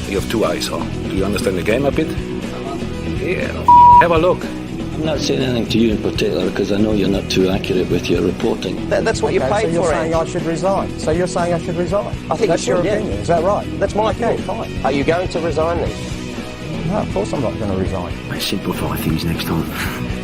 You have two eyes, huh? Do you understand the game a bit? Yeah, have a look. I'm not saying anything to you in particular because I know you're not too accurate with your reporting. That's what you paid so you're for. Saying I should resign. So you're saying I should resign. I think that's you your should, opinion. yeah. Is that right? That's my opinion. opinion. Fine. Are you going to resign then? No, of course I'm not going to resign. I simplify things next time.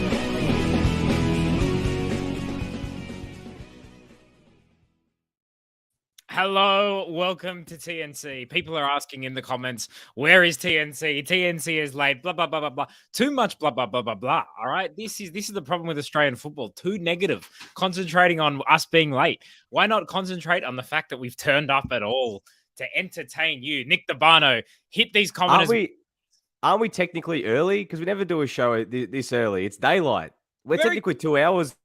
Hello, welcome to TNC. People are asking in the comments, where is TNC? TNC is late, blah, blah, blah, blah, blah. Too much blah, blah, blah, blah, blah. All right. This is the problem with Australian football. Too negative, concentrating on us being late. Why not concentrate on the fact that we've turned up at all to entertain you? Nick DeBano, hit these comments. Aren't we technically early? Because we never do a show this early. It's daylight. We're technically 2 hours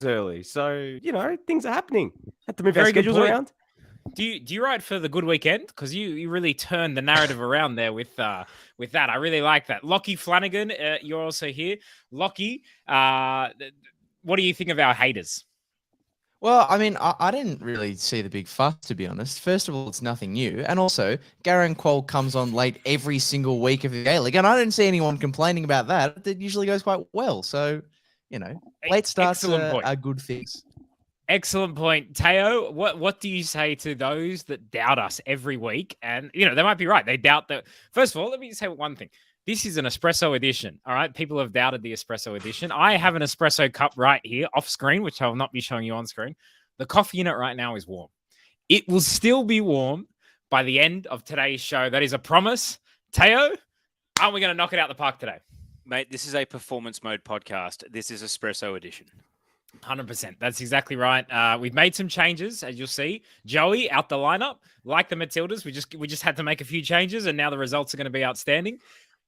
early. So, things are happening. Have to move our schedules around. Do you write for the Good Weekend? Because you really turned the narrative around there with that. I really like that. Lockie Flanagan, you're also here. Lockie, what do you think of our haters? Well, I mean, I didn't really see the big fuss, to be honest. First of all, it's nothing new. And also, Garang Quoll comes on late every single week of the A-League. And I didn't see anyone complaining about that. It usually goes quite well. So, late starts are good things. Excellent point. Teo, what do you say to those that doubt us every week? And, they might be right. They doubt that. First of all, let me say one thing. This is an espresso edition. All right. People have doubted the espresso edition. I have an espresso cup right here off screen, which I will not be showing you on screen. The coffee in it right now is warm. It will still be warm by the end of today's show. That is a promise. Teo, aren't we going to knock it out the park today? Mate, this is a performance mode podcast. This is espresso edition. 100%. That's exactly right. We've made some changes, as you'll see. Joey out the lineup, like the Matildas. We just had to make a few changes, and now the results are going to be outstanding.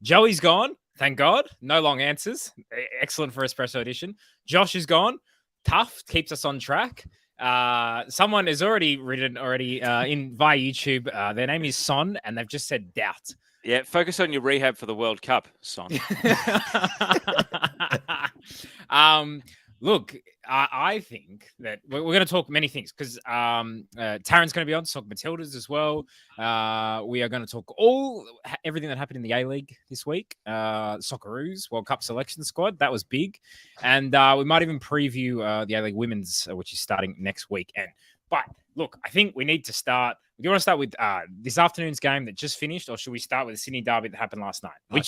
Joey's gone, thank God. No long answers. Excellent for Espresso Edition. Josh is gone. Tough, keeps us on track. Someone has already written in via YouTube. Their name is Son, and they've just said doubt. Yeah, focus on your rehab for the World Cup, Son. Look, I think that we're going to talk many things because Taryn's going to be on to talk Matildas as well. We are going to talk everything that happened in the A-League this week. Socceroos World Cup selection squad. That was big. And we might even preview the A-League women's, which is starting next weekend. But look, I think we need to start. Do you want to start with this afternoon's game that just finished, or should we start with the Sydney derby that happened last night? I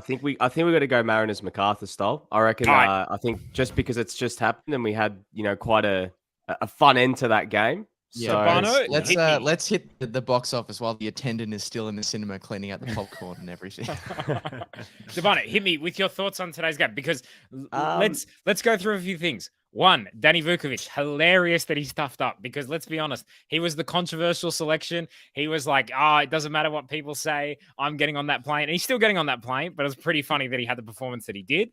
think we got to go Mariners Macarthur style. I reckon. I think just because it's just happened and we had quite a fun end to that game. Yeah, so let's hit the box office while the attendant is still in the cinema cleaning out the popcorn and everything. Debano, hit me with your thoughts on today's game because let's go through a few things. One, Danny Vukovic, hilarious that he stuffed up because let's be honest, he was the controversial selection. He was like, it doesn't matter what people say. I'm getting on that plane. And he's still getting on that plane, but it was pretty funny that he had the performance that he did.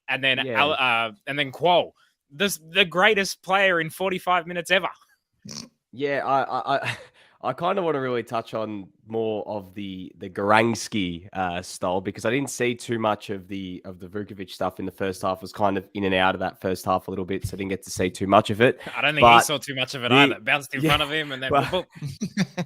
And then, and then Quoll, the greatest player in 45 minutes ever. Yeah, I kind of want to really touch on more of the Garangsky style because I didn't see too much of the Vukovic stuff in the first half. I was kind of in and out of that first half a little bit, so I didn't get to see too much of it. I don't think he saw too much of it either. It bounced in front of him and then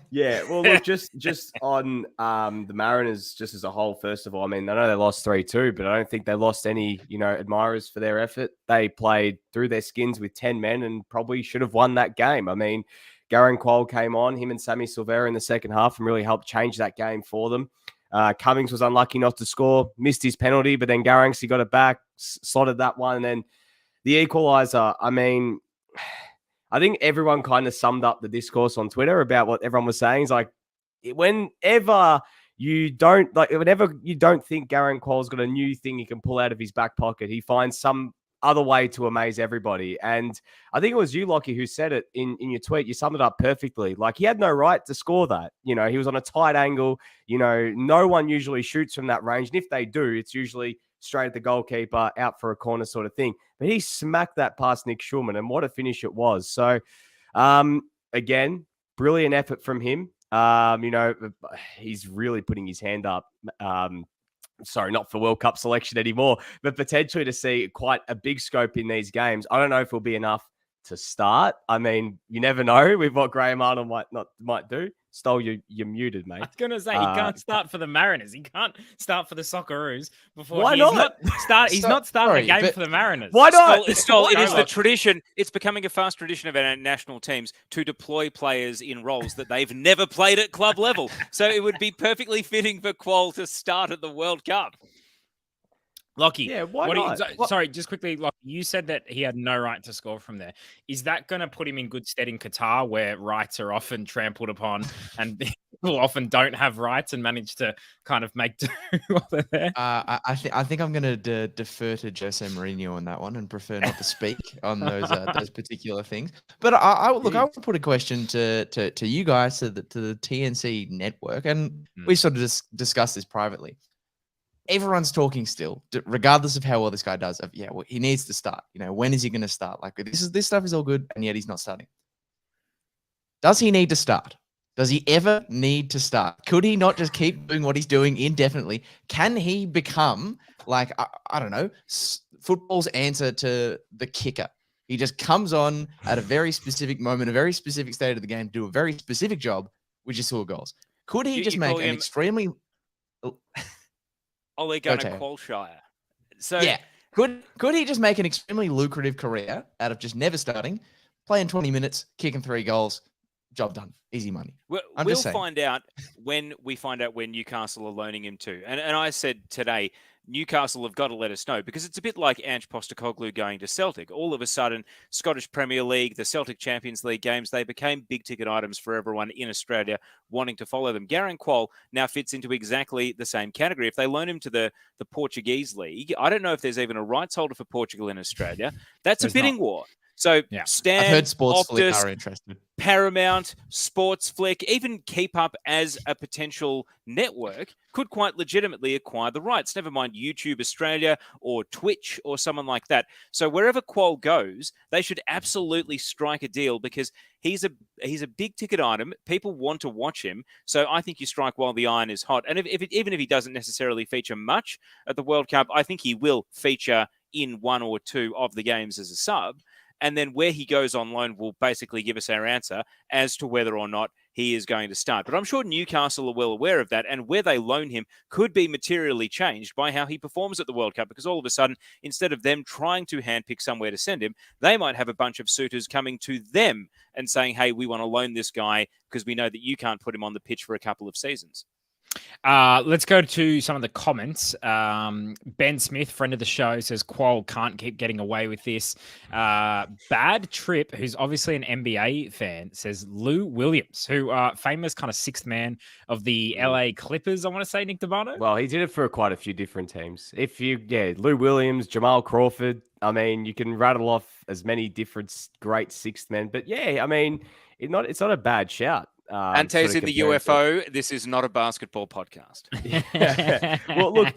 yeah, well, look, just on the Mariners just as a whole, first of all, I mean, I know they lost 3-2, but I don't think they lost any, admirers for their effort. They played through their skins with 10 men and probably should have won that game. I mean, Garang Quoll came on, him and Sammy Silvera in the second half and really helped change that game for them. Cummings was unlucky not to score, missed his penalty, but then Garangsky got it back, slotted that one. And then the equaliser, I mean, I think everyone kind of summed up the discourse on Twitter about what everyone was saying. It's like, whenever you don't think Garang Quoll's got a new thing he can pull out of his back pocket, he finds some other way to amaze everybody. And I think it was you, Lockie, who said it in your tweet. You summed it up perfectly. Like, he had no right to score that. He was on a tight angle. No one usually shoots from that range. And if they do, it's usually straight at the goalkeeper, out for a corner sort of thing. But he smacked that past Nick Schulman, and what a finish it was. So, again, brilliant effort from him. He's really putting his hand up. Sorry, not for World Cup selection anymore, but potentially to see quite a big scope in these games. I don't know if it'll be enough to start. I mean, you never know with what Graham Arnold might do. Stole, you're muted, mate. I was gonna say he can't start for the Mariners. He can't start for the Socceroos before Why he's not? He's not starting a game for the Mariners. Why not? Stoll, it is the tradition. It's becoming a fast tradition of our national teams to deploy players in roles that they've never played at club level. So it would be perfectly fitting for Qual to start at the World Cup. Lockie, yeah, why not? Sorry, just quickly, Lockie, you said that he had no right to score from there. Is that going to put him in good stead in Qatar, where rights are often trampled upon and people often don't have rights and manage to kind of make do while they're there? I think I'm going to defer to Jose Mourinho on that one and prefer not to speak on those particular things. But I want to put a question to you guys, to the TNC network, and we sort of discussed this privately. Everyone's talking still, regardless of how well this guy does. Well, he needs to start. When is he going to start? Like this stuff is all good, and yet he's not starting. Does he need to start? Does he ever need to start? Could he not just keep doing what he's doing indefinitely? Can he become like I don't know, football's answer to the kicker? He just comes on at a very specific moment, a very specific state of the game, do a very specific job, which is score goals. Could he just make an extremely Ole Gunnar Qualshire. So yeah, could he just make an extremely lucrative career out of just never starting, playing 20 minutes, kicking 3 goals, job done, easy money? We'll find out when Newcastle are loaning him to. And I said today, Newcastle have got to let us know, because it's a bit like Ange Postecoglou going to Celtic. All of a sudden, Scottish Premier League, the Celtic Champions League games, they became big ticket items for everyone in Australia wanting to follow them. Garang Qual now fits into exactly the same category. If they loan him to the Portuguese league, I don't know if there's even a rights holder for Portugal in Australia. That's a bidding war. So Stan, I've heard Sports Optus, Flick are interested. Paramount, Sports Flick, even Keep Up as a potential network could quite legitimately acquire the rights. Never mind YouTube Australia or Twitch or someone like that. So wherever Qual goes, they should absolutely strike a deal, because he's a big ticket item. People want to watch him. So I think you strike while the iron is hot. And even if he doesn't necessarily feature much at the World Cup, I think he will feature in 1 or 2 of the games as a sub. And then where he goes on loan will basically give us our answer as to whether or not he is going to start. But I'm sure Newcastle are well aware of that, and where they loan him could be materially changed by how he performs at the World Cup, because all of a sudden, instead of them trying to handpick somewhere to send him, they might have a bunch of suitors coming to them and saying, hey, we want to loan this guy because we know that you can't put him on the pitch for a couple of seasons. Let's go to some of the comments. Ben Smith, friend of the show, says Qual can't keep getting away with this. Bad Trip, who's obviously an NBA fan, says Lou Williams, who famous kind of 6th man of the LA Clippers, I want to say, Nick Devano. Well, he did it for quite a few different teams. Lou Williams, Jamal Crawford. I mean, you can rattle off as many different great 6th men, but yeah, I mean, it's not a bad shout. Ante's in the UFO. This is not a basketball podcast. Yeah. Well, look,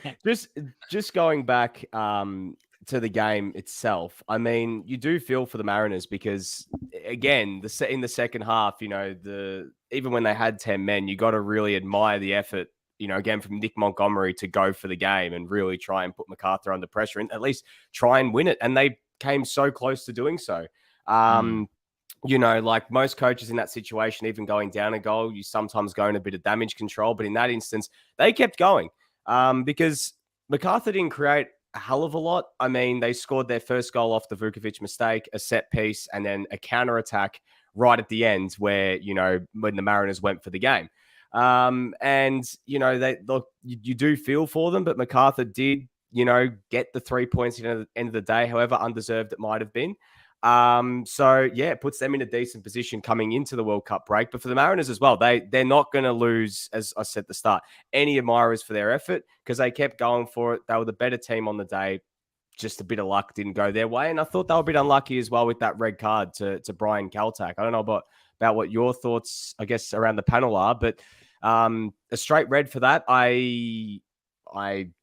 just going back to the game itself, I mean, you do feel for the Mariners, because again, in the second half, even when they had 10 men, you got to really admire the effort, again, from Nick Montgomery to go for the game and really try and put Macarthur under pressure and at least try and win it. And they came so close to doing so. Like most coaches in that situation, even going down a goal, you sometimes go in a bit of damage control. But in that instance, they kept going because Macarthur didn't create a hell of a lot. I mean, they scored their first goal off the Vukovic mistake, a set piece, and then a counter attack right at the end where, when the Mariners went for the game. You do feel for them, but Macarthur did, get the 3 points at the end of the day, however undeserved it might have been. It puts them in a decent position coming into the World Cup break. But for the Mariners as well, they're not going to lose, as I said at the start, any admirers for their effort, because they kept going for it. They were the better team on the day. Just a bit of luck didn't go their way. And I thought they were a bit unlucky as well with that red card to Brian Kaltak. I don't know about what your thoughts, I guess, around the panel are, but a straight red for that, I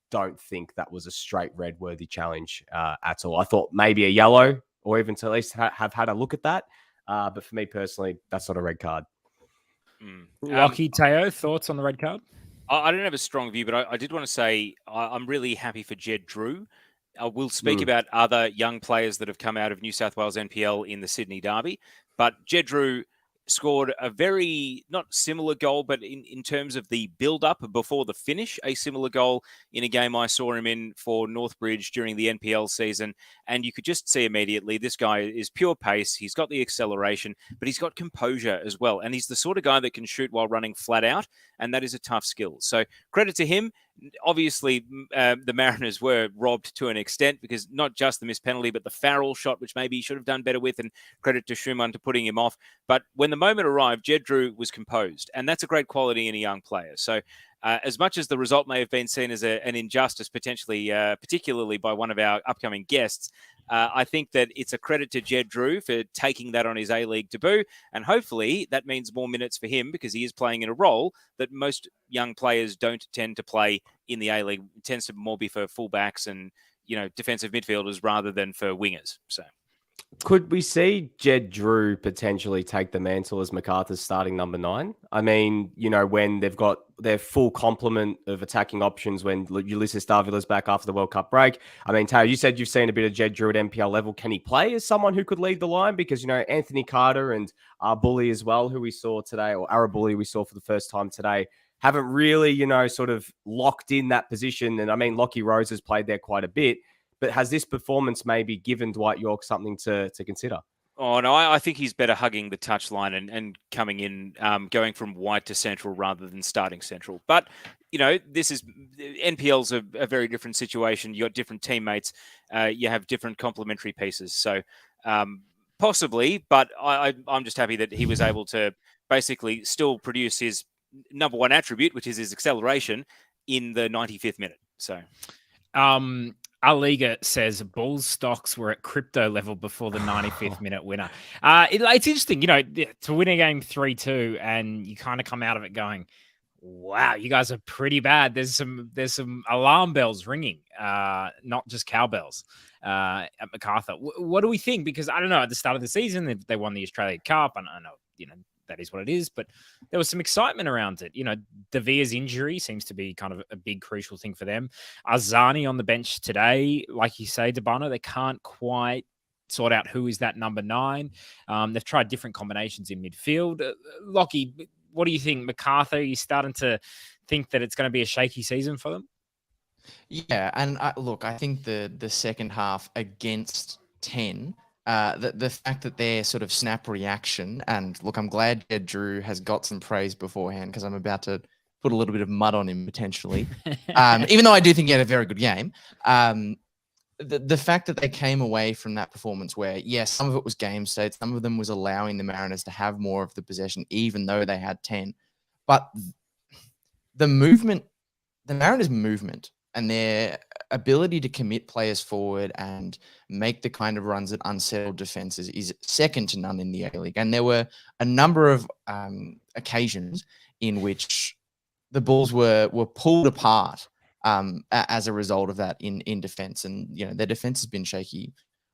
don't think that was a straight red worthy challenge at all. I thought maybe a yellow, or even to at least have had a look at that. But for me personally, that's not a red card. Lockie, Teo, thoughts on the red card? I don't have a strong view, but I did want to say I'm really happy for Jed Drew. We'll speak about other young players that have come out of New South Wales NPL in the Sydney Derby, but Jed Drew scored a very, not similar goal, but in terms of the build-up before the finish, a similar goal in a game I saw him in for Northbridge during the NPL season. And you could just see immediately, this guy is pure pace. He's got the acceleration, but he's got composure as well. And he's the sort of guy that can shoot while running flat out, and that is a tough skill. So credit to him. Obviously, the Mariners were robbed to an extent because not just the missed penalty, but the Farrell shot, which maybe he should have done better with, and credit to Schumann to putting him off. But when the moment arrived, Jed Drew was composed, and that's a great quality in a young player. So as much as the result may have been seen as an injustice, potentially, particularly by one of our upcoming guests, I think that it's a credit to Jed Drew for taking that on his A-League debut, and hopefully that means more minutes for him because he is playing in a role that most young players don't tend to play in the A-League. It tends to more be for fullbacks and, defensive midfielders rather than for wingers. So, could we see Jed Drew potentially take the mantle as Macarthur's starting number 9? I mean, when they've got their full complement of attacking options when Ulysses Davila's back after the World Cup break. I mean, Taylor, you said you've seen a bit of Jed Drew at NPL level. Can he play as someone who could lead the line? Because, Anthony Carter and Bully as well, who we saw today, or Arabully we saw for the first time today, haven't really, sort of locked in that position. And I mean, Lockie Rose has played there quite a bit. But has this performance maybe given Dwight York something to consider? Oh, no, I think he's better hugging the touchline and coming in, going from wide to central rather than starting central. But, this is NPL's a very different situation. You got different teammates. You have different complementary pieces. So possibly, but I'm just happy that he was able to basically still produce his number one attribute, which is his acceleration, in the 95th minute. So, Our Liga says Bulls stocks were at crypto level before the 95th minute winner. It's interesting, to win a game 3-2 and you kind of come out of it going, wow, you guys are pretty bad. There's some alarm bells ringing, not just cowbells at Macarthur. What do we think? Because I don't know, at the start of the season, they won the Australia Cup. And I know, that is what it is, but there was some excitement around it. De Vere's injury seems to be kind of a big crucial thing for them. Arzani on the bench today, like you say, Debano, they can't quite sort out who is that number 9. They've tried different combinations in midfield. Lockie, what do you think? Macarthur, are you starting to think that it's going to be a shaky season for them? Yeah, and I think the second half against 10, the fact that their sort of snap reaction, and look, I'm glad Jed Drew has got some praise beforehand because I'm about to put a little bit of mud on him potentially. Even though I do think he had a very good game. The fact that they came away from that performance where, yes, some of it was game state, some of them was allowing the Mariners to have more of the possession, even though they had 10. But the Mariners' movement and their ability to commit players forward and make the kind of runs that unsettled defenses is second to none in the A-League. And there were a number of occasions in which the Bulls were pulled apart as a result of that in defense. And, their defense has been shaky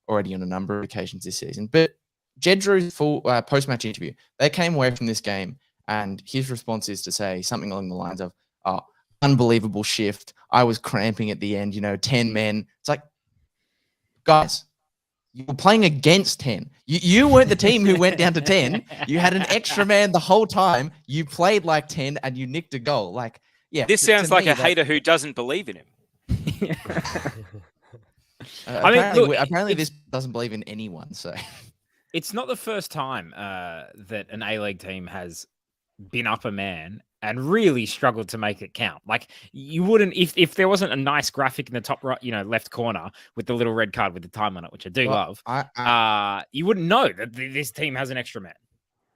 already on a number of occasions this season. But Jed Drew's full post-match interview, they came away from this game and his response is to say something along the lines of, unbelievable shift. I was cramping at the end, 10 men. It's like, guys, you were playing against 10. You weren't the team who went down to 10. You had an extra man the whole time. You played like 10 and you nicked a goal. Like, yeah. This sounds like a hater who doesn't believe in him. Apparently this doesn't believe in anyone. So it's not the first time that an A-League team has been up a man and really struggled to make it count. Like, you wouldn't, if there wasn't a nice graphic in the top right, left corner with the little red card with the time on it, which I do love, you wouldn't know that this team has an extra man.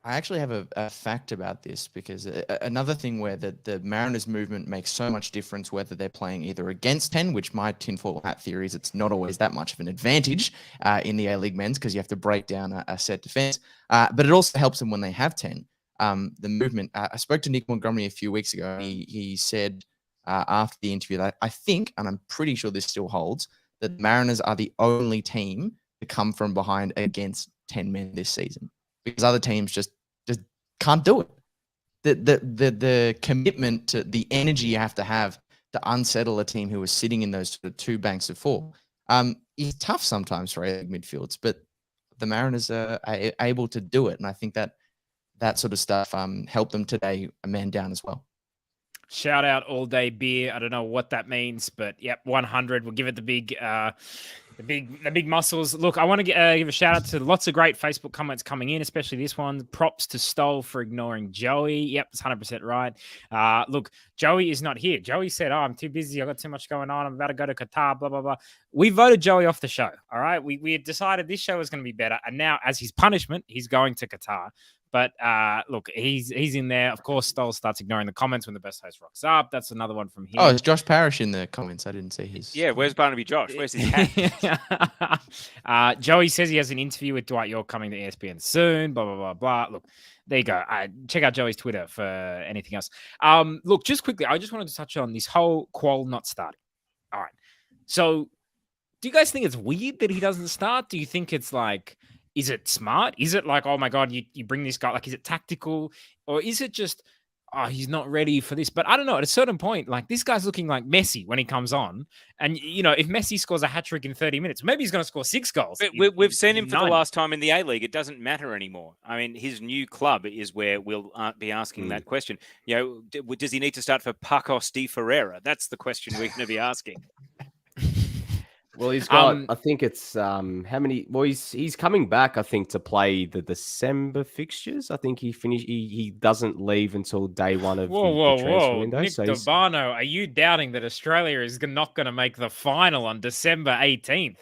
I actually have a fact about this because another thing where the Mariners movement makes so much difference, whether they're playing either against 10, which my tinfoil hat theory is it's not always that much of an advantage in the A-League men's because you have to break down a set defense, but it also helps them when they have 10. The movement. I spoke to Nick Montgomery a few weeks ago. He said after the interview that I think, and I'm pretty sure this still holds, that the Mariners are the only team to come from behind against 10 men this season because other teams just can't do it. The commitment to the energy you have to unsettle a team who is sitting in those sort of two banks of four. is tough sometimes for A-League midfields, but the Mariners are able to do it. And I think that sort of stuff helped them today, a man down as well. Shout out All Day Beer. I don't know what that means, but yep, 100. We'll give it the big muscles. Look, I want to give a shout out to lots of great Facebook comments coming in, especially this one. Props to Stoll for ignoring Joey. Yep, that's 100% right. Look, Joey is not here. Joey said, "Oh, I'm too busy. I got too much going on. I'm about to go to Qatar." Blah blah blah. We voted Joey off the show. All right, we had decided this show was going to be better, and now as his punishment, he's going to Qatar. But look, he's in there. Of course, Stoll starts ignoring the comments when the best host rocks up. That's another one from him. Oh, it's Josh Parrish in the comments. I didn't see his. Yeah, where's Barnaby Josh? Where's his hat? Joey says he has an interview with Dwight York coming to ESPN soon. Blah, blah, blah, blah. Look, there you go. Check out Joey's Twitter for anything else. Look, just quickly, I just wanted to touch on this whole Qual not starting. All right. So do you guys think it's weird that he doesn't start? Do you think it's like... Is it smart? Is it like, oh my God, you bring this guy, like, is it tactical? Or is it just, oh, he's not ready for this? But I don't know. At a certain point, like, this guy's looking like Messi when he comes on. And, you know, if Messi scores a hat trick in 30 minutes, maybe he's going to score 6 goals. We've seen him for the last time in the A-League. It doesn't matter anymore. I mean, his new club is where we'll be asking that question. You know, does he need to start for Pacos de Ferreira? That's the question we're going to be asking. Well, he's got. I think it's how many? Well, he's coming back. I think to play the December fixtures. I think he finished. He doesn't leave until day one of the transfer window. Nick Dobano, are you doubting that Australia is not going to make the final on December 18th?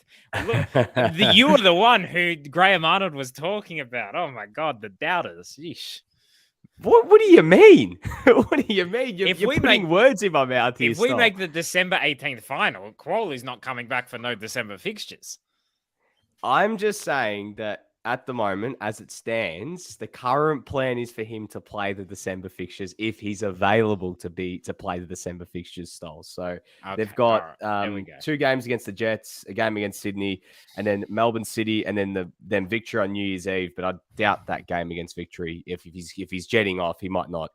Look, you were the one who Graham Arnold was talking about. Oh my God, the doubters. Yeesh. What do you mean? What do you mean? You're putting words in my mouth here. If we make the December 18th final, Crawley's not coming back for no December fixtures. I'm just saying that at the moment, as it stands, the current plan is for him to play the December fixtures if he's available to play the December fixtures, Stoll. So they've got 2 games against the Jets, a game against Sydney, and then Melbourne City, and then Victory on New Year's Eve. But I doubt that game against Victory. If he's jetting off, he might not,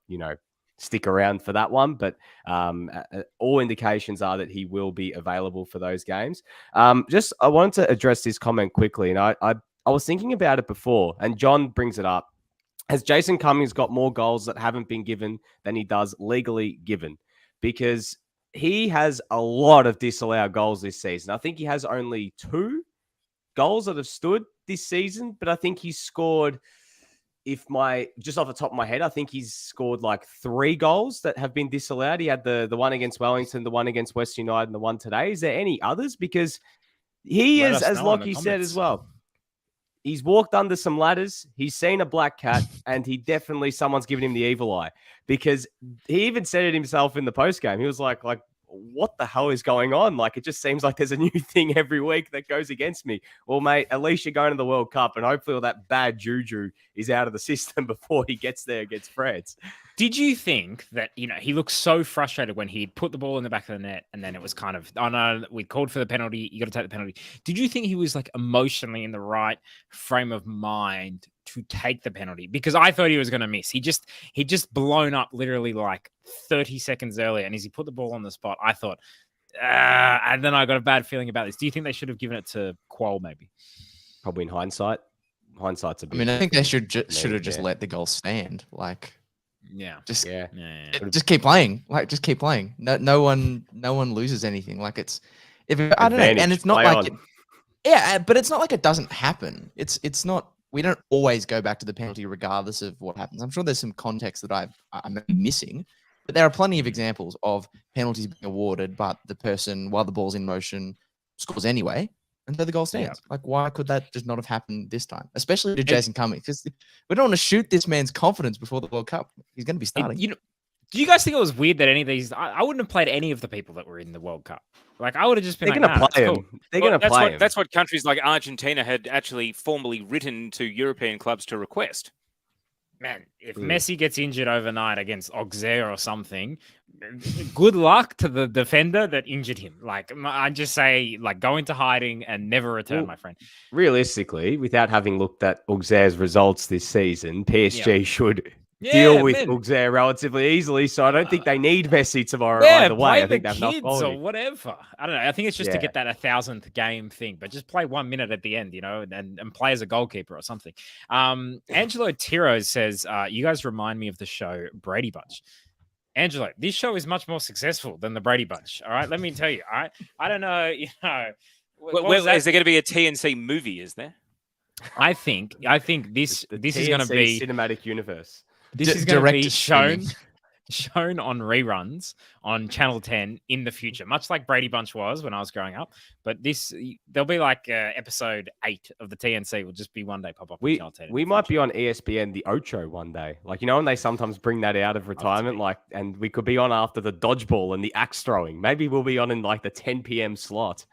stick around for that one. But all indications are that he will be available for those games. I wanted to address this comment quickly, and I was thinking about it before, and John brings it up. Has Jason Cummings got more goals that haven't been given than he does legally given? Because he has a lot of disallowed goals this season. I think he has only 2 goals that have stood this season, but I think he's scored, just off the top of my head, I think he's scored like 3 goals that have been disallowed. He had the one against Wellington, the one against West United, and the one today. Is there any others? Because he is, as Lockie said as well, he's walked under some ladders. He's seen a black cat, and someone's given him the evil eye, because he even said it himself in the postgame. He was like, what the hell is going on? Like, it just seems like there's a new thing every week that goes against me. Well, mate, at least you're going to the World Cup, and hopefully all that bad juju is out of the system before he gets there against France. Did you think that, he looked so frustrated when he'd put the ball in the back of the net, and then it was kind of, oh no, we called for the penalty, you got to take the penalty. Did you think he was like emotionally in the right frame of mind to take the penalty? Because I thought he was going to miss. He just blown up literally like 30 seconds earlier, and as he put the ball on the spot, I thought, and then I got a bad feeling about this. Do you think they should have given it to Qual maybe? Probably in hindsight. Hindsight's a bit. I mean, I think they should have just let the goal stand. Like, just keep playing. Like, just keep playing. No one loses anything. Like, I don't know, and it's not like but it's not like it doesn't happen. It's not. We don't always go back to the penalty regardless of what happens. I'm sure there's some context that I'm missing, but there are plenty of examples of penalties being awarded, but the person, while the ball's in motion, scores anyway, and so the goal stands. Like, why could that just not have happened this time? Especially to Jason Cummings, because we don't want to shoot this man's confidence before the World Cup. He's going to be starting. Do you guys think it was weird that any of these? I wouldn't have played any of the people that were in the World Cup. Like, I would have just been. They're going to play him. Cool. They're going to play him. That's what countries like Argentina had actually formally written to European clubs to request. Man, if Messi gets injured overnight against Auxerre or something, good luck to the defender that injured him. Like, I just say, like, go into hiding and never return, my friend. Realistically, without having looked at Auxerre's results this season, PSG should deal Yeah, with man. Auxerre relatively easily. So I don't think they need Messi tomorrow Yeah, either way. play I the think they have enough kids quality. or whatever. I don't know. I think it's just to Yeah. get that 1,000th game thing, but just play 1 minute at the end, and play as a goalkeeper or something. Angelo Tiro says, you guys remind me of the show Brady Bunch. Angelo, this show is much more successful than the Brady Bunch. All right, let me tell you. All right, I don't know. Is there going to be a TNC movie? Is there? I think this The is going to TNC be cinematic universe. this is going to be Direct to shown streaming. shown on reruns on Channel 10 in the future, much like Brady Bunch was when I was growing up. But there'll be like episode 8 of the TNC will just be one day pop up on Channel 10. We might be on ESPN the Ocho one day, like when they sometimes bring that out of retirement, and we could be on after the dodgeball and the axe throwing. Maybe we'll be on in like the 10 p.m. slot.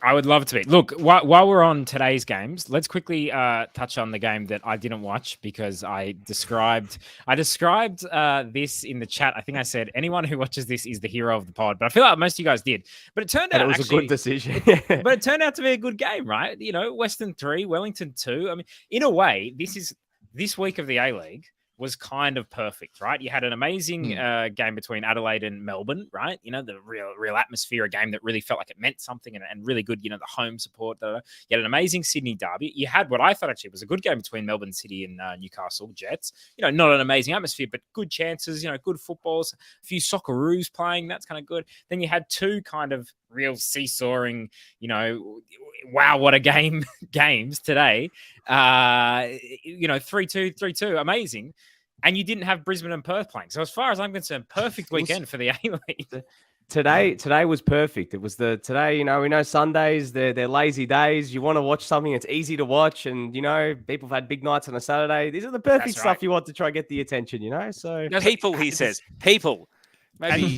I would love to be. Look, while we're on today's games, let's quickly touch on the game that I didn't watch because I described this in the chat. I think I said anyone who watches this is the hero of the pod, but I feel like most of you guys did. But it turned out it was actually, a good decision. but it turned out to be a good game, right? Western 3, Wellington 2. I mean, in a way, this week of the A-League was kind of perfect, right? You had an amazing game between Adelaide and Melbourne, right? The real atmosphere, a game that really felt like it meant something and really good, the home support. You had an amazing Sydney derby. You had what I thought actually was a good game between Melbourne City and Newcastle Jets. Not an amazing atmosphere, but good chances, good footballs, a few Socceroos playing. That's kind of good. Then you had two kind of real seesawing, wow, what a game games today. 3-2, 3-2, amazing. And you didn't have Brisbane and Perth playing. So as far as I'm concerned, perfect weekend for the A-League. Today was perfect. It was today, we know Sundays, they're lazy days. You want to watch something that's easy to watch. And, people have had big nights on a Saturday. These are the perfect stuff you want to try and get the attention, So People, he says. People. Maybe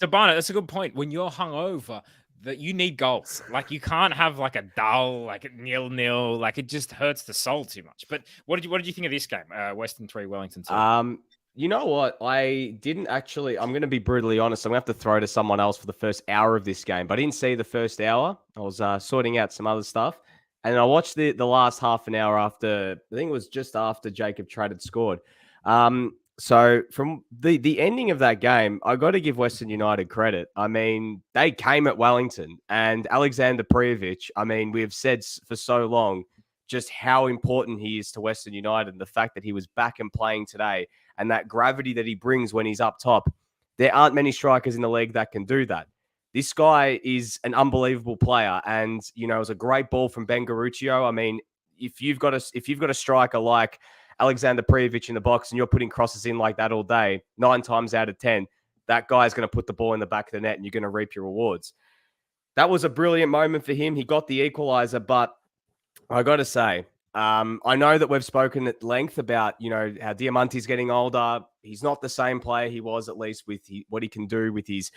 Dabana, that's a good point. When you're hungover, that you need goals. Like you can't have like a dull, like a 0-0. Like it just hurts the soul too much. But what did you think of this game? Western 3, Wellington 2. You know what? I didn't actually. I'm going to be brutally honest. I'm going to have to throw to someone else for the first hour of this game. But I didn't see the first hour. I was sorting out some other stuff, and I watched the last half an hour after. I think it was just after Jacob Trade had scored. So from the ending of that game, I got to give Western United credit. I mean, they came at Wellington and Alexander Prijovic. I mean, we have said for so long just how important he is to Western United and the fact that he was back and playing today and that gravity that he brings when he's up top. There aren't many strikers in the league that can do that. This guy is an unbelievable player. And, it was a great ball from Ben Garuccio. I mean, if you've got a striker like Alexander Prijovic in the box and you're putting crosses in like that all day, 9 times out of 10, that guy's going to put the ball in the back of the net and you're going to reap your rewards. That was a brilliant moment for him. He got the equalizer, but I got to say, I know that we've spoken at length about, how Diamante's getting older. He's not the same player he was, at least with what he can do with his,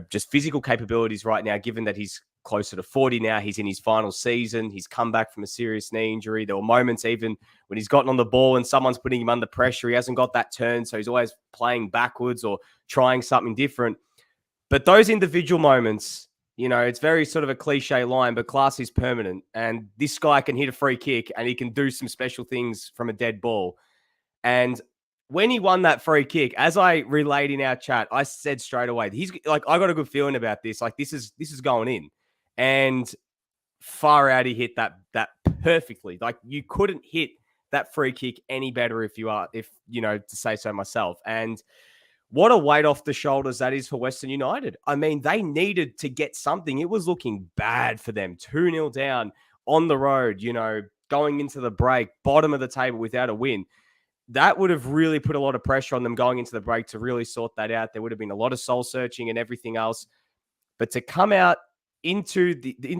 just physical capabilities right now, given that he's closer to 40 now. He's in his final season. He's come back from a serious knee injury. There were moments even when he's gotten on the ball and someone's putting him under pressure. He hasn't got that turn, so he's always playing backwards or trying something different. But those individual moments, it's very sort of a cliche line, but class is permanent. And this guy can hit a free kick and he can do some special things from a dead ball. And when he won that free kick, as I relayed in our chat, I said straight away, he's like, I got a good feeling about this. Like this is going in. And far out, he hit that perfectly. Like you couldn't hit that free kick any better to say so myself. And what a weight off the shoulders that is for Western United. I mean, they needed to get something. It was looking bad for them. 2-0 down on the road, going into the break, bottom of the table without a win. That would have really put a lot of pressure on them going into the break to really sort that out. There would have been a lot of soul searching and everything else. But to come out into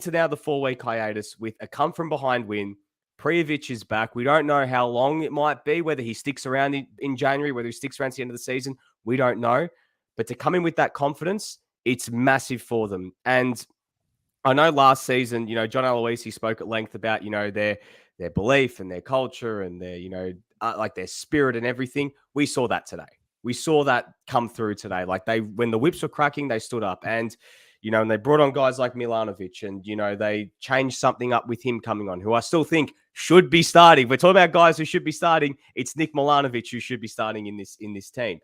now the 4-week hiatus with a come from behind win, Prijovic is back. We don't know how long it might be, whether he sticks around in January, whether he sticks around to the end of the season. We don't know. But to come in with that confidence, it's massive for them. And I know last season, John Aloisi spoke at length about, their belief and their culture and their, like their spirit and everything. We saw that today. We saw that come through today. Like when the whips were cracking, they stood up. And and they brought on guys like Milanovic and, they changed something up with him coming on, who I still think should be starting. We're talking about guys who should be starting. It's Nick Milanovic who should be starting in this team.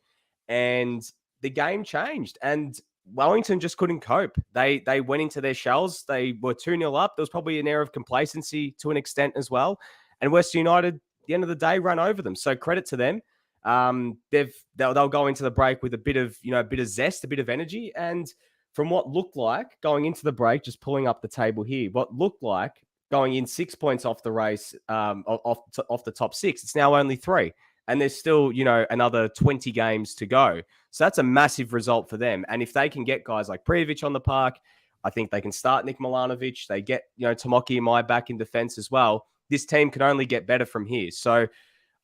And the game changed, and Wellington just couldn't cope. They went into their shells. They were 2-0 up. There was probably an air of complacency to an extent as well. And Western United, at the end of the day, run over them. So credit to them. They'll go into the break with a bit of zest, a bit of energy. And from what looked like going into the break, just pulling up the table here, what looked like going in 6 points off the race, off the top six, it's now only 3. And there's still, another 20 games to go. So that's a massive result for them. And if they can get guys like Prijovic on the park, I think they can start Nick Milanovic. They get, Tomoki and Mai back in defense as well. This team can only get better from here. So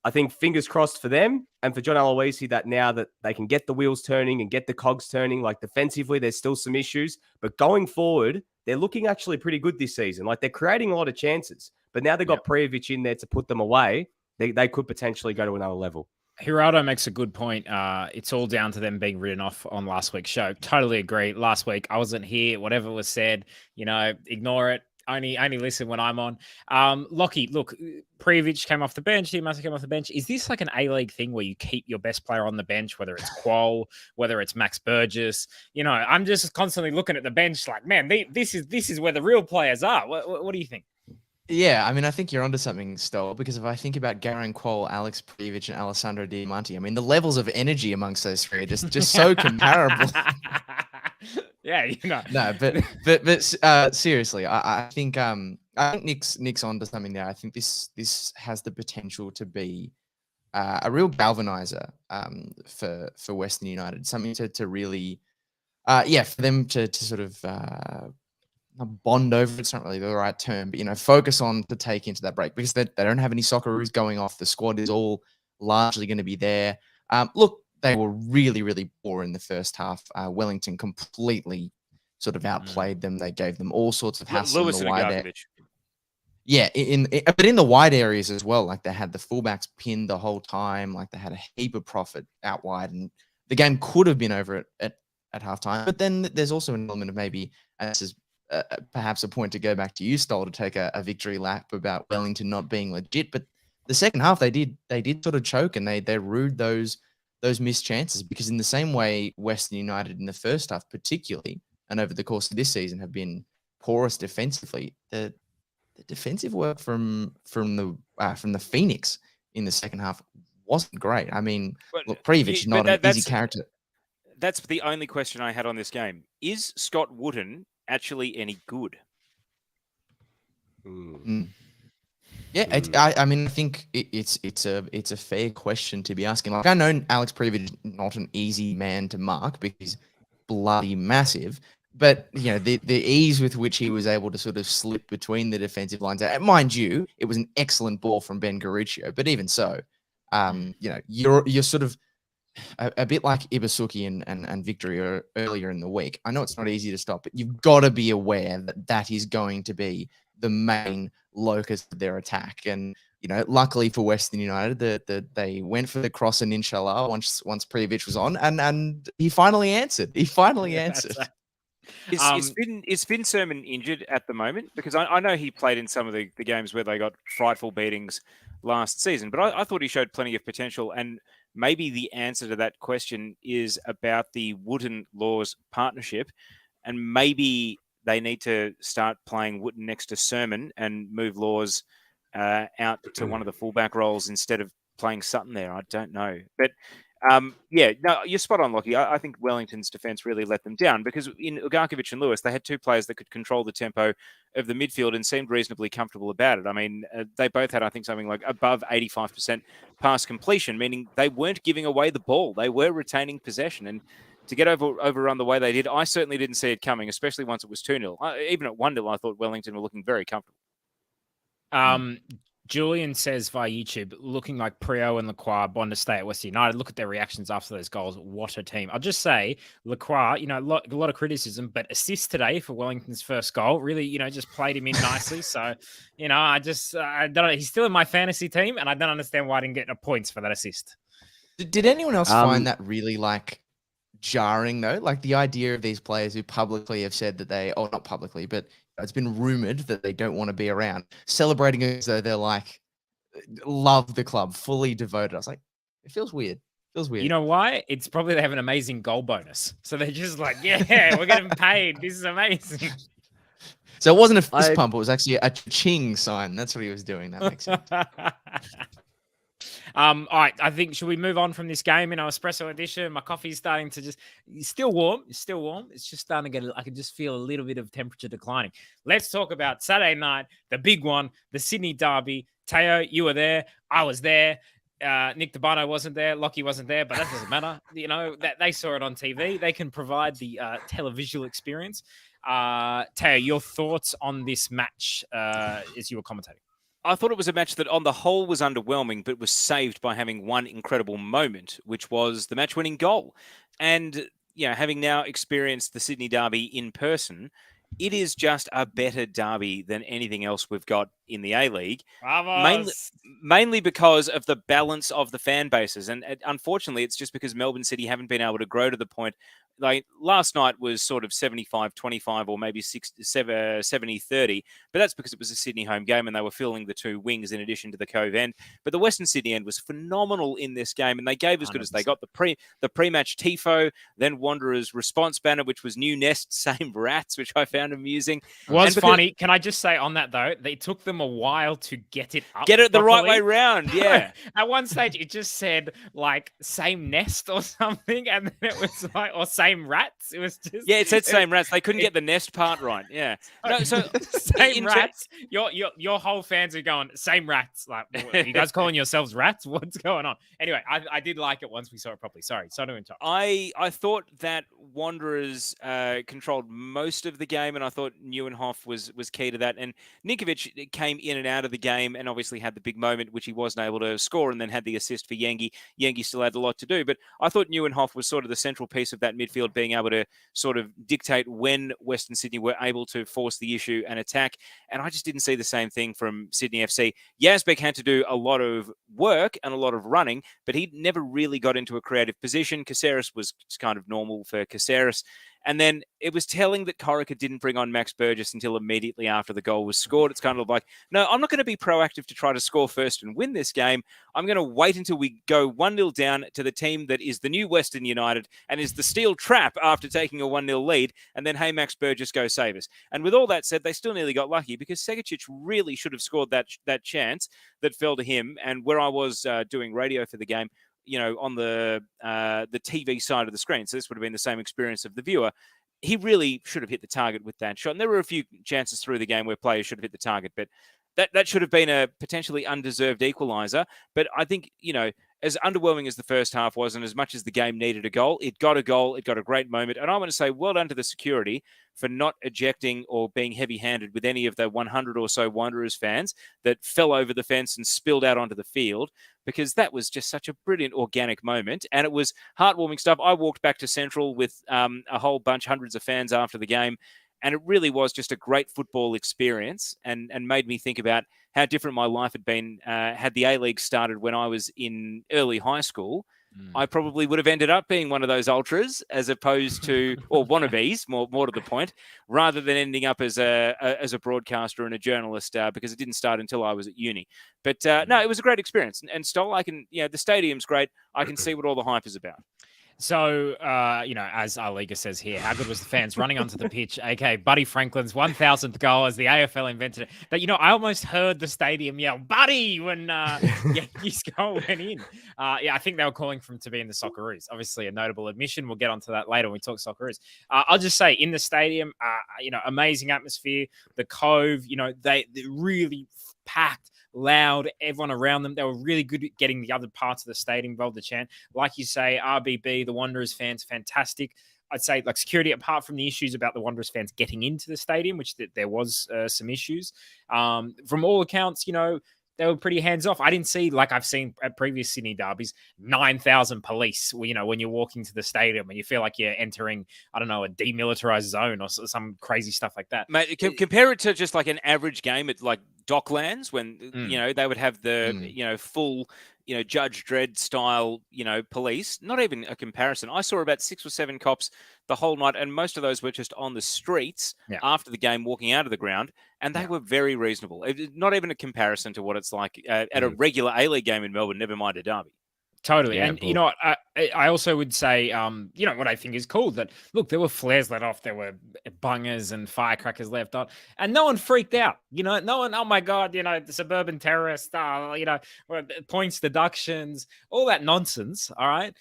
I think fingers crossed for them and for John Aloisi that now that they can get the wheels turning and get the cogs turning, like defensively, there's still some issues. But going forward, they're looking actually pretty good this season. Like they're creating a lot of chances. But now they've got Prijovic in there to put them away. They could potentially go to another level. Geraldo makes a good point. It's all down to them being written off on last week's show. Totally agree. Last week, I wasn't here. Whatever was said, ignore it. Only listen when I'm on. Lockie, look, Prijovic came off the bench. He must have come off the bench. Is this like an A-League thing where you keep your best player on the bench, whether it's Qual, whether it's Max Burgess? I'm just constantly looking at the bench like, man, this is where the real players are. What do you think? Yeah, I mean, I think you're onto something, Stoll, because if I think about Garen Qual, Alex Prijovic, and Alessandro Diamanti, I mean, the levels of energy amongst those three are just so comparable. Yeah, No, but seriously, I think Nick's onto something there. I think this has the potential to be a real galvanizer for Western United, something to really, for them to sort of bond over. It's not really the right term, but focus on to take into that break because they don't have any Socceroos going off. The squad is all largely going to be there. Look, they were really, really poor in the first half. Wellington completely sort of outplayed them. They gave them all sorts of hassle in the wide area. Yeah, but in the wide areas as well. Like they had the fullbacks pinned the whole time. Like they had a heap of profit out wide, and the game could have been over at halftime. But then there's also an element of maybe, and this is perhaps a point to go back to you, Stoll, to take a victory lap about Wellington not being legit. But the second half, they did sort of choke, and they rued those missed chances, because in the same way Western United in the first half particularly, and over the course of this season, have been poorest defensively, the defensive work from the Phoenix in the second half wasn't great. I mean, look, Prijovic is not an easy character. That's the only question I had on this game. Is Scott Wootton actually any good? Yeah, I mean, I think it's a fair question to be asking. Like, I know Alex Prijovic is not an easy man to mark because he's bloody massive, but the ease with which he was able to sort of slip between the defensive lines. Mind you, it was an excellent ball from Ben Garuccio, but even so, you're sort of a bit like Ibasuki and Victory earlier in the week. I know it's not easy to stop, but you've got to be aware that is going to be the main locus of their attack. And luckily for Western United, they went for the cross and inshallah once Prijovic was on, and he finally answered. Is Finn Sermon injured at the moment? Because I know he played in some of the games where they got frightful beatings last season, but I thought he showed plenty of potential. And maybe the answer to that question is about the Wootton-Laws partnership, and maybe they need to start playing Wootton next to Sermon and move Laws out to one of the fullback roles instead of playing Sutton there. I don't know. But you're spot on, Lockie. I think Wellington's defence really let them down, because in Ugarkovic and Lewis, they had two players that could control the tempo of the midfield and seemed reasonably comfortable about it. I mean, they both had, I think, something like above 85% pass completion, meaning they weren't giving away the ball. They were retaining possession. And to get overrun the way they did, I certainly didn't see it coming, especially once it was 2-0. Even at 1-0, I thought Wellington were looking very comfortable. Julian says via YouTube, looking like Prio and Lacroix bond to stay at West United. Look at their reactions after those goals. What a team. I'll just say, Lacroix, a lot of criticism, but assist today for Wellington's first goal. Really, just played him in nicely. So, I don't know. He's still in my fantasy team, and I don't understand why I didn't get points for that assist. Did anyone else find that really, jarring though. Like the idea of these players who publicly have said that they, or not publicly, but it's been rumored that they don't want to be around, celebrating as though they're like, love the club, fully devoted. I was like, it feels weird. Feels weird. You know why? It's probably they have an amazing goal bonus. So they're just like, yeah, we're getting paid. This is amazing. So it wasn't a fist pump. It was actually a ching sign. That's what he was doing. That makes sense. All right. I think, should we move on from this game in our espresso edition? My coffee's starting to it's still warm. It's still warm. It's just starting to I can just feel a little bit of temperature declining. Let's talk about Saturday night, the big one, the Sydney Derby. Teo, you were there. I was there. Nick DeBano wasn't there. Lockie wasn't there, but that doesn't matter. You know, that they saw it on TV. They can provide the televisual experience. Teo, your thoughts on this match as you were commentating? I thought it was a match that on the whole was underwhelming, but was saved by having one incredible moment, which was the match-winning goal. And, having now experienced the Sydney Derby in person, it is just a better derby than anything else we've got in the A-League. Mainly because of the balance of the fan bases. And unfortunately, it's just because Melbourne City haven't been able to grow to the point. Like last night was sort of 75-25 or maybe 70-30, but that's because it was a Sydney home game and they were filling the two wings in addition to the Cove end. But the Western Sydney end was phenomenal in this game, and they gave as good 100%. As they got the pre-match tifo, then Wanderers response banner, which was new nest, same rats, which I found amusing. Funny. Can I just say on that though, they took them a while to get it up. Get it the right way round, yeah. At one stage, it just said like same nest or something, and then it was like, or same rats. It was just it said same rats. They couldn't get the nest part right. Yeah, no, so same rats. Your whole fans are going same rats. Like, are you guys calling yourselves rats? What's going on? Anyway, I did like it once we saw it properly. Sorry to interrupt. I thought that Wanderers controlled most of the game, and I thought Neuenhoff was key to that. And Ninkovic came in and out of the game, and obviously had the big moment which he wasn't able to score, and then had the assist for Yengi. Yengi still had a lot to do, but I thought Neuenhoff was sort of the central piece of that midfield, being able to sort of dictate when Western Sydney were able to force the issue and attack. And I just didn't see the same thing from Sydney FC. Yazbek had to do a lot of work and a lot of running, but he never really got into a creative position. Caceres was kind of normal for Caceres. And then it was telling that Corica didn't bring on Max Burgess until immediately after the goal was scored. It's kind of like, no, I'm not going to be proactive to try to score first and win this game. I'm going to wait until we go 1-0 down to the team that is the new Western United and is the steel trap after taking a 1-0 lead. And then, hey, Max Burgess, go save us. And with all that said, they still nearly got lucky because Segicic really should have scored that chance that fell to him. And where I was doing radio for the game, on the TV side of the screen. So this would have been the same experience of the viewer. He really should have hit the target with that shot. And there were a few chances through the game where players should have hit the target, but that should have been a potentially undeserved equaliser. But I think, as underwhelming as the first half was, and as much as the game needed a goal, it got a goal. It got a great moment. And I want to say well done to the security for not ejecting or being heavy-handed with any of the 100 or so Wanderers fans that fell over the fence and spilled out onto the field, because that was just such a brilliant organic moment. And it was heartwarming stuff. I walked back to Central with a whole bunch, hundreds of fans after the game. And it really was just a great football experience and made me think about how different my life had been had the A-League started when I was in early high school. I probably would have ended up being one of those ultras as opposed to, or wannabes, more to the point, rather than ending up as a broadcaster and a journalist because it didn't start until I was at uni. But no, it was a great experience. And Stoll, the stadium's great. I can see what all the hype is about. So, as our Liga says here, how good was the fans running onto the pitch? Okay, Buddy Franklin's 1,000th goal as the AFL invented it. But, I almost heard the stadium yell, Buddy, when Yankees goal went in. I think they were calling for him to be in the Socceroos. Obviously, a notable admission. We'll get onto that later when we talk Socceroos. I'll just say, in the stadium, amazing atmosphere. The Cove, they're really packed, loud, everyone around them. They were really good at getting the other parts of the stadium involved to chant. Like you say, RBB, the Wanderers fans, fantastic. I'd say like security, apart from the issues about the Wanderers fans getting into the stadium, which there was some issues. From all accounts, they were pretty hands-off. I didn't see, like I've seen at previous Sydney derbies, 9,000 police, when you're walking to the stadium and you feel like you're entering, I don't know, a demilitarized zone or some crazy stuff like that. Mate, compare it to just like an average game at like Docklands when, they would have the, full Judge Dredd style, police. Not even a comparison. I saw about 6 or 7 cops the whole night, and most of those were just on the streets after the game, walking out of the ground, and they were very reasonable. Not even a comparison to what it's like at a regular A-League game in Melbourne, never mind a derby. Totally. Yeah, and, what, I also would say, what I think is cool that, look, there were flares let off, there were bungers and firecrackers left on, and no one freaked out. No one, oh my God, the suburban terrorist, points deductions, all that nonsense. All right.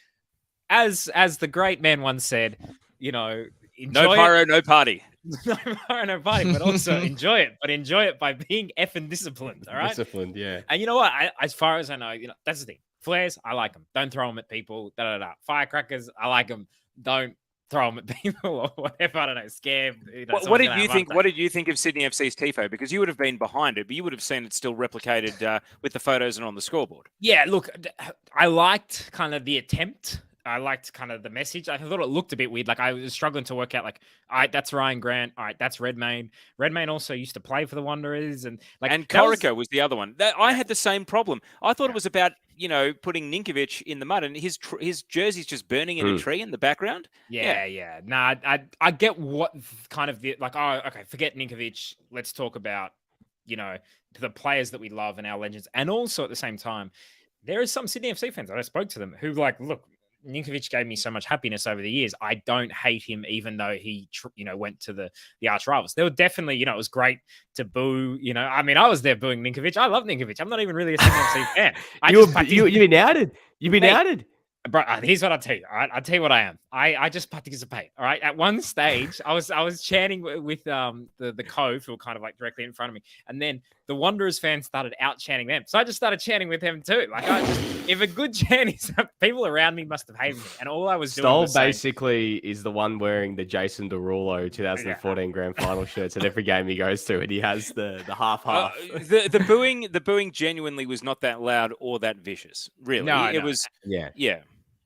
As the great man once said, enjoy no pyro, no party. No pyro, no party, but also enjoy it. But enjoy it by being effing disciplined. All right. Disciplined, yeah. And you know what? As far as I know, that's the thing. Flares, I like them. Don't throw them at people. Firecrackers, I like them. Don't throw them at people or whatever. I don't know. Scare. What did you think? What did you think of Sydney FC's tifo? Because you would have been behind it, but you would have seen it still replicated with the photos and on the scoreboard. Yeah, look, I liked kind of the attempt. I liked kind of the message. I thought it looked a bit weird. Like I was struggling to work out, all right, that's Ryan Grant. All right, that's Redmayne. Redmayne also used to play for the Wanderers, and Corica was the other one. I had the same problem. I thought it was about putting Ninkovic in the mud, and his jersey's just burning in a tree in the background. Yeah. Nah, I get what kind of forget Ninkovic. Let's talk about the players that we love and our legends, and also at the same time, there is some Sydney FC fans I spoke to them who look. Ninkovic gave me so much happiness over the years. I don't hate him, even though he, went to the arch rivals. There were definitely, it was great to boo. I was there booing Ninkovic. I love Ninkovic. I'm not even really a Sydney FC fan. You've been outed. You've been outed. Bro, here's what I'll tell you. All right, I'll tell you what I am. I just participate. All right. At one stage, I was chanting with the Cove, who were kind of directly in front of me, and then the Wanderers fans started out chanting them. So I just started chanting with them too. If a good chant is up, people around me must have hated me, and all I was doing. Stoll basically is the one wearing the Jason Derulo 2014 Grand Final shirts at every game he goes to, and he has the half. The booing genuinely was not that loud or that vicious. Really, it was. Yeah.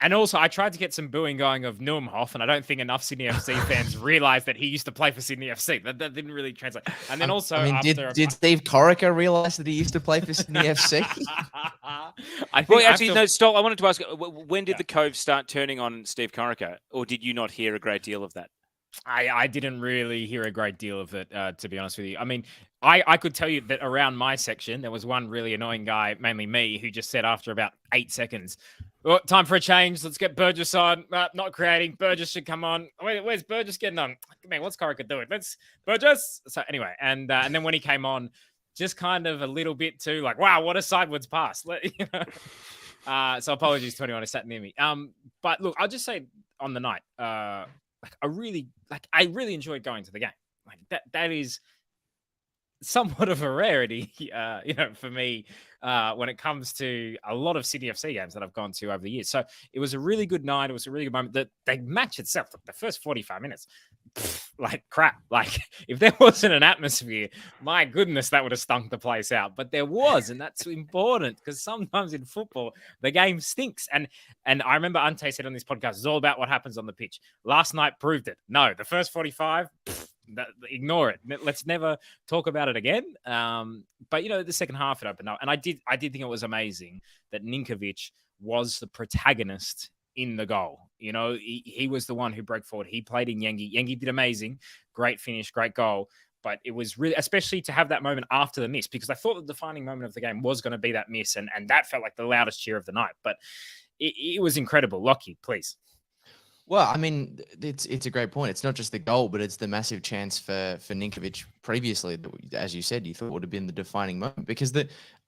And also, I tried to get some booing going of Neuenhoff, and I don't think enough Sydney FC fans realised that he used to play for Sydney FC. That didn't really translate. And then also, did Steve Corica realise that he used to play for Sydney FC? Stoll, I wanted to ask, when did the Cove start turning on Steve Corica, or did you not hear a great deal of that? I didn't really hear a great deal of it, to be honest with you. I mean, I could tell you that around my section, there was one really annoying guy, mainly me, who just said after about 8 seconds, "Oh, time for a change. Let's get Burgess on. Not creating. Burgess should come on. Where's Burgess getting on? Man, what's Corica doing? Let's Burgess." So anyway, and then when he came on, just kind of a little bit too wow, what a sideways pass. So apologies to anyone who sat near me. But look, I'll just say on the night, I really enjoyed going to the game. That is somewhat of a rarity, for me, when it comes to a lot of Sydney FC games that I've gone to over the years. So it was a really good night. It was a really good moment. The match itself, the first 45 minutes, crap. If there wasn't an atmosphere, my goodness, that would have stunk the place out. But there was, and that's important because sometimes in football, the game stinks. And I remember Ante said on this podcast, it's all about what happens on the pitch. Last night proved it. No, the first 45, ignore it. Let's never talk about it again. But the second half it opened up, and I did think it was amazing that Ninkovic was the protagonist in the goal. He was the one who broke forward. He played in Yengi. Yengi did amazing, great finish, great goal. But it was really, especially to have that moment after the miss, because I thought the defining moment of the game was going to be that miss, and that felt like the loudest cheer of the night. But it was incredible. Lockie, please. Well, I mean, it's a great point. It's not just the goal, but it's the massive chance for Ninkovic previously, that, as you said, you thought would have been the defining moment. Because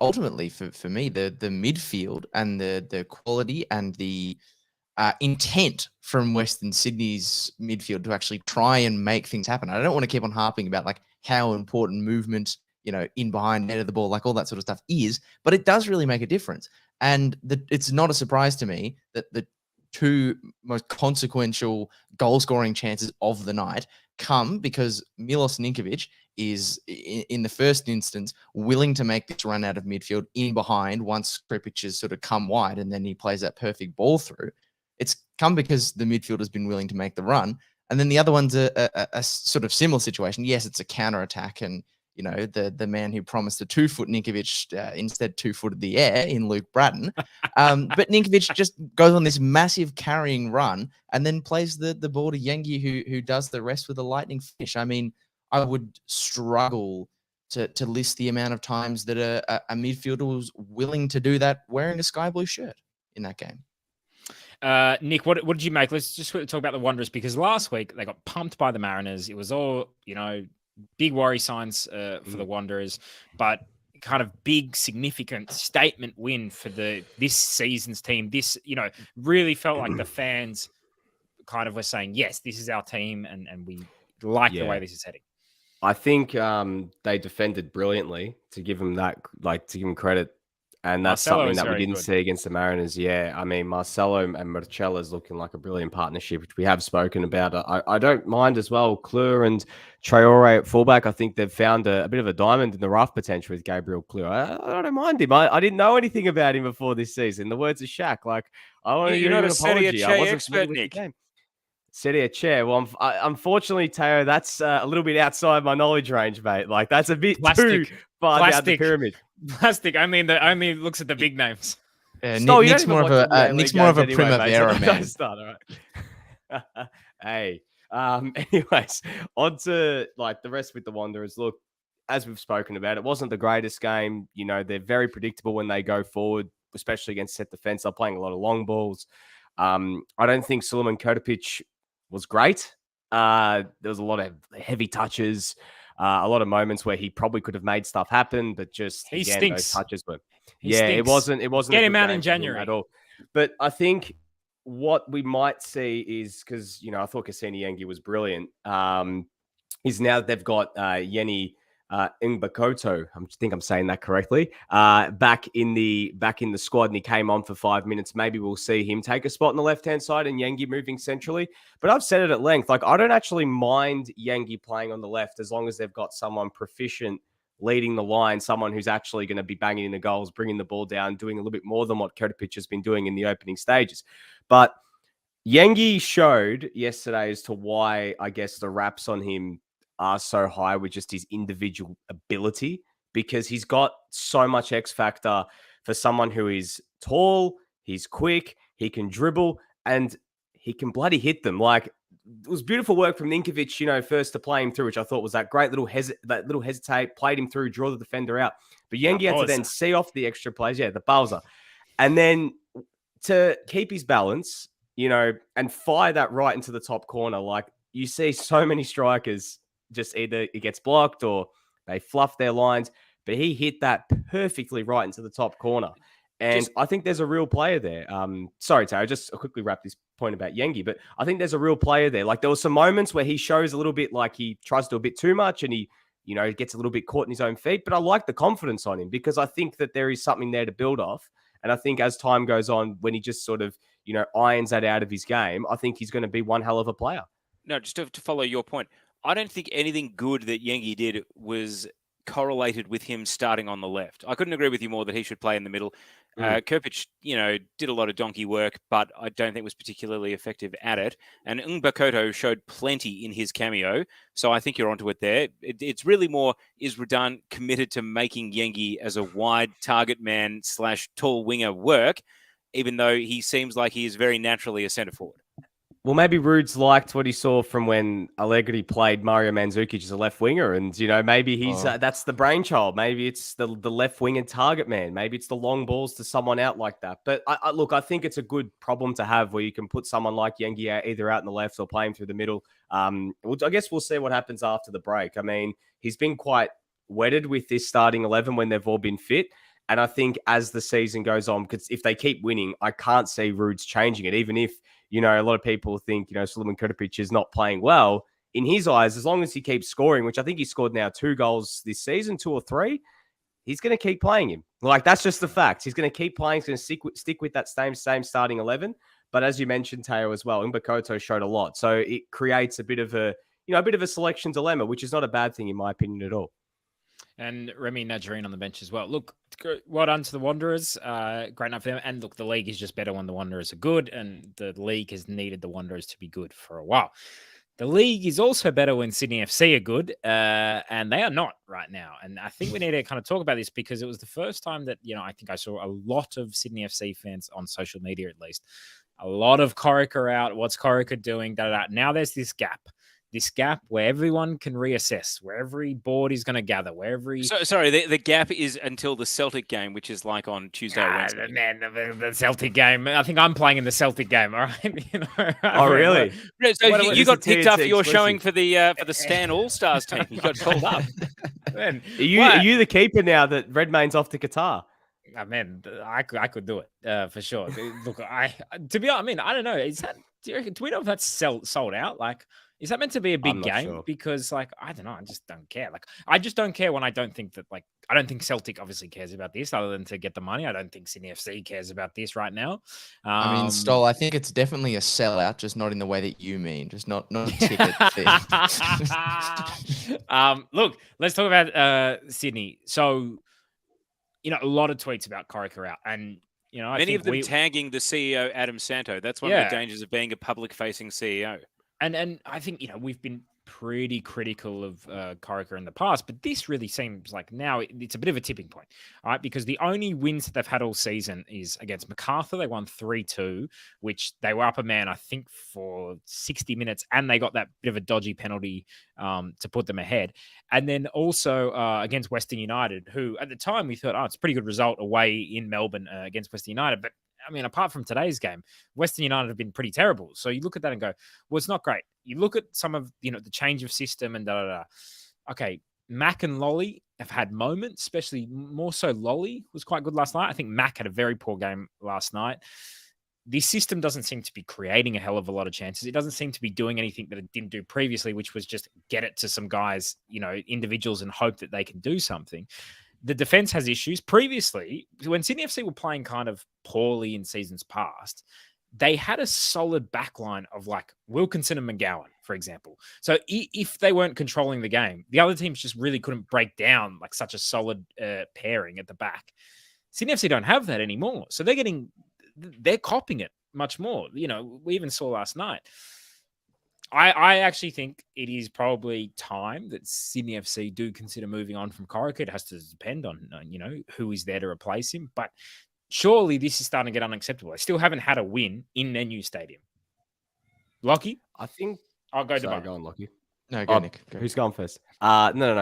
ultimately, for me, the midfield and the quality and the intent from Western Sydney's midfield to actually try and make things happen. I don't want to keep on harping about how important movement, in behind net of the ball, all that sort of stuff is, but it does really make a difference. And it's not a surprise to me that the two most consequential goal-scoring chances of the night come because Milos Ninkovic is, in the first instance, willing to make this run out of midfield in behind once Kripic has sort of come wide, and then he plays that perfect ball through. It's come because the midfield has been willing to make the run. And then the other one's a sort of similar situation. Yes, it's a counter-attack, and the man who promised a 2-foot Ninkovic instead 2-footed the air in Luke Bratton. But Ninkovic just goes on this massive carrying run and then plays the ball to Yengi, who does the rest with a lightning finish. I mean, I would struggle to list the amount of times that a midfielder was willing to do that wearing a sky blue shirt in that game. Nick, what did you make? Let's just talk about the Wanderers, because last week they got pumped by the Mariners. It was all, big worry signs for the Wanderers, but kind of big, significant statement win for this season's team. This, really felt like the fans kind of were saying, yes, this is our team, and we like the way this is heading. I think they defended brilliantly, to give them credit. And that's Marcelo something that we didn't good. see against the Mariners. Yeah, I mean, Marcelo and Marcella is looking like a brilliant partnership, which we have spoken about. I don't mind as well. Klur and Traore at fullback, I think they've found a bit of a diamond in the rough potential with Gabriel Klur. I don't mind him. I didn't know anything about him before this season. The words of Shaq, I want to give him an apology. I wasn't familiar with the game. Serie A. Well, unfortunately, Teo, that's a little bit outside my knowledge range, mate. That's a bit too far down the pyramid. Plastic only looks at the big names. Nick's more of a Primavera man. All right. Hey. Anyways, on to the rest with the Wanderers. Look, as we've spoken about, it wasn't the greatest game. They're very predictable when they go forward, especially against set defense. They're playing a lot of long balls. I don't think Suleiman Kotipic was great. There was a lot of heavy touches, a lot of moments where he probably could have made stuff happen, but just those touches were. It wasn't. Get him out in January at all. But I think what we might see is, because I thought Cassini Yengi was brilliant. Is now that they've got Yeni Ngbakoto, I think I'm saying that correctly, back in the squad, and he came on for 5 minutes. Maybe we'll see him take a spot on the left-hand side and Yengi moving centrally. But I've said it at length, I don't actually mind Yengi playing on the left as long as they've got someone proficient leading the line, someone who's actually going to be banging in the goals, bringing the ball down, doing a little bit more than what Kotipic has been doing in the opening stages. But Yengi showed yesterday as to why, I guess, the raps on him are so high with just his individual ability, because he's got so much X factor for someone who is tall, he's quick, he can dribble, and he can bloody hit them. It was beautiful work from Ninkovic, first to play him through, which I thought was that great little hesitate, played him through, draw the defender out. But Yengi had to then see off the extra plays, the Bowser, and then to keep his balance, and fire that right into the top corner. You see so many strikers just either it gets blocked or they fluff their lines, but he hit that perfectly right into the top corner. And I think there's a real player there. Sorry, Tara, just quickly wrap this point about Yengi, but I think there's a real player there. There were some moments where he shows a little bit like he tries to do a bit too much and he, gets a little bit caught in his own feet, but I like the confidence on him because I think that there is something there to build off. And I think as time goes on, when he just sort of, irons that out of his game, I think he's going to be one hell of a player. No, just to follow your point, I don't think anything good that Yengi did was correlated with him starting on the left. I couldn't agree with you more that he should play in the middle. Kopic, did a lot of donkey work, but I don't think was particularly effective at it. And Ngbakoto showed plenty in his cameo, so I think you're onto it there. It's really more, is Radan committed to making Yengi as a wide target man / tall winger work, even though he seems like he is very naturally a centre forward? Well, maybe Rudes liked what he saw from when Allegri played Mario Mandzukic as a left winger. And, maybe he's that's the brainchild. Maybe it's the left wing and target man. Maybe it's the long balls to someone out like that. But I think it's a good problem to have where you can put someone like Yengi either out in the left or play him through the middle. I guess we'll see what happens after the break. I mean, he's been quite wedded with this starting 11 when they've all been fit. And I think as the season goes on, because if they keep winning, I can't see Rudes changing it, even if, a lot of people think, Suleiman Kotipic is not playing well. In his eyes, as long as he keeps scoring, which I think he scored now 2 goals this season, 2 or 3, he's going to keep playing him. That's just the fact. He's going to keep playing. He's going to stick with that same starting 11. But as you mentioned, Teo, as well, Ngbakoto showed a lot. So it creates a bit of a selection dilemma, which is not a bad thing in my opinion at all. And Remy Najarine on the bench as well. Look, well done to the Wanderers. Great enough for them. And look, the league is just better when the Wanderers are good, and the league has needed the Wanderers to be good for a while. The league is also better when Sydney FC are good, and they are not right now. And I think we need to kind of talk about this because it was the first time that, I think I saw a lot of Sydney FC fans on social media, at least. A lot of Corica out. What's Corica doing? Da, da, da. Now there's this gap where everyone can reassess, where every board is going to gather, where every... Sorry, the gap is until the Celtic game, which is like on Tuesday or Wednesday. Man, the Celtic game. I think I'm playing in the Celtic game, all right? Oh, really? So you got TNC picked up for your exclusive? showing for the Stan All-Stars team. You got called up. Man, Are you the keeper now that Redmayne's off to Qatar? Man, I could do it for sure. Look, to be honest, I mean, I don't know. Do we know if that's sold out? Like, is that meant to be a big game? Sure. Because, like, I don't know. I just don't care. Like, I just don't care when I don't think that, like, I don't think Celtic obviously cares about this other than to get the money. I don't think Sydney FC cares about this right now. I mean, Stoll, I think it's definitely a sellout, just not in the way that you mean, just not a ticket thing. Look, let's talk about Sydney. So, a lot of tweets about Corica out, and I Many think of them tagging the CEO Adam Santo. That's one of the dangers of being a public-facing CEO. And I think we've been pretty critical of Corica in the past, but this really seems like now it's a bit of a tipping point, all right? Because the only wins that they've had all season is against Macarthur. They won 3-2, which they were up a man, I think, for 60 minutes, and they got that bit of a dodgy penalty to put them ahead. And then also against Western United, who at the time we thought, it's a pretty good result away in Melbourne against Western United, but I mean, apart from today's game, Western United have been pretty terrible. So you look at that and go, well, it's not great. You look at some of, the change of system and da-da-da. Okay, Mac and Lolly have had moments, especially more so Lolly was quite good last night. I think Mac had a very poor game last night. This system doesn't seem to be creating a hell of a lot of chances. It doesn't seem to be doing anything that it didn't do previously, which was just get it to some guys, individuals, and hope that they can do something. The defense has issues. Previously, when Sydney FC were playing kind of poorly in seasons past, they had a solid backline of like Wilkinson and McGowan, for example. So if they weren't controlling the game, the other teams just really couldn't break down like such a solid pairing at the back. Sydney FC don't have that anymore. So they're copying it much more. We even saw last night. I actually think it is probably time that Sydney FC do consider moving on from Corica. It has to depend on, who is there to replace him. But surely this is starting to get unacceptable. They still haven't had a win in their new stadium. Lockie? I think... I'll go to Go on, Lockie. No, go, Nick. Go. Who's going first? No.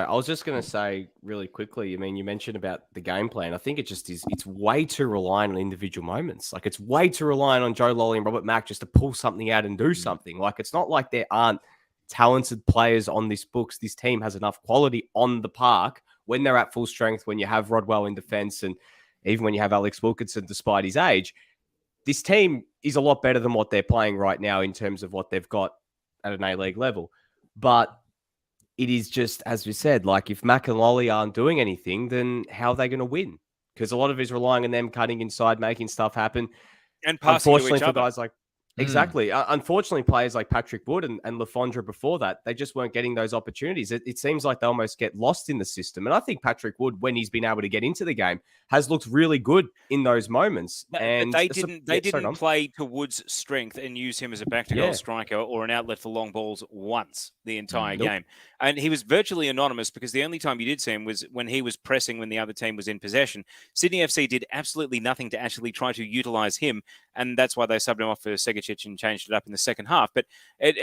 I was just going to say really quickly, I mean, you mentioned about the game plan. I think it just is, it's way too reliant on individual moments. Like, it's way too reliant on Joe Lolly and Robert Mack just to pull something out and do something. Like, it's not like there aren't talented players on this books. This team has enough quality on the park when they're at full strength, when you have Rodwell in defense, and even when you have Alex Wilkinson, despite his age. This team is a lot better than what they're playing right now in terms of what they've got at an A-League level. But it is just, as we said, like if Mac and Lolly aren't doing anything, then how are they going to win? Because a lot of it is relying on them cutting inside, making stuff happen. And passing to each other. Guys like Exactly. Unfortunately, players like Patrick Wood and Lafondra before that, they just weren't getting those opportunities. It seems like they almost get lost in the system. And I think Patrick Wood, when he's been able to get into the game, has looked really good in those moments. But And they didn't play to Wood's strength and use him as a back-to-goal striker or an outlet for long balls once the entire game. And he was virtually anonymous because the only time you did see him was when he was pressing when the other team was in possession. Sydney FC did absolutely nothing to actually try to utilize him, and that's why they subbed him off for Segacic and changed it up in the second half. But at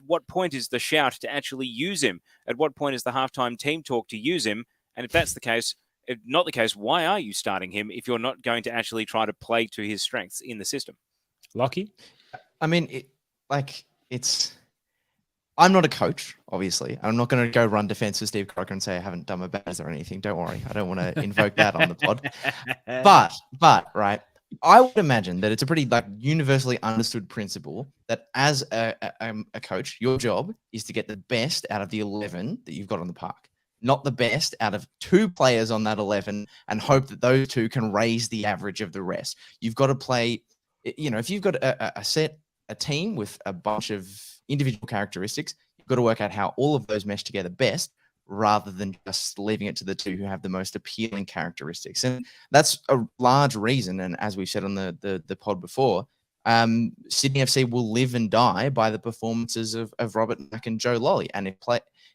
what point is the shout to actually use him? At what point is the halftime team talk to use him? And if that's the case, if not the case, why are you starting him if you're not going to actually try to play to his strengths in the system? Lockie? I mean, I'm not a coach, obviously. I'm not going to go run defense with Steve Crocker and say I haven't done my best or anything. Don't worry. I don't want to invoke that on the pod. But, right, I would imagine that it's a pretty universally understood principle that as a coach, your job is to get the best out of the 11 that you've got on the park, not the best out of 2 players on that 11 and hope that those 2 can raise the average of the rest. You've got to play, if you've got a team with a bunch of individual characteristics, you've got to work out how all of those mesh together best rather than just leaving it to the 2 who have the most appealing characteristics. And that's a large reason. And as we said on the pod before, Sydney FC will live and die by the performances of Robert Mack and Joe Lolly. And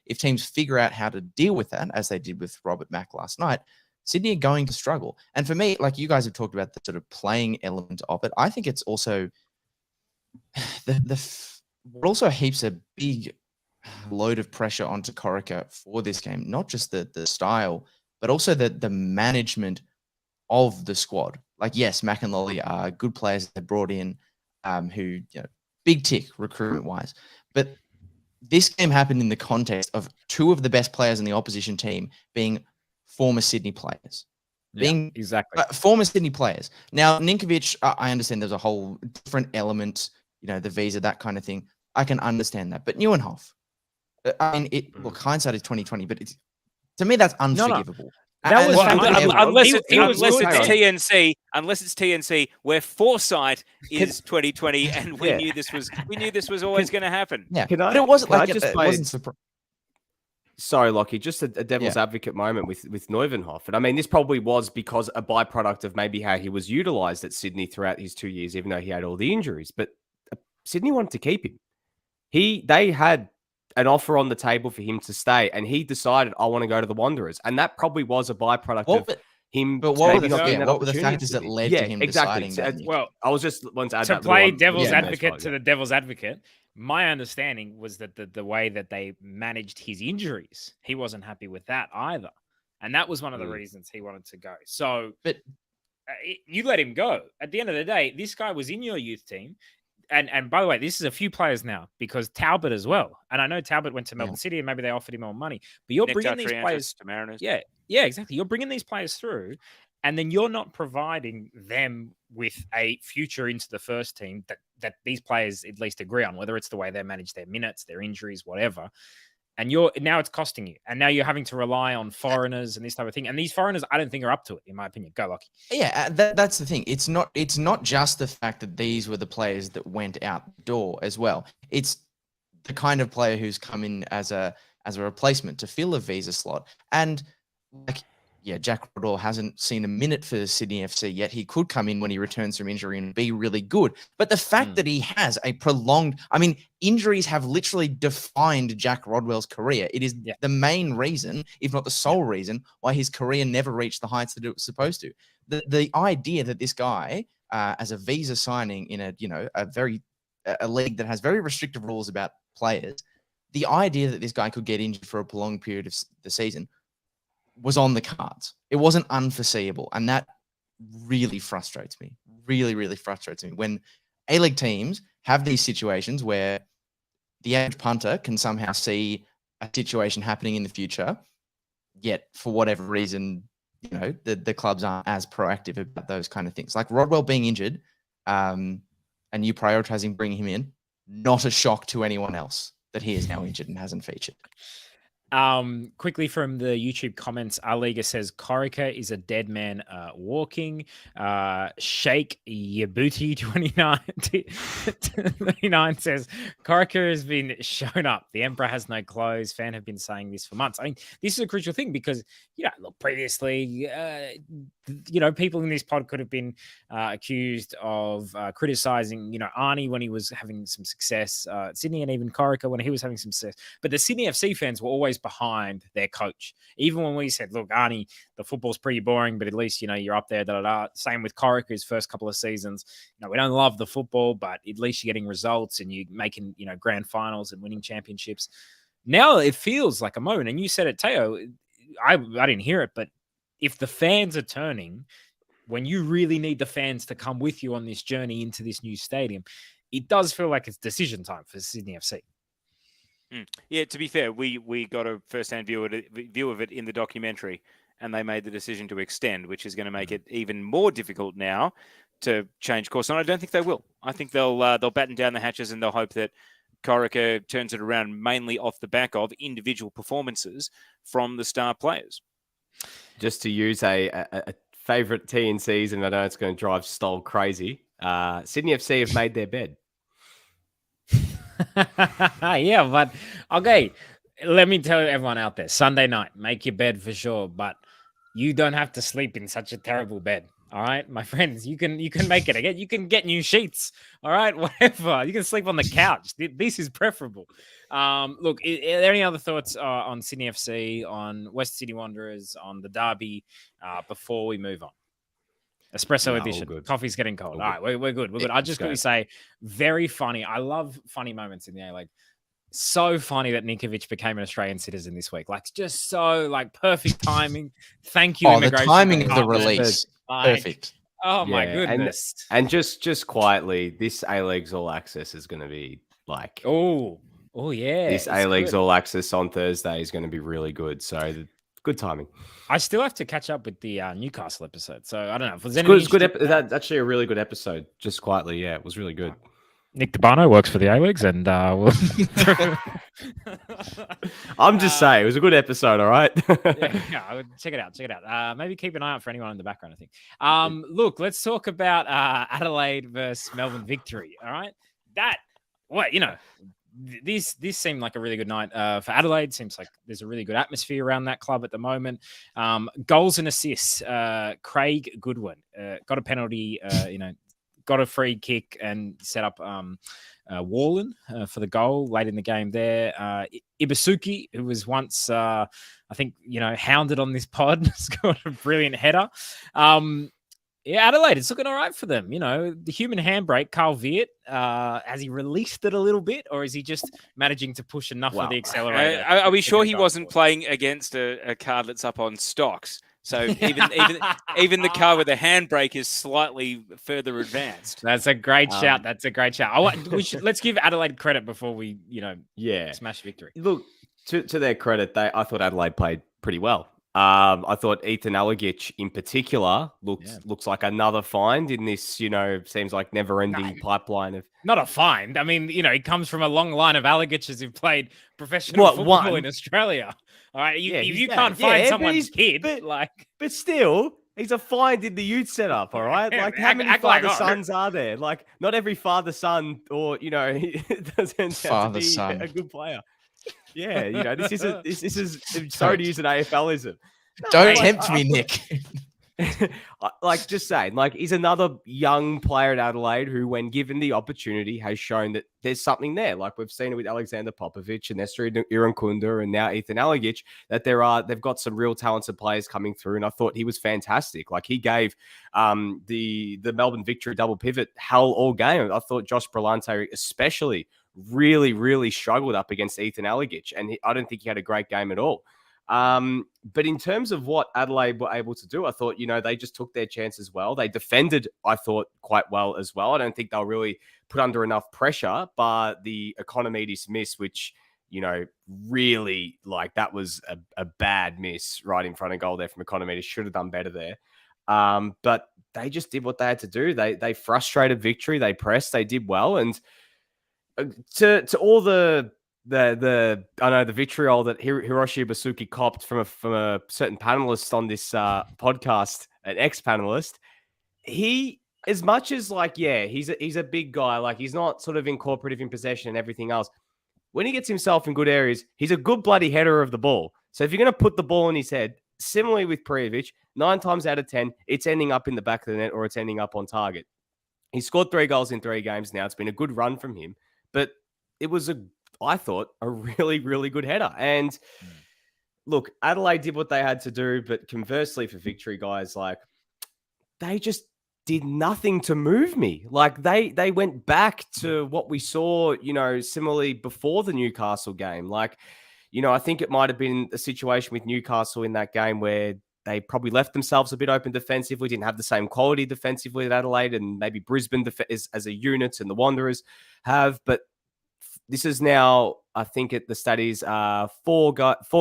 if teams figure out how to deal with that, as they did with Robert Mack last night, Sydney are going to struggle. And for me, like you guys have talked about the sort of playing element of it, I think it's also what also heaps a big load of pressure onto Corica for this game, not just the style, but also the management of the squad. Like, yes, Mac and Lolly are good players they brought in, who, big tick recruitment-wise. But this game happened in the context of two of the best players in the opposition team being former Sydney players. Exactly. Former Sydney players. Now, Ninkovic, I understand there's a whole different element, the visa, that kind of thing. I can understand that. But Neuenhoff, I mean, look, hindsight is 2020, but to me, that's unforgivable. That was unless it's TNC. Unless it's TNC, where foresight is 2020, and we knew this was always going to happen. Yeah, but it wasn't like it wasn't surprising. Sorry, Lockie, just a devil's advocate moment with Neuenhoff. And I mean, this probably was because a byproduct of maybe how he was utilised at Sydney throughout his 2 years, even though he had all the injuries. But Sydney wanted to keep him. They had an offer on the table for him to stay, and he decided, I want to go to the Wanderers. And that probably was a byproduct of him. But what were the factors that led to him deciding that? Well, I was just wanting to add to play devil's advocate to the devil's advocate. My understanding was that the way that they managed his injuries, he wasn't happy with that either. And that was one of the reasons he wanted to go. So, but you let him go. At the end of the day, this guy was in your youth team. And by the way, this is a few players now because Talbot as well. And I know Talbot went to Melbourne City and maybe they offered him more money. But you're bringing these players to Mariners. Yeah, exactly. You're bringing these players through, and then you're not providing them with a future into the first team that these players at least agree on, whether it's the way they manage their minutes, their injuries, whatever. And now it's costing you. And now you're having to rely on foreigners and this type of thing. And these foreigners, I don't think are up to it, in my opinion. Go, Lockie. Yeah, that's the thing. It's not just the fact that these were the players that went out the door as well. It's the kind of player who's come in as a replacement to fill a visa slot. And Jack Rodwell hasn't seen a minute for Sydney FC yet. He could come in when he returns from injury and be really good. But the fact that he has a prolonged, injuries have literally defined Jack Rodwell's career. It is the main reason, if not the sole reason, why his career never reached the heights that it was supposed to. The idea that this guy, as a visa signing in a league that has very restrictive rules about players, the idea that this guy could get injured for a prolonged period of the season was on the cards. It wasn't unforeseeable. And that really frustrates me. Really, really frustrates me when A-League teams have these situations where the average punter can somehow see a situation happening in the future, yet for whatever reason, the clubs aren't as proactive about those kind of things. Like Rodwell being injured and you prioritizing bringing him in, not a shock to anyone else that he is now injured and hasn't featured. Quickly from the YouTube comments, Aliga says Corica is a dead man walking. Shake Yabuti 29 says Corica has been shown up. The Emperor has no clothes. Fans have been saying this for months. I mean, this is a crucial thing because look, previously, people in this pod could have been accused of criticizing, Arnie when he was having some success, Sydney, and even Corica when he was having some success. But the Sydney FC fans were always behind their coach. Even when we said, look, Arnie, the football's pretty boring, but at least, you're up there. Same with Corica's first couple of seasons. We don't love the football, but at least you're getting results and you're making, grand finals and winning championships. Now it feels like a moment. And you said it, Teo, I didn't hear it, but if the fans are turning, when you really need the fans to come with you on this journey into this new stadium, it does feel like it's decision time for Sydney FC. Yeah, to be fair, we got a first-hand view of it in the documentary, and they made the decision to extend, which is going to make it even more difficult now to change course. And I don't think they will. I think they'll batten down the hatches and they'll hope that Corica turns it around mainly off the back of individual performances from the star players. Just to use a favourite TNCs, and I know it's going to drive Stoll crazy, Sydney FC have made their bed. Yeah, but okay, let me tell everyone out there, Sunday night, make your bed for sure, but you don't have to sleep in such a terrible bed. All right, my friends, you can make it again. You can get new sheets. All right, whatever. You can sleep on the couch. This is preferable. Look, are there any other thoughts on Sydney FC, on West Sydney Wanderers, on the derby before we move on? Espresso No, edition. all good. Coffee's getting cold. All All right, we're good. We're good. I just go. quickly say, very funny. I love funny moments in the A-League. So funny that Ninkovic became an Australian citizen this week. Like, just so like perfect timing. Thank you. Oh, the Immigration timing of the Department. release. Like, Perfect. oh my Yeah, goodness. And just quietly, this A-League's All Access is going to be like... Oh yeah. This it's A-League's good. All Access on Thursday is going to be really good. So good timing. I still have to catch up with the Newcastle episode. So I don't know if there's It's any. good. It's good. That's actually a really good episode. Just quietly, yeah, it was really good. Nick DeBano works for the A-Leagues, and we'll... I'm just saying, it was a good episode. All right. yeah, check it out. Check it out. Maybe keep an eye out for anyone in the background, I think. Look, let's talk about Adelaide versus Melbourne victory. All right. This seemed like a really good night for Adelaide. Seems like there's a really good atmosphere around that club at the moment. Goals and assists. Craig Goodwin got a penalty, got a free kick and set up Warland for the goal late in the game there. Ibasuki, who was once, I think, hounded on this pod, scored a brilliant header. Adelaide, it's looking all right for them. The human handbrake, Carl Viet, has he released it a little bit, or is he just managing to push enough of the accelerator? Are we sure he wasn't playing against a card that's up on stocks? So even the car with the handbrake is slightly further advanced. That's a great shout. That's a great shout. Let's give Adelaide credit before we, smash victory. Look, to their credit, I thought Adelaide played pretty well. I thought Ethan Alagic in particular looks like another find in this, seems like never-ending pipeline of... Not a find. I mean, he comes from a long line of Alagics who've played professional football in Australia. All right, you can't find someone's kid, but still, he's a find in the youth setup. All right, like how many father sons are there? Like, not every father son, or he doesn't have to be a good player. Yeah, this is sorry to use an AFLism. Don't tempt me, Nick. Just saying, he's another young player at Adelaide who, when given the opportunity, has shown that there's something there. Like we've seen it with Alexander Popovich and Esther Irankunda and now Ethan Alagic, that they've got some real talented players coming through. And I thought he was fantastic. Like he gave the Melbourne victory double pivot hell all game. I thought Josh Brillante especially really, really struggled up against Ethan Alagic, and I don't think he had a great game at all. But in terms of what Adelaide were able to do, I thought, they just took their chance as well. They defended, I thought, quite well as well. I don't think they were really put under enough pressure, but the Economidis miss, which, really, that was a bad miss right in front of goal there from Economidis. Should have done better there. But they just did what they had to do. They frustrated victory. They pressed. They did well. And to all the vitriol that Hiroshi Ibasuki copped from a certain panelist on this podcast, an ex-panelist, he, as much as he's a big guy, he's not sort of incorporative in possession and everything else. When he gets himself in good areas, he's a good bloody header of the ball. So if you're going to put the ball in his head, similarly with Prijovic, 9 times out of 10, it's ending up in the back of the net or it's ending up on target. He scored 3 goals in 3 games now. It's been a good run from him, but it was I thought, a really, really good header. And look, Adelaide did what they had to do, but conversely for victory, guys, they just did nothing to move me. They went back to what we saw, similarly before the Newcastle game. I think it might have been a situation with Newcastle in that game where they probably left themselves a bit open defensively, didn't have the same quality defensively at Adelaide, and maybe Brisbane as a unit and the Wanderers have. But this is now, I think at the studies, 4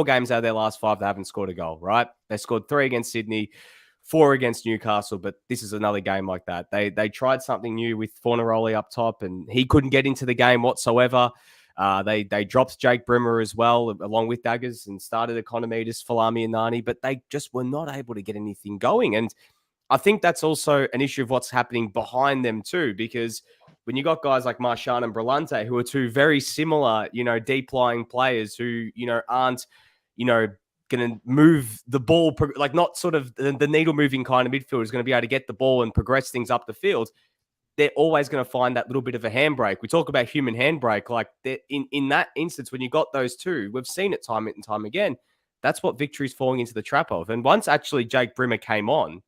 games out of their last 5 they haven't scored a goal, right? They scored 3 against Sydney, 4 against Newcastle, but this is another game like that. They tried something new with Fornaroli up top, and he couldn't get into the game whatsoever. They dropped Jake Brimmer as well, along with Daggers, and started Economidis, Falami and Nani, but they just were not able to get anything going. And I think that's also an issue of what's happening behind them too, because when you got guys like Marchand and Brillante, who are 2 very similar, deep-lying players who, aren't, going to move the ball, like not sort of the needle moving kind of midfielder is going to be able to get the ball and progress things up the field, they're always going to find that little bit of a handbrake. We talk about human handbrake. Like in that instance, when you got those two, we've seen it time and time again. That's what Victory's falling into the trap of. And once actually Jake Brimmer came on,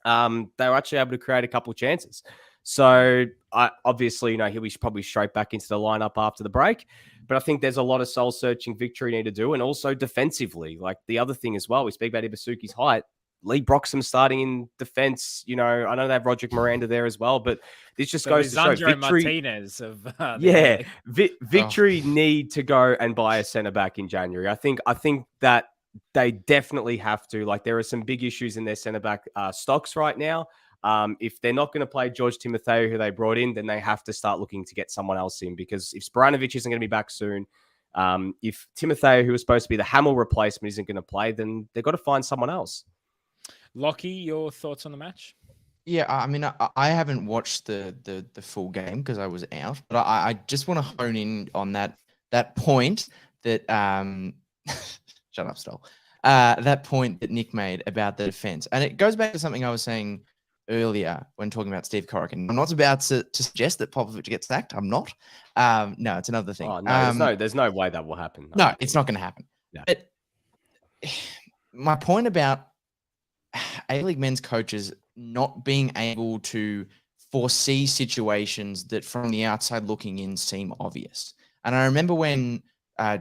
they were actually able to create a couple of chances. So obviously, he'll be probably straight back into the lineup after the break. But I think there's a lot of soul-searching Victory need to do. And also defensively, like the other thing as well, we speak about Ibasuki's height. Lee Broxham starting in defense. I know they have Roderick Miranda there as well, but this just goes to show Victory. Martinez of Victory need to go and buy a centre back in January. I think that they definitely have to. Like, there are some big issues in their centre back stocks right now. If they're not going to play George Timotheo, who they brought in, then they have to start looking to get someone else in, because if Sporanovic isn't going to be back soon, if Timotheo, who was supposed to be the Hamill replacement, isn't going to play, then they've got to find someone else. Lockie, your thoughts on the match? Yeah, I mean, I haven't watched the full game because I was out, but I just want to hone in on that point that shut up, Stoll. That point that Nick made about the defense, and it goes back to something I was saying earlier when talking about Steve Corrigan. I'm not about to suggest that Popovich gets sacked. I'm not. No, it's another thing. Oh, no, there's no way that will happen. No, it's not going to happen. No. But my point about A-League men's coaches not being able to foresee situations that from the outside looking in seem obvious. And I remember when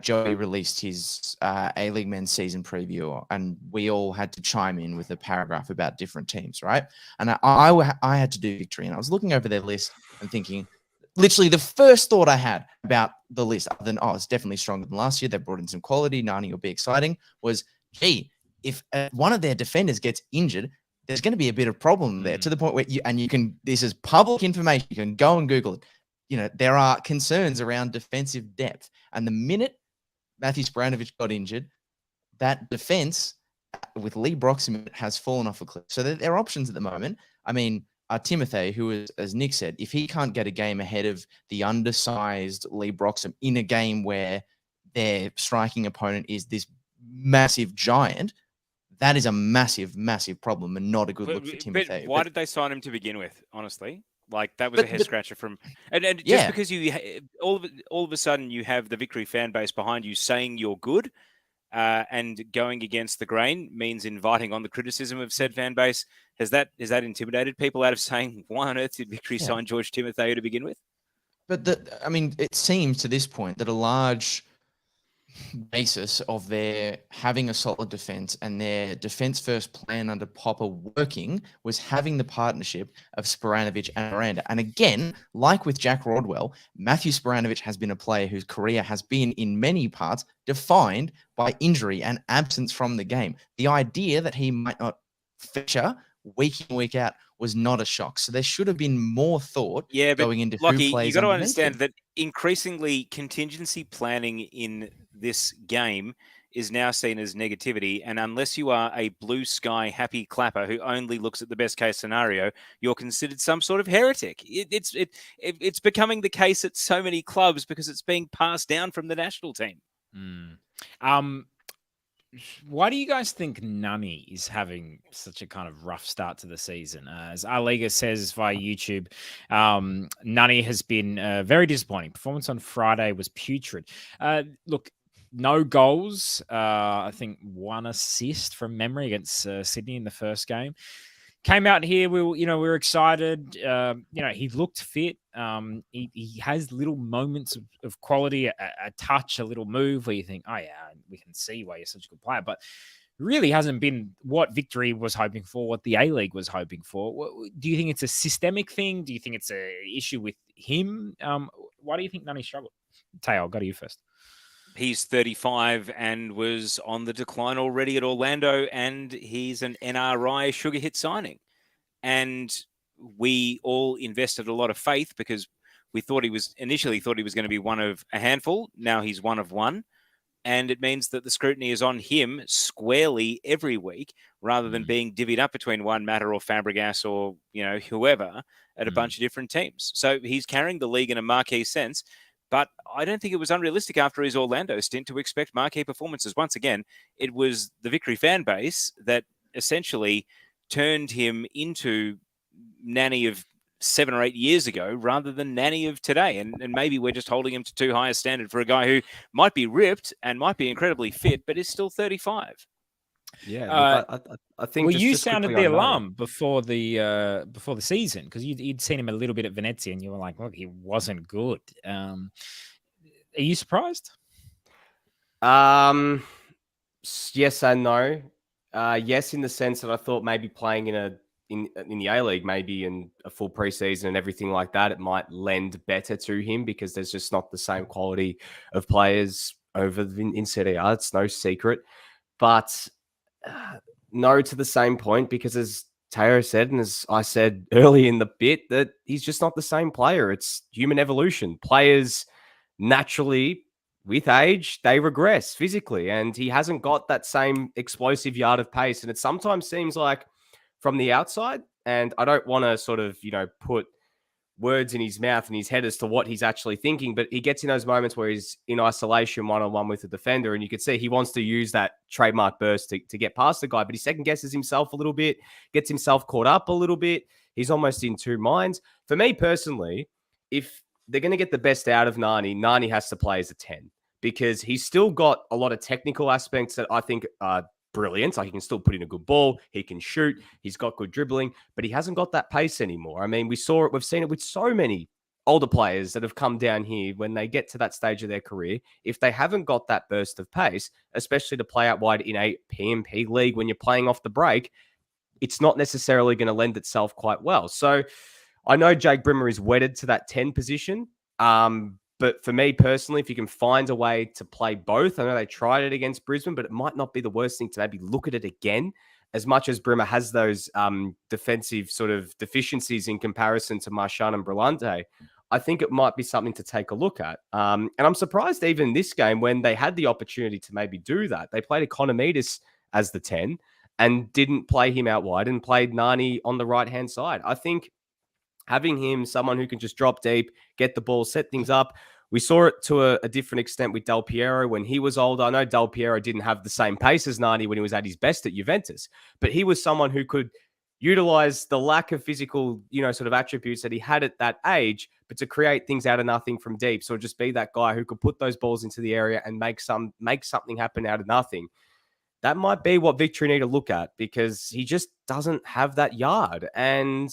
Joey released his A-League men's season preview, and we all had to chime in with a paragraph about different teams, right? And I had to do Victory, and I was looking over their list and thinking, literally the first thought I had about the list, other than, it's definitely stronger than last year, they brought in some quality, Nani will be exciting, was, gee, if one of their defenders gets injured, there's going to be a bit of problem there, to the point where this is public information. You can go and Google it. There are concerns around defensive depth. And the minute Matthew Sporanovic got injured, that defense with Lee Broxham has fallen off a cliff. So there are options at the moment. I mean, Timothy, who is, as Nick said, if he can't get a game ahead of the undersized Lee Broxham in a game where their striking opponent is this massive giant, that is a massive, massive problem and not a good look for Timothy. But why did they sign him to begin with, honestly? Like, that was a head scratcher from, and just because you all of a sudden you have the Victory fan base behind you saying you're good, and going against the grain means inviting on the criticism of said fan base. Has that intimidated people out of saying, why on earth did Victory sign George Timotheo to begin with? But it seems to this point that a large basis of their having a solid defense and their defense first plan under Popper working was having the partnership of Sporanovic and Miranda. And again, like with Jack Rodwell, Matthew Sporanovic has been a player whose career has been in many parts defined by injury and absence from the game. The idea that he might not feature week in, week out was not a shock. So there should have been more thought going into Lockie, who plays. You got to understand that increasingly contingency planning in this game is now seen as negativity. And unless you are a blue sky happy clapper who only looks at the best case scenario, you're considered some sort of heretic. It's becoming the case at so many clubs because it's being passed down from the national team. Why do you guys think Nani is having such a kind of rough start to the season? As Our Liga says via YouTube, Nani has been very disappointing. Performance on Friday was putrid. Look, no goals. I think 1 assist from memory against Sydney in the first game. Came out here, we were excited. He looked fit. He has little moments of quality, a touch, a little move where you think, oh yeah, we can see why you're such a good player. But really hasn't been what Victory was hoping for, what the A-League was hoping for. Do you think it's a systemic thing? Do you think it's an issue with him? Why do you think Nani struggled? Teo, I'll go to you first. He's 35 and was on the decline already at Orlando, and he's an NRI sugar hit signing. And we all invested a lot of faith because we initially thought he was going to be one of a handful. Now he's one of one. And it means that the scrutiny is on him squarely every week rather than being divvied up between Juan Mata or Fabregas or, whoever at a bunch of different teams. So he's carrying the league in a marquee sense. But I don't think it was unrealistic after his Orlando stint to expect marquee performances. Once again, it was the Victory fan base that essentially turned him into Nanny of 7 or 8 years ago rather than Nanny of today. And maybe we're just holding him to too high a standard for a guy who might be ripped and might be incredibly fit, but is still 35. Yeah, I think. Well, you just sounded quickly the on Nani. alarm before the season because you'd seen him a little bit at Venezia, and you were like, "Look, he wasn't good." Are you surprised? Yes and no. Yes, in the sense that I thought maybe playing in the A League, maybe in a full preseason and everything like that, it might lend better to him because there's just not the same quality of players over in Serie A. It's no secret, but no to the same point because as Teo said, and as I said early in the bit, that he's just not the same player. It's human evolution. Players naturally, with age, they regress physically, and he hasn't got that same explosive yard of pace. And it sometimes seems like from the outside, and I don't want to sort of, put words in his mouth and his head as to what he's actually thinking, but he gets in those moments where he's in isolation one-on-one with the defender, and you could see he wants to use that trademark burst to get past the guy, but he second guesses himself a little bit, gets himself caught up a little bit. He's almost in two minds. For me personally, if they're going to get the best out of Nani has to play as a 10 because he's still got a lot of technical aspects that I think are brilliant. Like he can still put in a good ball. He can shoot. He's got good dribbling, but he hasn't got that pace anymore. I mean, we've seen it with so many older players that have come down here when they get to that stage of their career. If they haven't got that burst of pace, especially to play out wide in a PMP league when you're playing off the break, it's not necessarily going to lend itself quite well. So I know Jake Brimmer is wedded to that 10 position. But for me personally, if you can find a way to play both, I know they tried it against Brisbane, but it might not be the worst thing to maybe look at it again. As much as Brimmer has those defensive sort of deficiencies in comparison to Marchand and Brillante, I think it might be something to take a look at. And I'm surprised even in this game when they had the opportunity to maybe do that. They played Economidis as the 10 and didn't play him out wide and played Nani on the right-hand side. I think having him, someone who can just drop deep, get the ball, set things up. We saw it to a different extent with Del Piero when he was older. I know Del Piero didn't have the same pace as Nani when he was at his best at Juventus, but he was someone who could utilize the lack of physical, sort of attributes that he had at that age, but to create things out of nothing from deep. So just be that guy who could put those balls into the area and make something happen out of nothing. That might be what Victory need to look at because he just doesn't have that yard. And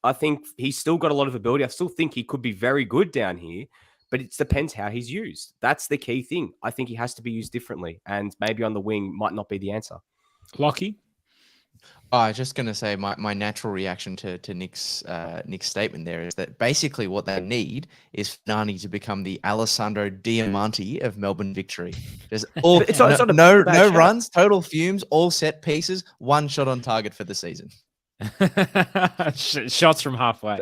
I think he's still got a lot of ability. I still think he could be very good down here, but it depends how he's used. That's the key thing. I think he has to be used differently, and maybe on the wing might not be the answer. Lockie? I was just going to say my natural reaction to Nick's statement there is that basically what they need is Nani to become the Alessandro Diamante of Melbourne Victory. There's all no runs, total fumes, all set pieces, one shot on target for the season. Shots from halfway.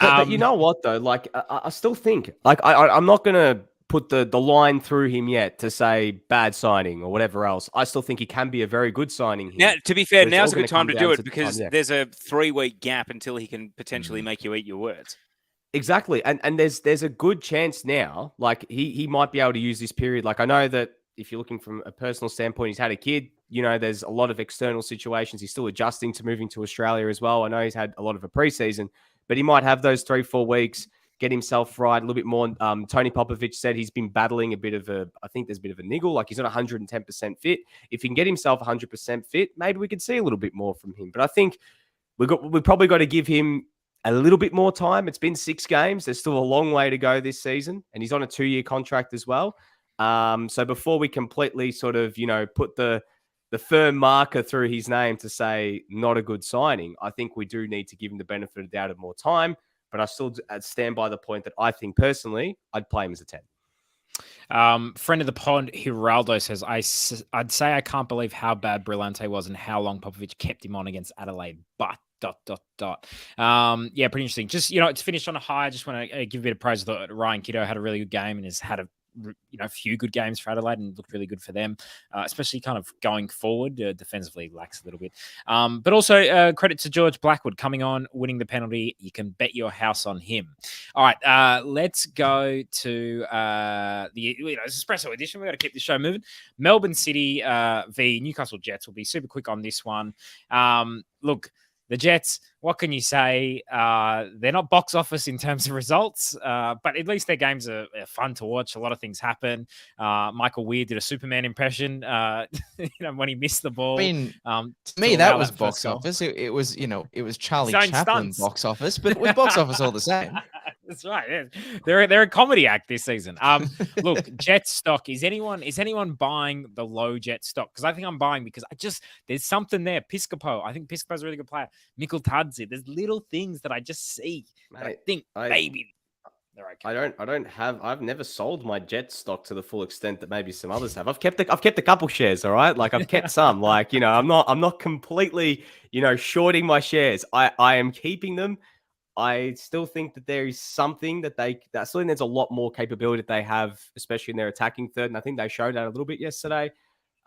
But you know what though? Like I still think I'm not gonna put the line through him yet to say bad signing or whatever else. I still think he can be a very good signing here. Now, to be fair, now's a good time to do it because there's a 3-week gap until he can potentially make you eat your words. Exactly, and there's a good chance now. Like he might be able to use this period. Like I know that if you're looking from a personal standpoint, he's had a kid. There's a lot of external situations. He's still adjusting to moving to Australia as well. I know he's had a lot of a preseason, but he might have those 3-4 weeks, get himself right a little bit more. Tony Popovich said he's been battling I think there's a bit of a niggle, like he's not 110% fit. If he can get himself 100% fit, maybe we could see a little bit more from him. But I think we've probably got to give him a little bit more time. It's been 6 games. There's still a long way to go this season, and he's on a 2-year contract as well. So before we completely sort of, put the firm marker through his name to say not a good signing, I think we do need to give him the benefit of the doubt of more time. But I still stand by the point that I think personally, I'd play him as a 10. Friend of the pod, Hiraldo says, I'd say I can't believe how bad Brillante was and how long Popovich kept him on against Adelaide, but ... Yeah, pretty interesting. Just, to finish on a high, I just want to give a bit of praise. I thought Ryan Kiddo had a really good game and has had a few good games for Adelaide and looked really good for them, especially kind of going forward. Defensively lacks a little bit. But also credit to George Blackwood coming on, winning the penalty. You can bet your house on him. All right, let's go to the Espresso edition. We've got to keep the show moving. Melbourne City v Newcastle Jets. Will be super quick on this one. Look, the Jets, what can you say? They're not box office in terms of results, but at least their games are fun to watch. A lot of things happen. Michael Weir did a Superman impression when he missed the ball. I mean, to me, that was box office. It was Charlie Chaplin box office, but it was box office all the same. That's right. Yeah. They're a comedy act this season. Look, Jet stock. Is anyone buying the low Jet stock? Because I think I'm buying because there's something there. Piscopo. I think Piscopo's a really good player. Mikkel Tadzi. There's little things that I just see. That I think maybe they're okay. I've never sold my Jet stock to the full extent that maybe some others have. I've kept a couple shares. All right. Like I've kept some, I'm not completely, shorting my shares. I am keeping them. I still think that there is something that there's a lot more capability that they have, especially in their attacking third. And I think they showed that a little bit yesterday.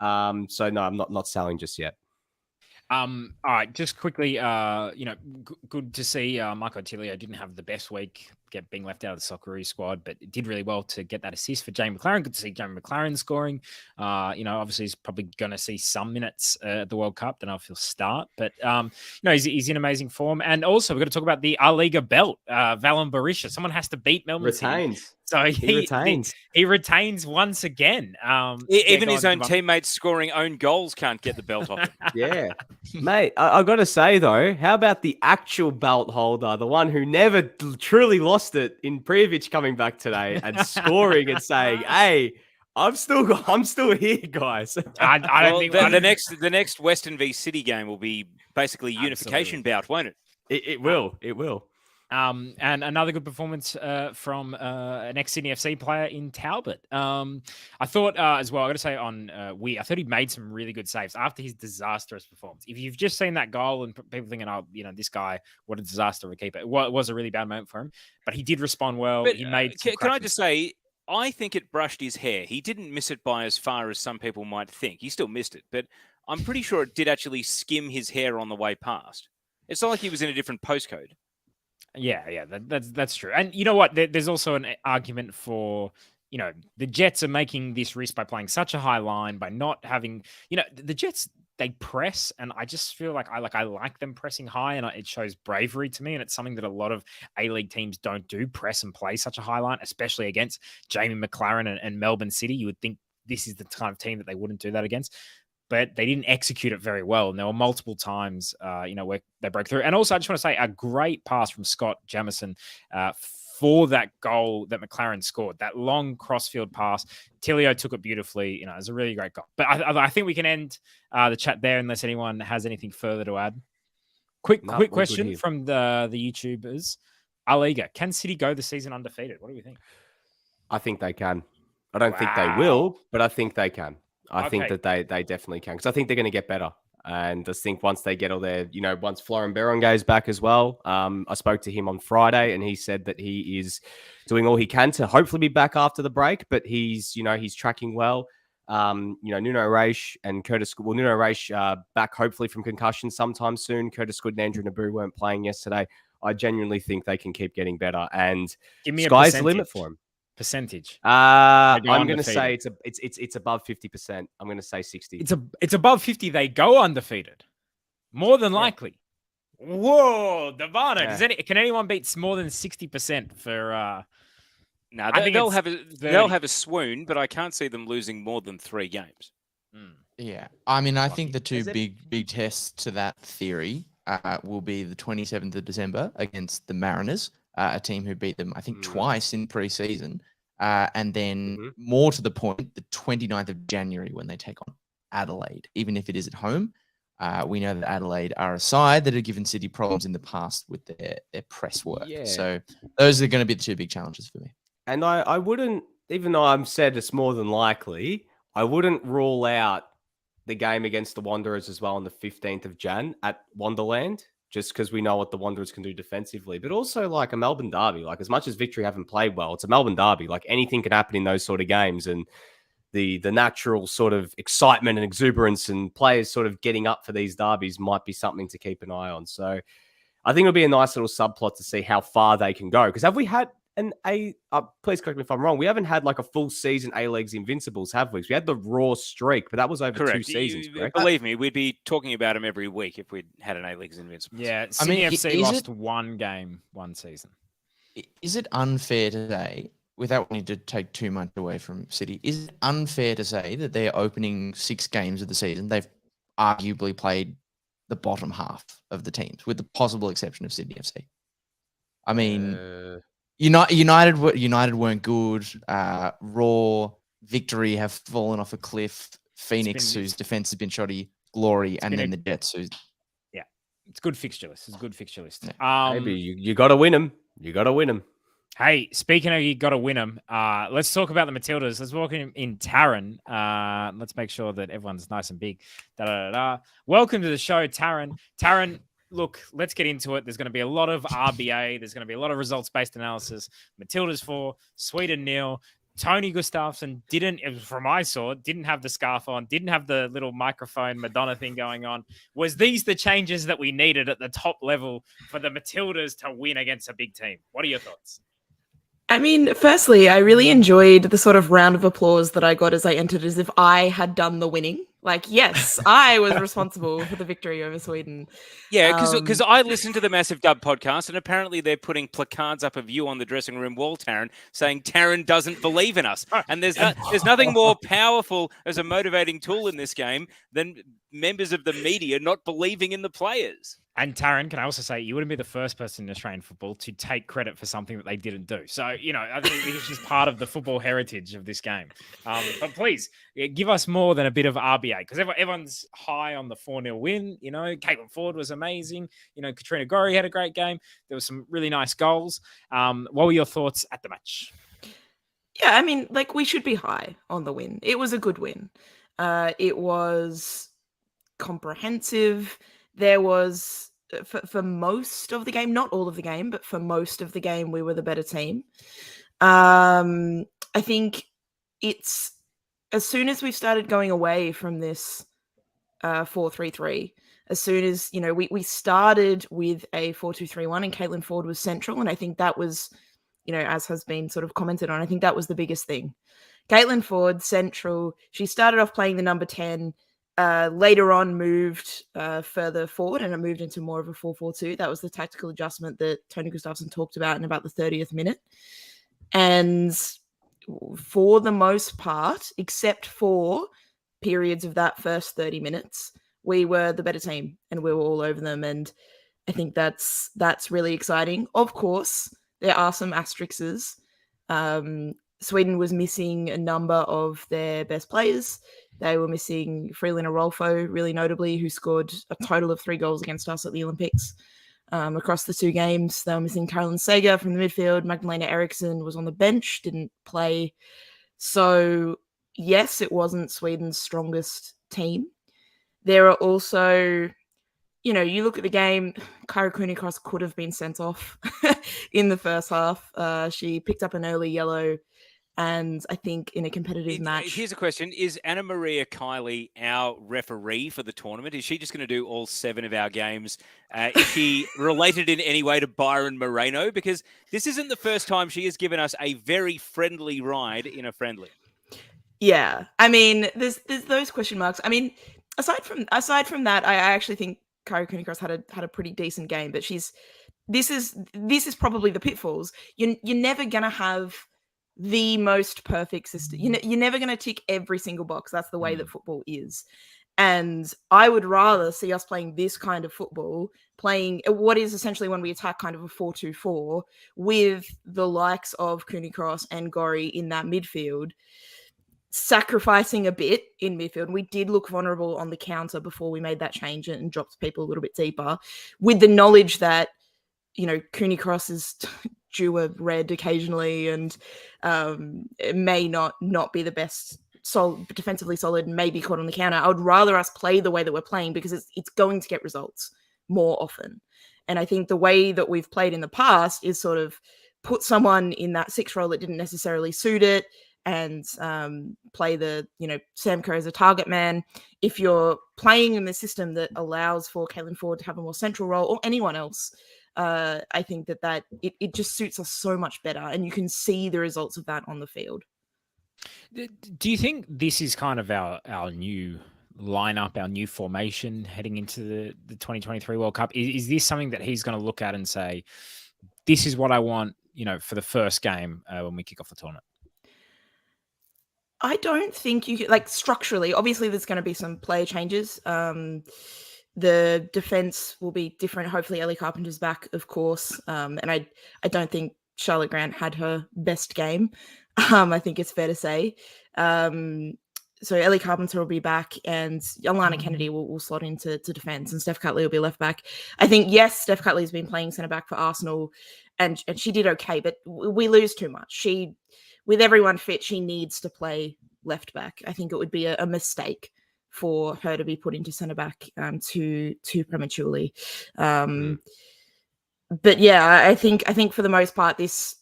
So no, I'm not selling just yet. All right, just quickly, good to see Michael Tilio didn't have the best week, being left out of the Socceroos squad, but it did really well to get that assist for Jamie McLaren. Good to see Jamie McLaren scoring. Obviously he's probably going to see some minutes at the World Cup. Don't know if he'll start, but he's in amazing form. And also we've got to talk about the A-Liga belt, Valon Berisha. Someone has to beat Melbourne Retains. City. So he retains. He retains once again. Even his own teammates scoring own goals can't get the belt off him. Yeah. Mate, I got to say, though, how about the actual belt holder, the one who never truly lost it in Prijovic coming back today and scoring and saying, hey, I'm still here, guys. I don't think the next Western v City game will be basically unification bout, won't it? It will. It will. And another good performance from an ex-Sydney FC player in Talbot. I thought as well, I got to say on Weir, I thought he made some really good saves after his disastrous performance. If you've just seen that goal and people thinking, this guy, what a disaster of a keeper. It was a really bad moment for him, but he did respond well. But, he made. Can I just say, I think it brushed his hair. He didn't miss it by as far as some people might think. He still missed it, but I'm pretty sure it did actually skim his hair on the way past. It's not like he was in a different postcode. Yeah, that's true. And you know what? There's also an argument for, the Jets are making this risk by playing such a high line, by not having, the Jets, they press, and I just feel like I like them pressing high, and it shows bravery to me, and it's something that a lot of A-League teams don't do, press and play such a high line, especially against Jamie McLaren and Melbourne City. You would think this is the kind of team that they wouldn't do that against. But they didn't execute it very well. And there were multiple times, where they broke through. And also, I just want to say a great pass from Scott Jamison for that goal that McLaren scored. That long crossfield pass. Tilio took it beautifully. It was a really great goal. But I think we can end the chat there unless anyone has anything further to add. Quick question from the YouTubers. A-Liga, can City go the season undefeated? What do we think? I think they can. I don't think they will, but I think they can. I think that they definitely can, because I think they're going to get better. And I think once they get all their, once Florent Berenguer is back as well, I spoke to him on Friday and he said that he is doing all he can to hopefully be back after the break, but he's tracking well. Nuno Reis and Curtis, Nuno Reis back hopefully from concussion sometime soon. Curtis Good and Andrew Nabu weren't playing yesterday. I genuinely think they can keep getting better, and sky's the limit for them. Percentage. I'm going to say it's above 50%. I'm going to say 60. It's above 50. They go undefeated, more than likely. Whoa, Devano. Yeah. Can anyone beat more than 60% for? No, they'll have a swoon, but I can't see them losing more than 3 games. Yeah, I mean, I think the two big tests to that theory will be the 27th of December against the Mariners. A team who beat them, I think, twice in pre-season. And then more to the point, the 29th of January when they take on Adelaide. Even if it is at home, we know that Adelaide are a side that have given City problems in the past with their press work. Yeah. So those are going to be the two big challenges for me. And I wouldn't, even though I'm said it's more than likely, I wouldn't rule out the game against the Wanderers as well on the 15th of Jan at Wonderland. just because we know what the Wanderers can do defensively, but also like a Melbourne derby. Like as much as Victory haven't played well, it's a Melbourne derby. Like anything can happen in those sort of games, and the natural sort of excitement and exuberance and players sort of getting up for these derbies might be something to keep an eye on. So I think it'll be a nice little subplot to see how far they can go. Because have we had please correct me if I'm wrong, we haven't had like a full season A-League's Invincibles, have we? We had the raw streak, but that was over Correct. 2 seasons, correct? Believe me, we'd be talking about them every week if we'd had an A-League's Invincibles. Yeah, I mean, Sydney FC is lost one game one season. Is it unfair to say, without wanting to take too much away from City, is it unfair to say that their opening 6 games of the season, they've arguably played the bottom half of the teams, with the possible exception of Sydney FC? I mean, United weren't good. Raw, Victory have fallen off a cliff. Phoenix, whose defense has been shoddy. Glory, and then the Jets, who's... Yeah, it's good fixture list. It's a good fixture list. Maybe you got to win them. You got to win them. Hey, speaking of you got to win them, let's talk about the Matildas. Let's walk in Taryn. Let's make sure that everyone's nice and big. Welcome to the show, Taryn. Taryn, look, let's get into it. There's going to be a lot of RBA. There's going to be a lot of results-based analysis. Matildas 4, Sweden 0. Tony Gustafsson from I saw, didn't have the scarf on, didn't have the little microphone Madonna thing going on. Was these the changes that we needed at the top level for the Matildas to win against a big team? What are your thoughts? I mean, firstly, I really enjoyed the sort of round of applause that I got as I entered, as if I had done the winning. Like, yes, I was responsible for the victory over Sweden. Yeah, because I listened to the Massive Dub podcast, and apparently they're putting placards up of you on the dressing room wall, Taryn, saying Taryn doesn't believe in us. And there's nothing more powerful as a motivating tool in this game than members of the media not believing in the players. And Taryn, can I also say, you wouldn't be the first person in Australian football to take credit for something that they didn't do. So, I think it's just part of the football heritage of this game. But please, give us more than a bit of RBA, because everyone's high on the 4-0 win. Caitlin Ford was amazing. Katrina Gorry had a great game. There was some really nice goals. What were your thoughts at the match? Yeah, I mean, we should be high on the win. It was a good win. It was comprehensive. There was, for most of the game, not all of the game, but for most of the game, we were the better team. I think it's, as soon as we've started going away from this 4-3-3, as soon as, we started with a 4-2-3-1 and Caitlin Ford was central. And I think that was, as has been sort of commented on, I think that was the biggest thing. Caitlin Ford, central. She started off playing the number 10. Later on moved further forward, and it moved into more of a 4-4-2. That was the tactical adjustment that Tony Gustafsson talked about in about the 30th minute. And for the most part, except for periods of that first 30 minutes, we were the better team and we were all over them. And I think that's really exciting. Of course, there are some asterisks. Sweden was missing a number of their best players. They were missing Freelina Rolfo, really notably, who scored a total of 3 goals against us at the Olympics. Across the 2 games, they were missing Caroline Sager from the midfield. Magdalena Eriksson was on the bench, didn't play. So, yes, it wasn't Sweden's strongest team. There are also, you look at the game, Kyra Kunikos could have been sent off in the first half. She picked up an early yellow. And I think in a competitive match... Here's a question. Is Anna Maria Kiley our referee for the tournament? Is she just going to do all 7 of our games? Is she related in any way to Byron Moreno? Because this isn't the first time she has given us a very friendly ride in a friendly. Yeah. I mean, there's those question marks. I mean, aside from that, I actually think Kyra Kunikos had a pretty decent game. But this is probably the pitfalls. You're never going to have the most perfect system. You're never going to tick every single box. That's the way that football is. And I would rather see us playing this kind of football, playing what is essentially when we attack kind of a 4-2-4 with the likes of Kunikos and Gorry in that midfield, sacrificing a bit in midfield. We did look vulnerable on the counter before we made that change and dropped people a little bit deeper, with the knowledge that, Kunikos is due a red occasionally, and it may not be the best defensively solid, may be caught on the counter. I would rather us play the way that we're playing, because it's going to get results. more often. And I think the way that we've played in the past is sort of put someone in that 6 role that didn't necessarily suit it and play the, Sam Kerr as a target man. If you're playing in the system that allows for Caitlin Ford to have a more central role, or anyone else, I think that it just suits us so much better. And you can see the results of that on the field. Do you think this is kind of our new lineup, our new formation heading into the 2023 World Cup? Is this something that he's going to look at and say, this is what I want, for the first game when we kick off the tournament? I don't think you could, structurally, obviously there's going to be some player changes. The defense will be different. Hopefully Ellie Carpenter's back, of course. And I don't think Charlotte Grant had her best game. I think it's fair to say. So Ellie Carpenter will be back, and Alana Kennedy will slot into defense, and Steph Cutley will be left back. I think, yes, Steph Cutley's been playing centre back for Arsenal, and she did okay, but we lose too much. With everyone fit, she needs to play left back. I think it would be a mistake for her to be put into centre back too prematurely. But yeah, I think for the most part, this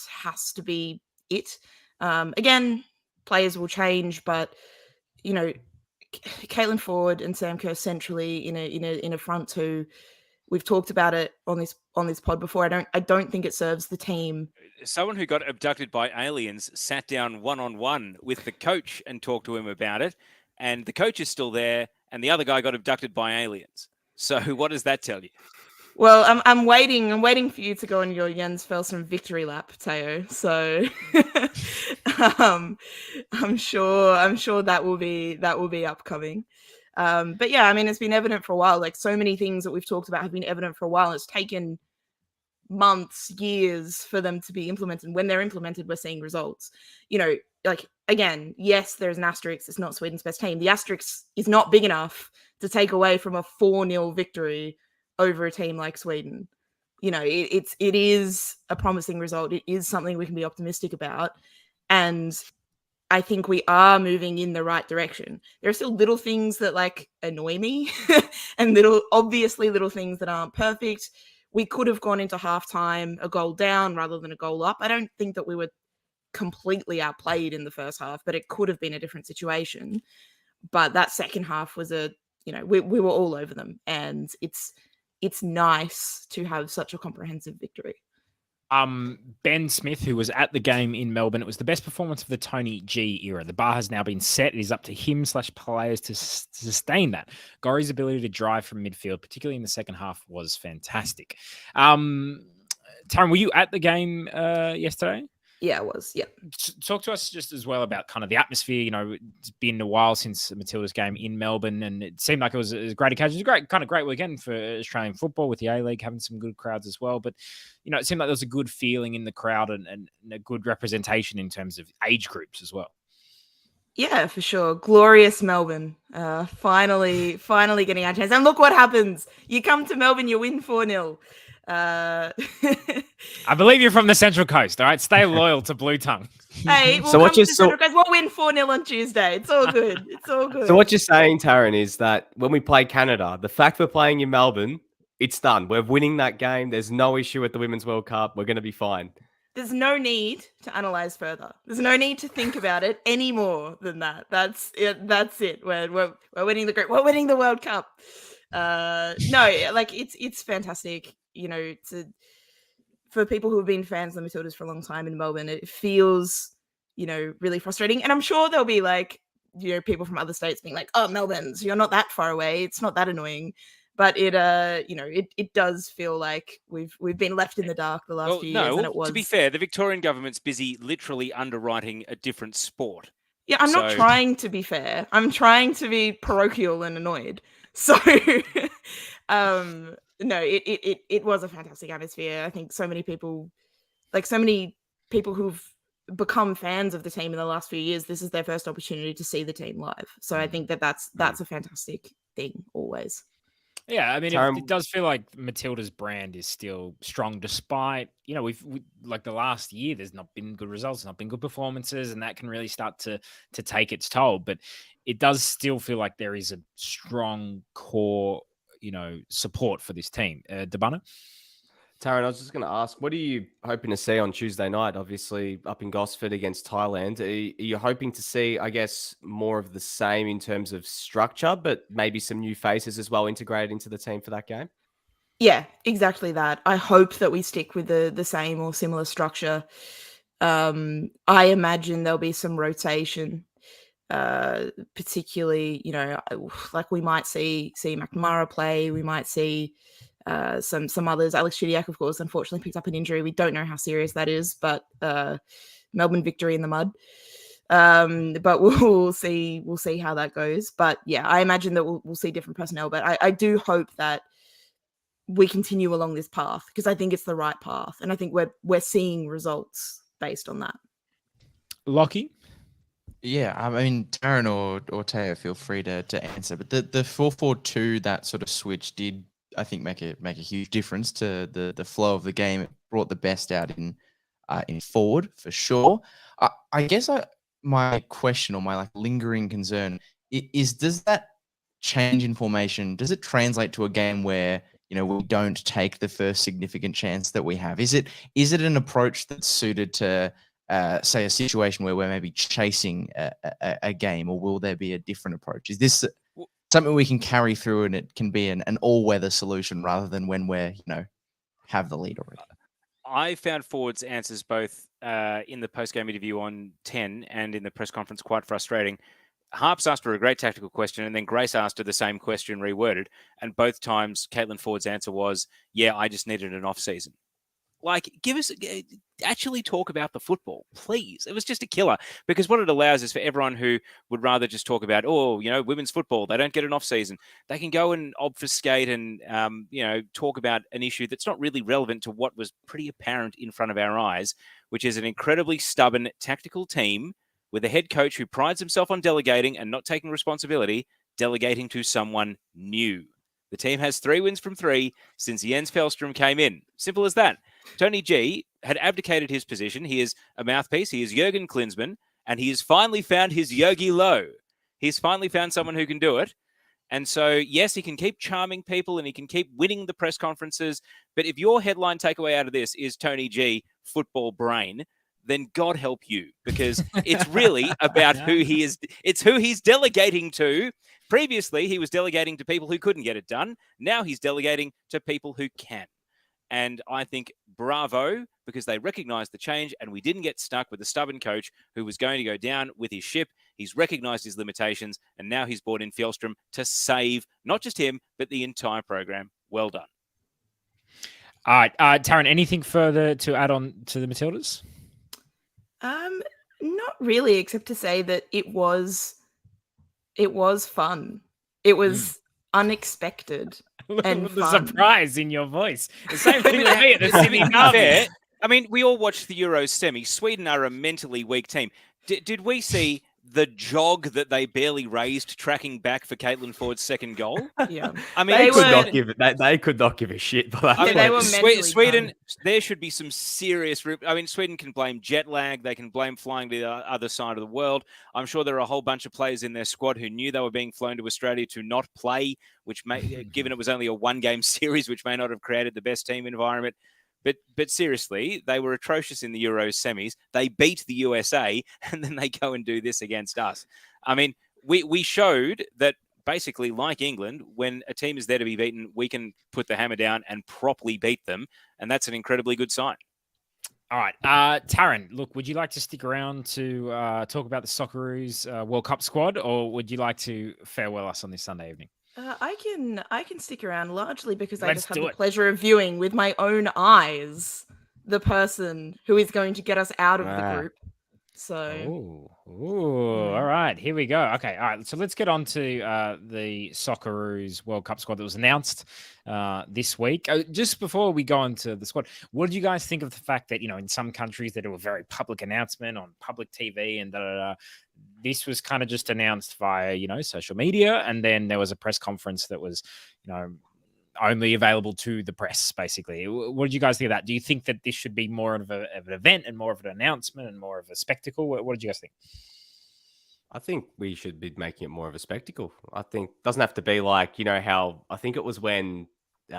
has to be it. Again, players will change, but Caitlin Ford and Sam Kerr centrally in a front two. We've talked about it on this pod before. I don't think it serves the team. Someone who got abducted by aliens sat down one-on-one with the coach and talked to him about it, and the coach is still there, and the other guy got abducted by aliens. So what does that tell you? Well, I'm waiting for you to go on your Jens Felsen victory lap, Teo. So I'm sure that will be upcoming. But yeah, I mean, it's been evident for a while. Like, so many things that we've talked about have been evident for a while. It's taken months, years for them to be implemented. When they're implemented, we're seeing results. Again, yes, there's an asterisk. It's not Sweden's best team. The asterisk is not big enough to take away from a 4-0 victory over a team like Sweden. It is a promising result. It is something we can be optimistic about. And I think we are moving in the right direction. There are still little things that annoy me and obviously little things that aren't perfect. We could have gone into halftime a goal down rather than a goal up. I don't think that we were completely outplayed in the first half, but it could have been a different situation. But that second half was we were all over them, and it's nice to have such a comprehensive victory. Ben Smith, who was at the game in Melbourne, it was the best performance of the Tony G era. The bar has now been set. It is up to him/players to sustain that. Gorry's ability to drive from midfield, particularly in the second half, was fantastic. Taryn, were you at the game yesterday? Yeah, I was. Yeah. Talk to us just as well about kind of the atmosphere. It's been a while since Matildas game in Melbourne, and it seemed like it was a great occasion. It was a great weekend for Australian football with the A-League having some good crowds as well. But, it seemed like there was a good feeling in the crowd and a good representation in terms of age groups as well. Yeah, for sure. Glorious Melbourne. Finally getting our chance. And look what happens. You come to Melbourne, you win 4-0. I believe you're from the Central Coast, all right? Stay loyal to Blue Tongue. Hey, we'll win 4-0 on Tuesday. It's all good. It's all good. So what you're saying, Taryn, is that when we play Canada, the fact we're playing in Melbourne, it's done. We're winning that game. There's no issue at the Women's World Cup. We're going to be fine. There's no need to analyze further. There's no need to think about it any more than that. That's it. That's it. We're winning the group. We're winning the World Cup. It's fantastic. For people who have been fans of the Matildas for a long time in Melbourne, it feels, really frustrating. And I'm sure there'll be people from other states being like, "Oh, Melbourne's, you're not that far away. It's not that annoying." But it does feel like we've been left in the dark the last few years. And it was. To be fair, the Victorian government's busy literally underwriting a different sport. Yeah, I'm not trying to be fair. I'm trying to be parochial and annoyed. So, no, it was a fantastic atmosphere. I think so many people who've become fans of the team in the last few years, this is their first opportunity to see the team live. So I think that's a fantastic thing always. Yeah, I mean, it does feel like Matilda's brand is still strong, despite we like the last year. There's not been good results, not been good performances, and that can really start to take its toll. But it does still feel like there is a strong core, support for this team. Debana? Taryn, I was just going to ask, what are you hoping to see on Tuesday night? Obviously, up in Gosford against Thailand. Are you hoping to see, I guess, more of the same in terms of structure, but maybe some new faces as well integrated into the team for that game? Yeah, exactly that. I hope that we stick with the same or similar structure. I imagine there'll be some rotation, particularly, like we might see McNamara play. We might see some others. Alex Chidiac, of course, unfortunately picked up an injury. We don't know how serious that is, but Melbourne victory in the mud. But we'll see how that goes. But yeah, I imagine that we'll see different personnel. But I do hope that we continue along this path because I think it's the right path, and I think we're seeing results based on that. Lockie? Yeah, I mean, Taryn or Teo, feel free to answer. But the 4-4-2, that sort of switch did, I think, make a huge difference to the flow of the game. It brought the best out in forward for sure. I guess my question or my lingering concern is does that change in formation? Does it translate to a game where we don't take the first significant chance that we have? Is it an approach that's suited to say a situation where we're maybe chasing a game, or will there be a different approach? Is this something we can carry through and it can be an all-weather solution rather than when we're have the lead already? I found Ford's answers both in the post-game interview on 10 and in the press conference quite frustrating. Harps asked her a great tactical question, and then Grace asked her the same question reworded. And both times, Caitlin Ford's answer was, yeah, I just needed an off-season. Actually talk about the football, please. It was just a killer, because what it allows is for everyone who would rather just talk about, women's football, they don't get an off-season. They can go and obfuscate and, talk about an issue that's not really relevant to what was pretty apparent in front of our eyes, which is an incredibly stubborn tactical team with a head coach who prides himself on delegating and not taking responsibility, delegating to someone new. The team has 3 wins from 3 since Jens Fjellstrom came in. Simple as that. Tony G had abdicated his position. He is a mouthpiece. He is Jurgen Klinsmann, and he has finally found his Yogi Low. He's finally found someone who can do it. And so, yes, he can keep charming people and he can keep winning the press conferences. But if your headline takeaway out of this is Tony G, football brain, then God help you, because it's really about who he is. It's who he's delegating to. Previously, he was delegating to people who couldn't get it done. Now he's delegating to people who can. And I think bravo, because they recognized the change and we didn't get stuck with a stubborn coach who was going to go down with his ship. He's recognized his limitations, and now he's brought in Fjellstrom to save not just him, but the entire program. Well done. All right. Taryn, anything further to add on to the Matildas? Not really, except to say that it was fun. It was unexpected and the fun. surprise in your voice. The same thing with me at the Sydney Derby. I mean, we all watched the Euros semi. Sweden are a mentally weak team. Did we see the jog that they barely raised tracking back for Caitlin Ford's second goal? Yeah. I mean, They could not give a shit. But they were mentally Sweden, done. there should be some serious... I mean, Sweden can blame jet lag. They can blame flying to the other side of the world. I'm sure there are a whole bunch of players in their squad who knew they were being flown to Australia to not play, which may, given it was only a one-game series, which may not have created the best team environment. But seriously, they were atrocious in the Euros semis. They beat the USA, and then they go and do this against us. I mean, we showed that basically, like England, when a team is there to be beaten, we can put the hammer down and properly beat them, and that's an incredibly good sign. All right. Taryn, look, would you like to stick around to talk about the Socceroos World Cup squad, or would you like to farewell us on this Sunday evening? I can stick around largely because I Let's just have do the it. pleasure of viewing with my own eyes the person who is going to get us out of the group. So, all right, here we go. Okay, all right. So let's get on to the Socceroos World Cup squad that was announced this week. Just before we go on to the squad, what did you guys think of the fact that, in some countries they do a very public announcement on public TV and this was kind of just announced via, social media, and then there was a press conference that was, only available to the press, basically. What did you guys think of that? Do you think that this should be more of an event and more of an announcement and more of a spectacle? What did you guys think? I think we should be making it more of a spectacle. I think it doesn't have to be like, how I think it was when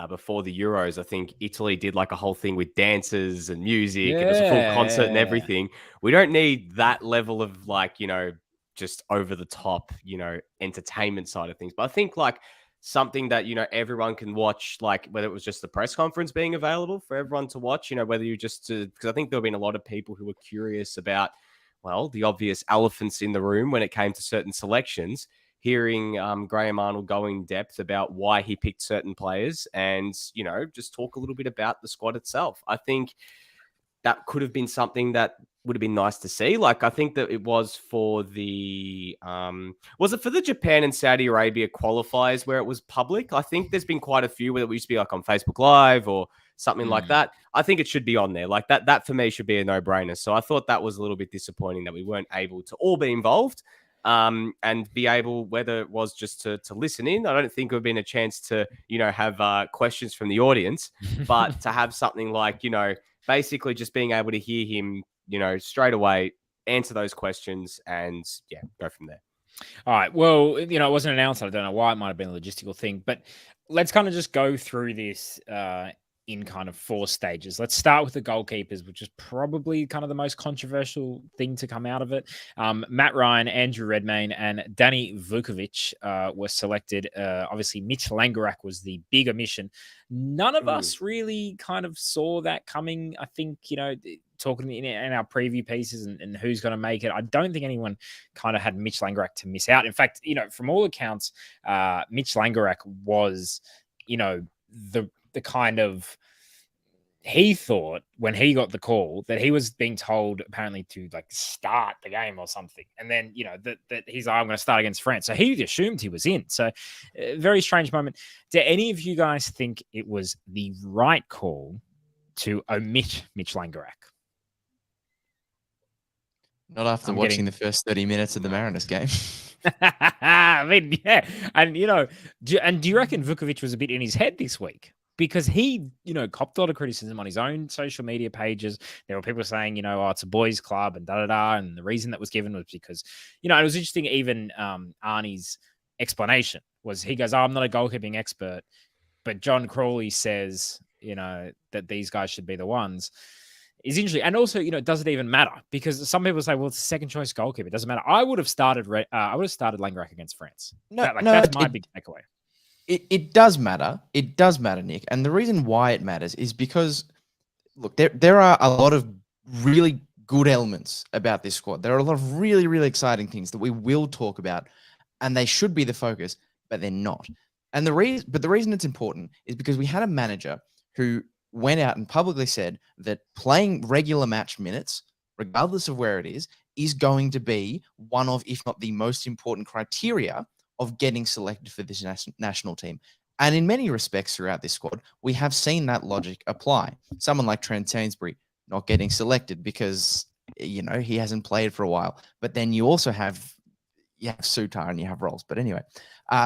before the Euros, I think Italy did like a whole thing with dances and music and it was a full concert and Yeah. everything. We don't need that level of like, just over the top, entertainment side of things. But I think like something that, everyone can watch, like whether it was just the press conference being available for everyone to watch, whether you just, because I think there have been a lot of people who were curious about, well, the obvious elephants in the room when it came to certain selections, hearing Graham Arnold go in depth about why he picked certain players and, just talk a little bit about the squad itself. I think that could have been something that would have been nice to see. Like, I think that it was for the, was it for the Japan and Saudi Arabia qualifiers where it was public? I think there's been quite a few where it used to be like on Facebook Live or something like that. I think it should be on there. Like that for me should be a no-brainer. So I thought that was a little bit disappointing that we weren't able to all be involved and be able, whether it was just to listen in. I don't think it would have been a chance to, have questions from the audience, but to have something like, basically just being able to hear him, straight away answer those questions and go from there. All right. Well, it wasn't announced. I don't know why. It might have been a logistical thing, but let's kind of just go through this in kind of 4 stages. Let's start with the goalkeepers, which is probably kind of the most controversial thing to come out of it. Matt Ryan, Andrew Redmayne, and Danny Vukovic were selected. Obviously, Mitch Langerak was the big omission. None of us really kind of saw that coming. I think, talking in our preview pieces and who's going to make it, I don't think anyone kind of had Mitch Langerak to miss out. In fact, from all accounts, Mitch Langerak was, the kind of, he thought when he got the call that he was being told apparently to like start the game or something. And then, that he's like, I'm going to start against France. So he assumed he was in. So very strange moment. Do any of you guys think it was the right call to omit Mitch Langerak? Not after watching the first 30 minutes of the Mariners game. I mean, yeah. And, do you reckon Vukovic was a bit in his head this week? Because he, copped a lot of criticism on his own social media pages. There were people saying, it's a boys' club and da-da-da. And the reason that was given was because, it was interesting. Even Arnie's explanation was he goes, I'm not a goalkeeping expert. But John Crawley says, that these guys should be the ones. Is interesting. And also, does it even matter? Because some people say, well, it's a second choice goalkeeper. It doesn't matter. I would have started Langerak against France. That's my big takeaway. It does matter. It does matter, Nick. And the reason why it matters is because, look, there are a lot of really good elements about this squad. There are a lot of really, really exciting things that we will talk about, and they should be the focus, but they're not. And the reason it's important is because we had a manager who went out and publicly said that playing regular match minutes, regardless of where it is going to be one of, if not the most important criteria of getting selected for this national team. And in many respects throughout this squad, we have seen that logic apply. Someone like Trent Sainsbury not getting selected because, he hasn't played for a while. But then you also have Sutar and you have Rolls. But anyway,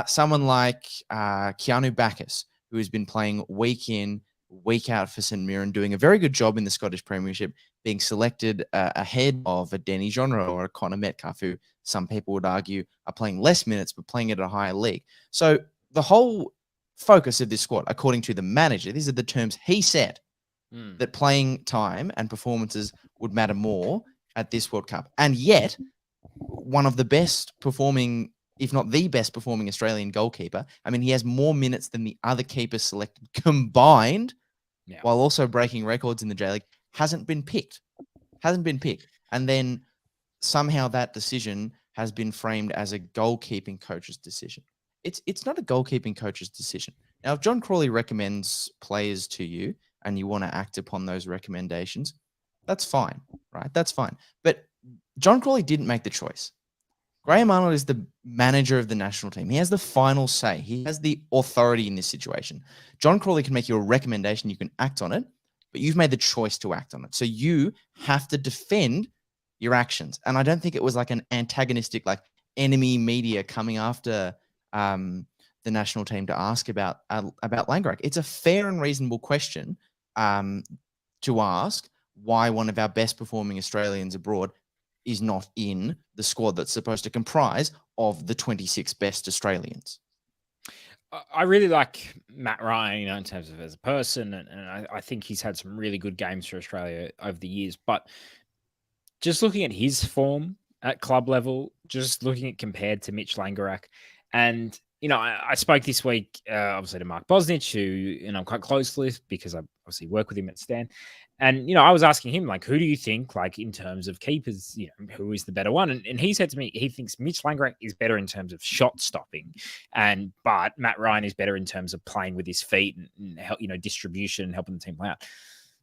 someone like Keanu Bacchus, who has been playing week in, week out for St Mirren, doing a very good job in the Scottish Premiership, being selected ahead of a Denny Genre or a Connor Metcalf, who some people would argue are playing less minutes but playing at a higher league. So the whole focus of this squad, according to the manager, these are the terms he set, that playing time and performances would matter more at this World Cup. And yet, one of the best performing, if not the best performing Australian goalkeeper, I mean, he has more minutes than the other keepers selected combined, while also breaking records in the J League, hasn't been picked. And then somehow that decision has been framed as a goalkeeping coach's decision. It's not a goalkeeping coach's decision. Now, if John Crawley recommends players to you and you want to act upon those recommendations, that's fine, right? That's fine. But John Crawley didn't make the choice. Graham Arnold is the manager of the national team. He has the final say. He has the authority in this situation. John Crawley can make you a recommendation. You can act on it, but you've made the choice to act on it. So you have to defend your actions. And I don't think it was like an antagonistic, like enemy media coming after the national team to ask about Langerak. It's a fair and reasonable question to ask why one of our best performing Australians abroad is not in the squad that's supposed to comprise of the 26 best Australians. I really like Matt Ryan, in terms of as a person, and I think he's had some really good games for Australia over the years. But just looking at his form at club level, just looking at compared to Mitch Langerak, and I spoke this week, obviously, to Mark Bosnich, who I'm quite close with because I obviously work with him at Stan. And, I was asking him, like, who do you think, like, in terms of keepers, who is the better one? And he said to me, he thinks Mitch Langerak is better in terms of shot stopping. But Matt Ryan is better in terms of playing with his feet and help, distribution and helping the team play out.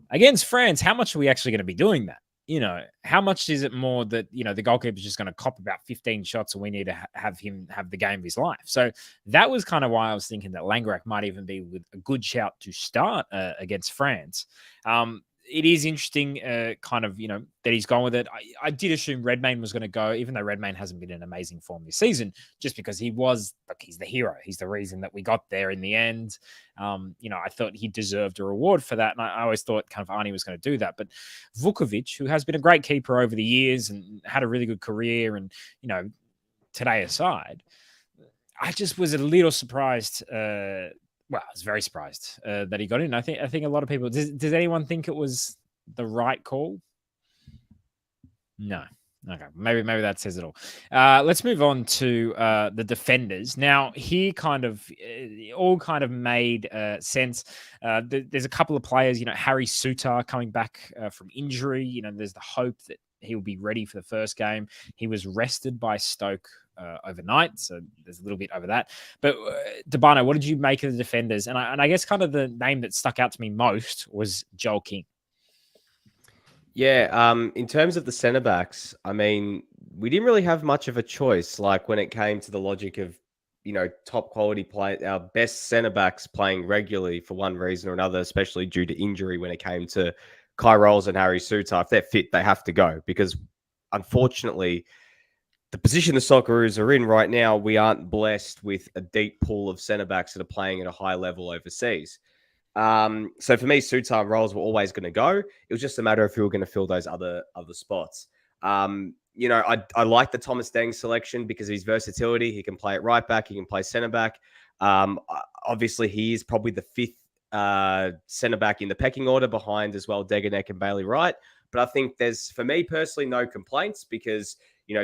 Against France, how much are we actually going to be doing that? How much is it more that, the goalkeeper is just going to cop about 15 shots and we need to have him have the game of his life? So that was kind of why I was thinking that Langerak might even be with a good shout to start against France. It is interesting, that he's gone with it. I did assume Redmayne was going to go, even though Redmayne hasn't been in amazing form this season, just because he's the hero. He's the reason that we got there in the end. I thought he deserved a reward for that. And I always thought kind of Arnie was going to do that. But Vukovic, who has been a great keeper over the years and had a really good career, and, today aside, I just was a little surprised. I was very surprised that he got in. I think a lot of people. Does anyone think it was the right call? No. Okay, maybe that says it all. Let's move on to the defenders. Now, here all kind of made sense. There's a couple of players, Harry Suter coming back from injury. There's the hope that he will be ready for the first game. He was rested by Stoke overnight, so there's a little bit over that. But Debano, what did you make of the defenders? And I guess kind of the name that stuck out to me most was Joel King. Yeah, in terms of the centre backs, I mean, we didn't really have much of a choice. Like when it came to the logic of, top quality play, our best centre backs playing regularly for one reason or another, especially due to injury. When it came to Kai Rolls and Harry Suter, if they're fit, they have to go because, unfortunately, the position the Socceroos are in right now, we aren't blessed with a deep pool of centre backs that are playing at a high level overseas. So for me, Suter and Rolls were always going to go. It was just a matter of who were going to fill those other spots. I like the Thomas Deng selection because of his versatility. He can play at right back. He can play centre back. Obviously, he is probably the fifth centre back in the pecking order behind as well Deganek and Bailey Wright. But I think there's, for me personally, no complaints because,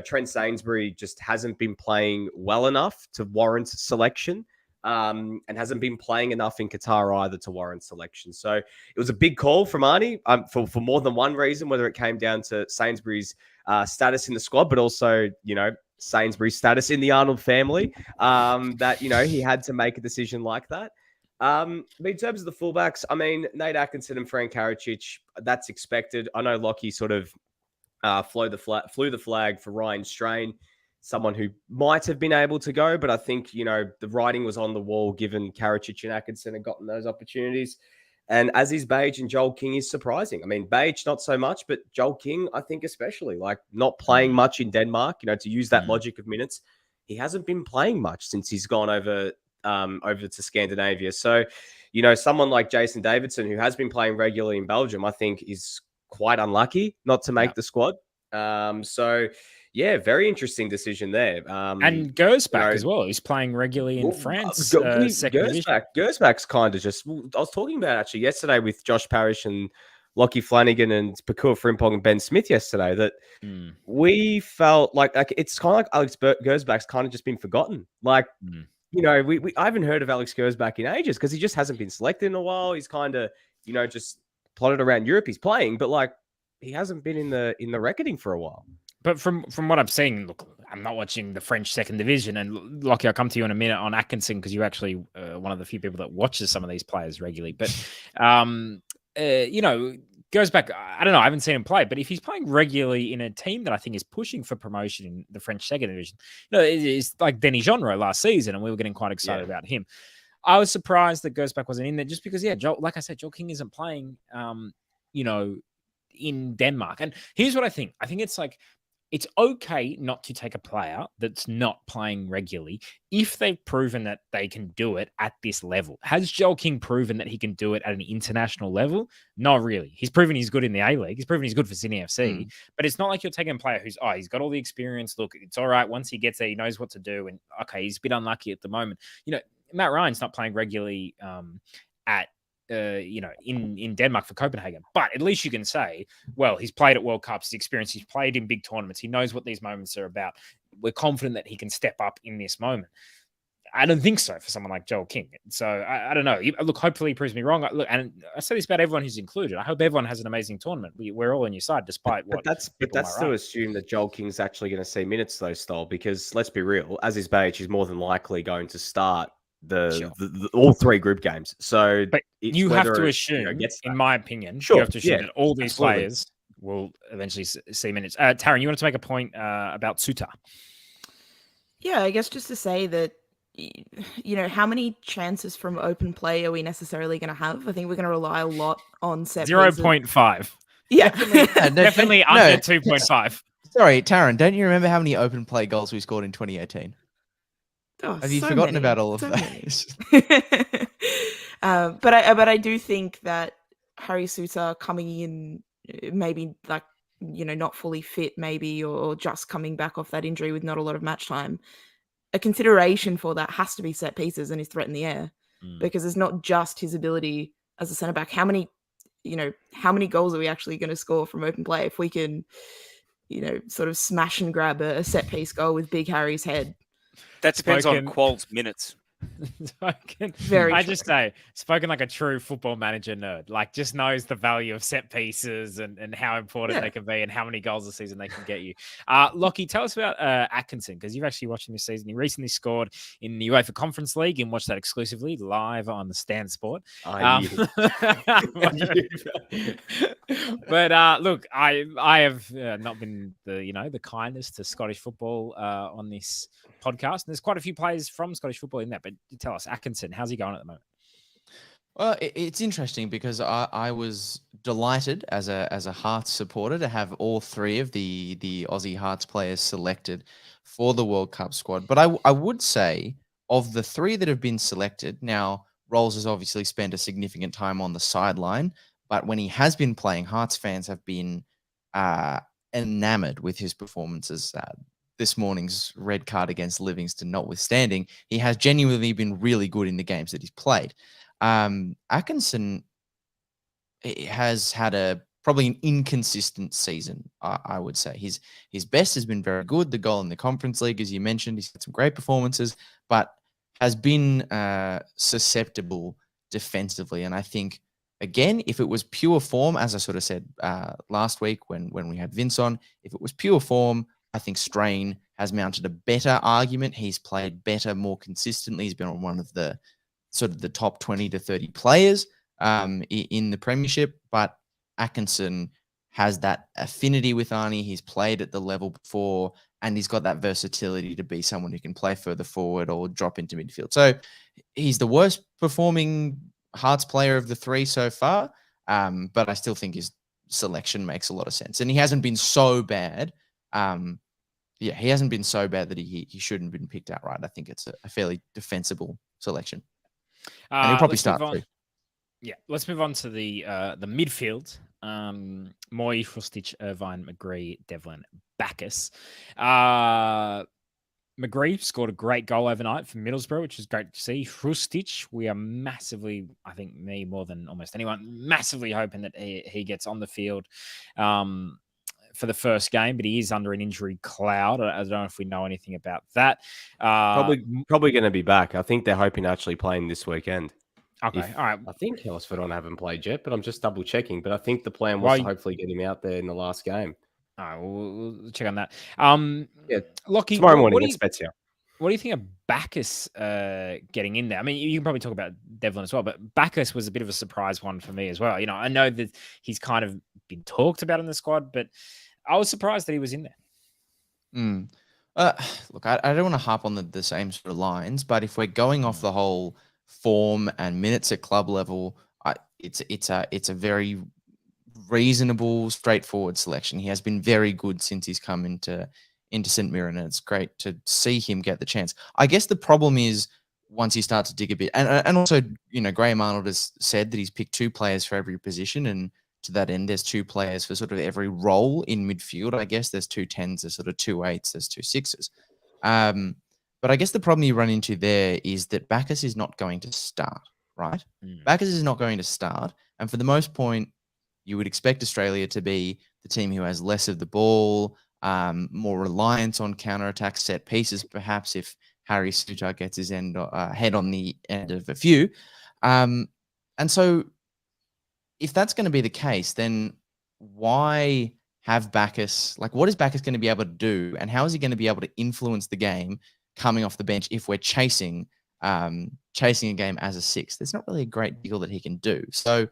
Trent Sainsbury just hasn't been playing well enough to warrant selection. And hasn't been playing enough in Qatar either to warrant selection. So it was a big call from Arnie for more than one reason, whether it came down to Sainsbury's status in the squad, but also, Sainsbury's status in the Arnold family, that, he had to make a decision like that. But in terms of the fullbacks, I mean, Nate Atkinson and Fran Karacic, that's expected. I know Lockie sort of flew the flag for Ryan Strain, someone who might have been able to go, but I think, the writing was on the wall given Karacic and Atkinson had gotten those opportunities. And as is Beige, and Joel King is surprising. I mean, Beige, not so much, but Joel King, I think especially, like not playing much in Denmark, to use that logic of minutes. He hasn't been playing much since he's gone over to Scandinavia. So, someone like Jason Davidson, who has been playing regularly in Belgium, I think is quite unlucky not to make the squad. Yeah, very interesting decision there. And Gersbach as well. He's playing regularly in France. Second division. Gersbach's kind of just... I was talking about actually yesterday with Josh Parrish and Lockie Flanagan and Pakua Frimpong and Ben Smith yesterday that we felt like it's kind of like Alex Gersbach's kind of just been forgotten. Like, I haven't heard of Alex Gersbach in ages because he just hasn't been selected in a while. He's kind of, just plotted around Europe. He's playing, but like he hasn't been in the reckoning for a while. But from what I'm seeing, look, I'm not watching the French second division. And Lockie, I'll come to you in a minute on Atkinson because you're actually one of the few people that watches some of these players regularly. But, goes back. I don't know. I haven't seen him play. But if he's playing regularly in a team that I think is pushing for promotion in the French second division, it's like Denis Genreau last season. And we were getting quite excited about him. I was surprised that Gersbach wasn't in there just because, like I said, Joel King isn't playing, in Denmark. And here's what I think. I think it's like, it's okay not to take a player that's not playing regularly if they've proven that they can do it at this level. Has Joel King proven that he can do it at an international level? Not really. He's proven he's good in the A-League. He's proven he's good for Sydney FC. But it's not like you're taking a player who's, he's got all the experience. Look, it's all right. Once he gets there, he knows what to do. And okay, he's a bit unlucky at the moment. Matt Ryan's not playing regularly at in Denmark for Copenhagen. But at least you can say, well, he's played at World Cups, he's experienced, he's played in big tournaments, he knows what these moments are about. We're confident that he can step up in this moment. I don't think so for someone like Joel King. So I don't know. Look, hopefully he proves me wrong. Look, and I say this about everyone who's included. I hope everyone has an amazing tournament. We're all on your side, despite what. But that's to assume that Joel King's actually going to see minutes though, Stoll, because let's be real, as his age, he's more than likely going to start the all three group games. So but you have to assume, in my opinion, you have to assume that all these players will eventually see minutes. Taryn, you wanted to make a point about Suter? Yeah, I guess just to say that, how many chances from open play are we necessarily going to have? I think we're going to rely a lot on set 0.5. Yeah, definitely under 2.5. Sorry, Taryn, don't you remember how many open play goals we scored in 2018? Have you forgotten about all of those? But I do think that Harry Suter coming in, maybe not fully fit, maybe, or just coming back off that injury with not a lot of match time, a consideration for that has to be set pieces and his threat in the air, because it's not just his ability as a centre back. How many goals are we actually going to score from open play if we can, sort of smash and grab a set piece goal with Big Harry's head? That depends on Qual's minutes. Spoken like a true football manager nerd, just knows the value of set pieces and how important they can be and how many goals a season they can get you. Lockie, tell us about Atkinson, because you've actually watching this season. He recently scored in the UEFA Conference League and watched that exclusively live on the Stan Sport. But look, I have not been the kindest to Scottish football on this podcast, and there's quite a few players from Scottish football in that. But tell us, Atkinson, how's he going at the moment? Well, it's interesting because I was delighted as a Hearts supporter to have all three of the Aussie Hearts players selected for the World Cup squad. But I would say, of the three that have been selected, now Rolls has obviously spent a significant time on the sideline, but when he has been playing, Hearts fans have been enamored with his performances. This morning's red card against Livingston notwithstanding, he has genuinely been really good in the games that he's played. Atkinson has had probably an inconsistent season, I would say. His best has been very good. The goal in the Conference League, as you mentioned, he's had some great performances, but has been susceptible defensively. And I think, again, if it was pure form, as I sort of said last week when we had Vince on, if it was pure form, I think Strain has mounted a better argument. He's played better, more consistently. He's been on one of the sort of the top 20 to 30 players in the Premiership. But Atkinson has that affinity with Arnie. He's played at the level before, and he's got that versatility to be someone who can play further forward or drop into midfield. So he's the worst performing Hearts player of the three so far, but I still think his selection makes a lot of sense. And he hasn't been so bad. He hasn't been so bad that he shouldn't have been picked outright. I think it's a fairly defensible selection. And he'll probably start too. Yeah, let's move on to the midfield. Moy, Frustich, Irvine, McGree, Devlin, Bacchus. McGree scored a great goal overnight for Middlesbrough, which is great to see. Frustich, we are massively, I think me more than almost anyone, massively hoping that he gets on the field for the first game, but he is under an injury cloud. I don't know if we know anything about that. Probably going to be back. I think they're hoping to actually play him this weekend. Okay, all right. I think Hellasford haven't played yet, but I'm just double checking. But I think the plan was to hopefully get him out there in the last game. All right, we'll check on that. Lockie, tomorrow morning at Spezia. What do you think of Bacchus getting in there? I mean, you can probably talk about Devlin as well, but Bacchus was a bit of a surprise one for me as well. I know that he's kind of been talked about in the squad, but I was surprised that he was in there. Look, I don't want to harp on the same sort of lines, but if we're going off the whole form and minutes at club level, it's a very reasonable, straightforward selection. He has been very good since he's come into St Mirren, and it's great to see him get the chance. I guess the problem is once you start to dig a bit, and also, Graham Arnold has said that he's picked 2 players for every position, and to that end, there's 2 players for sort of every role in midfield. I guess there's 2 10s, there's sort of 2 8s, there's 2 6s. But I guess the problem you run into there is that Bacchus is not going to start, right? Bacchus is not going to start, and for the most point, you would expect Australia to be the team who has less of the ball, more reliance on counter-attack, set pieces, perhaps if Harry Suter gets his head on the end of a few. And so if that's going to be the case, then why have Bacchus? Like, what is Bacchus going to be able to do? And how is he going to be able to influence the game coming off the bench if we're chasing a game as a 6? There's not really a great deal that he can do. So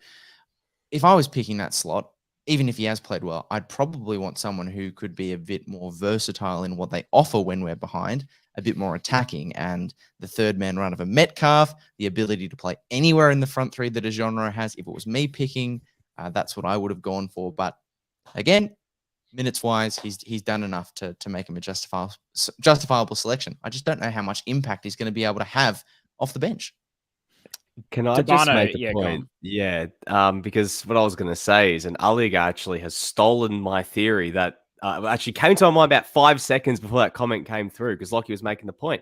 if I was picking that slot, even if he has played well, I'd probably want someone who could be a bit more versatile in what they offer when we're behind, a bit more attacking, and the third man run of a Metcalf, the ability to play anywhere in the front 3 that a genre has. If it was me picking, that's what I would have gone for. But again, minutes-wise, he's done enough to make him a justifiable selection. I just don't know how much impact he's going to be able to have off the bench. Can I just make a point? Yeah, because what I was going to say is, Ulig actually has stolen my theory that actually came to my mind about 5 seconds before that comment came through, because Lockie was making the point.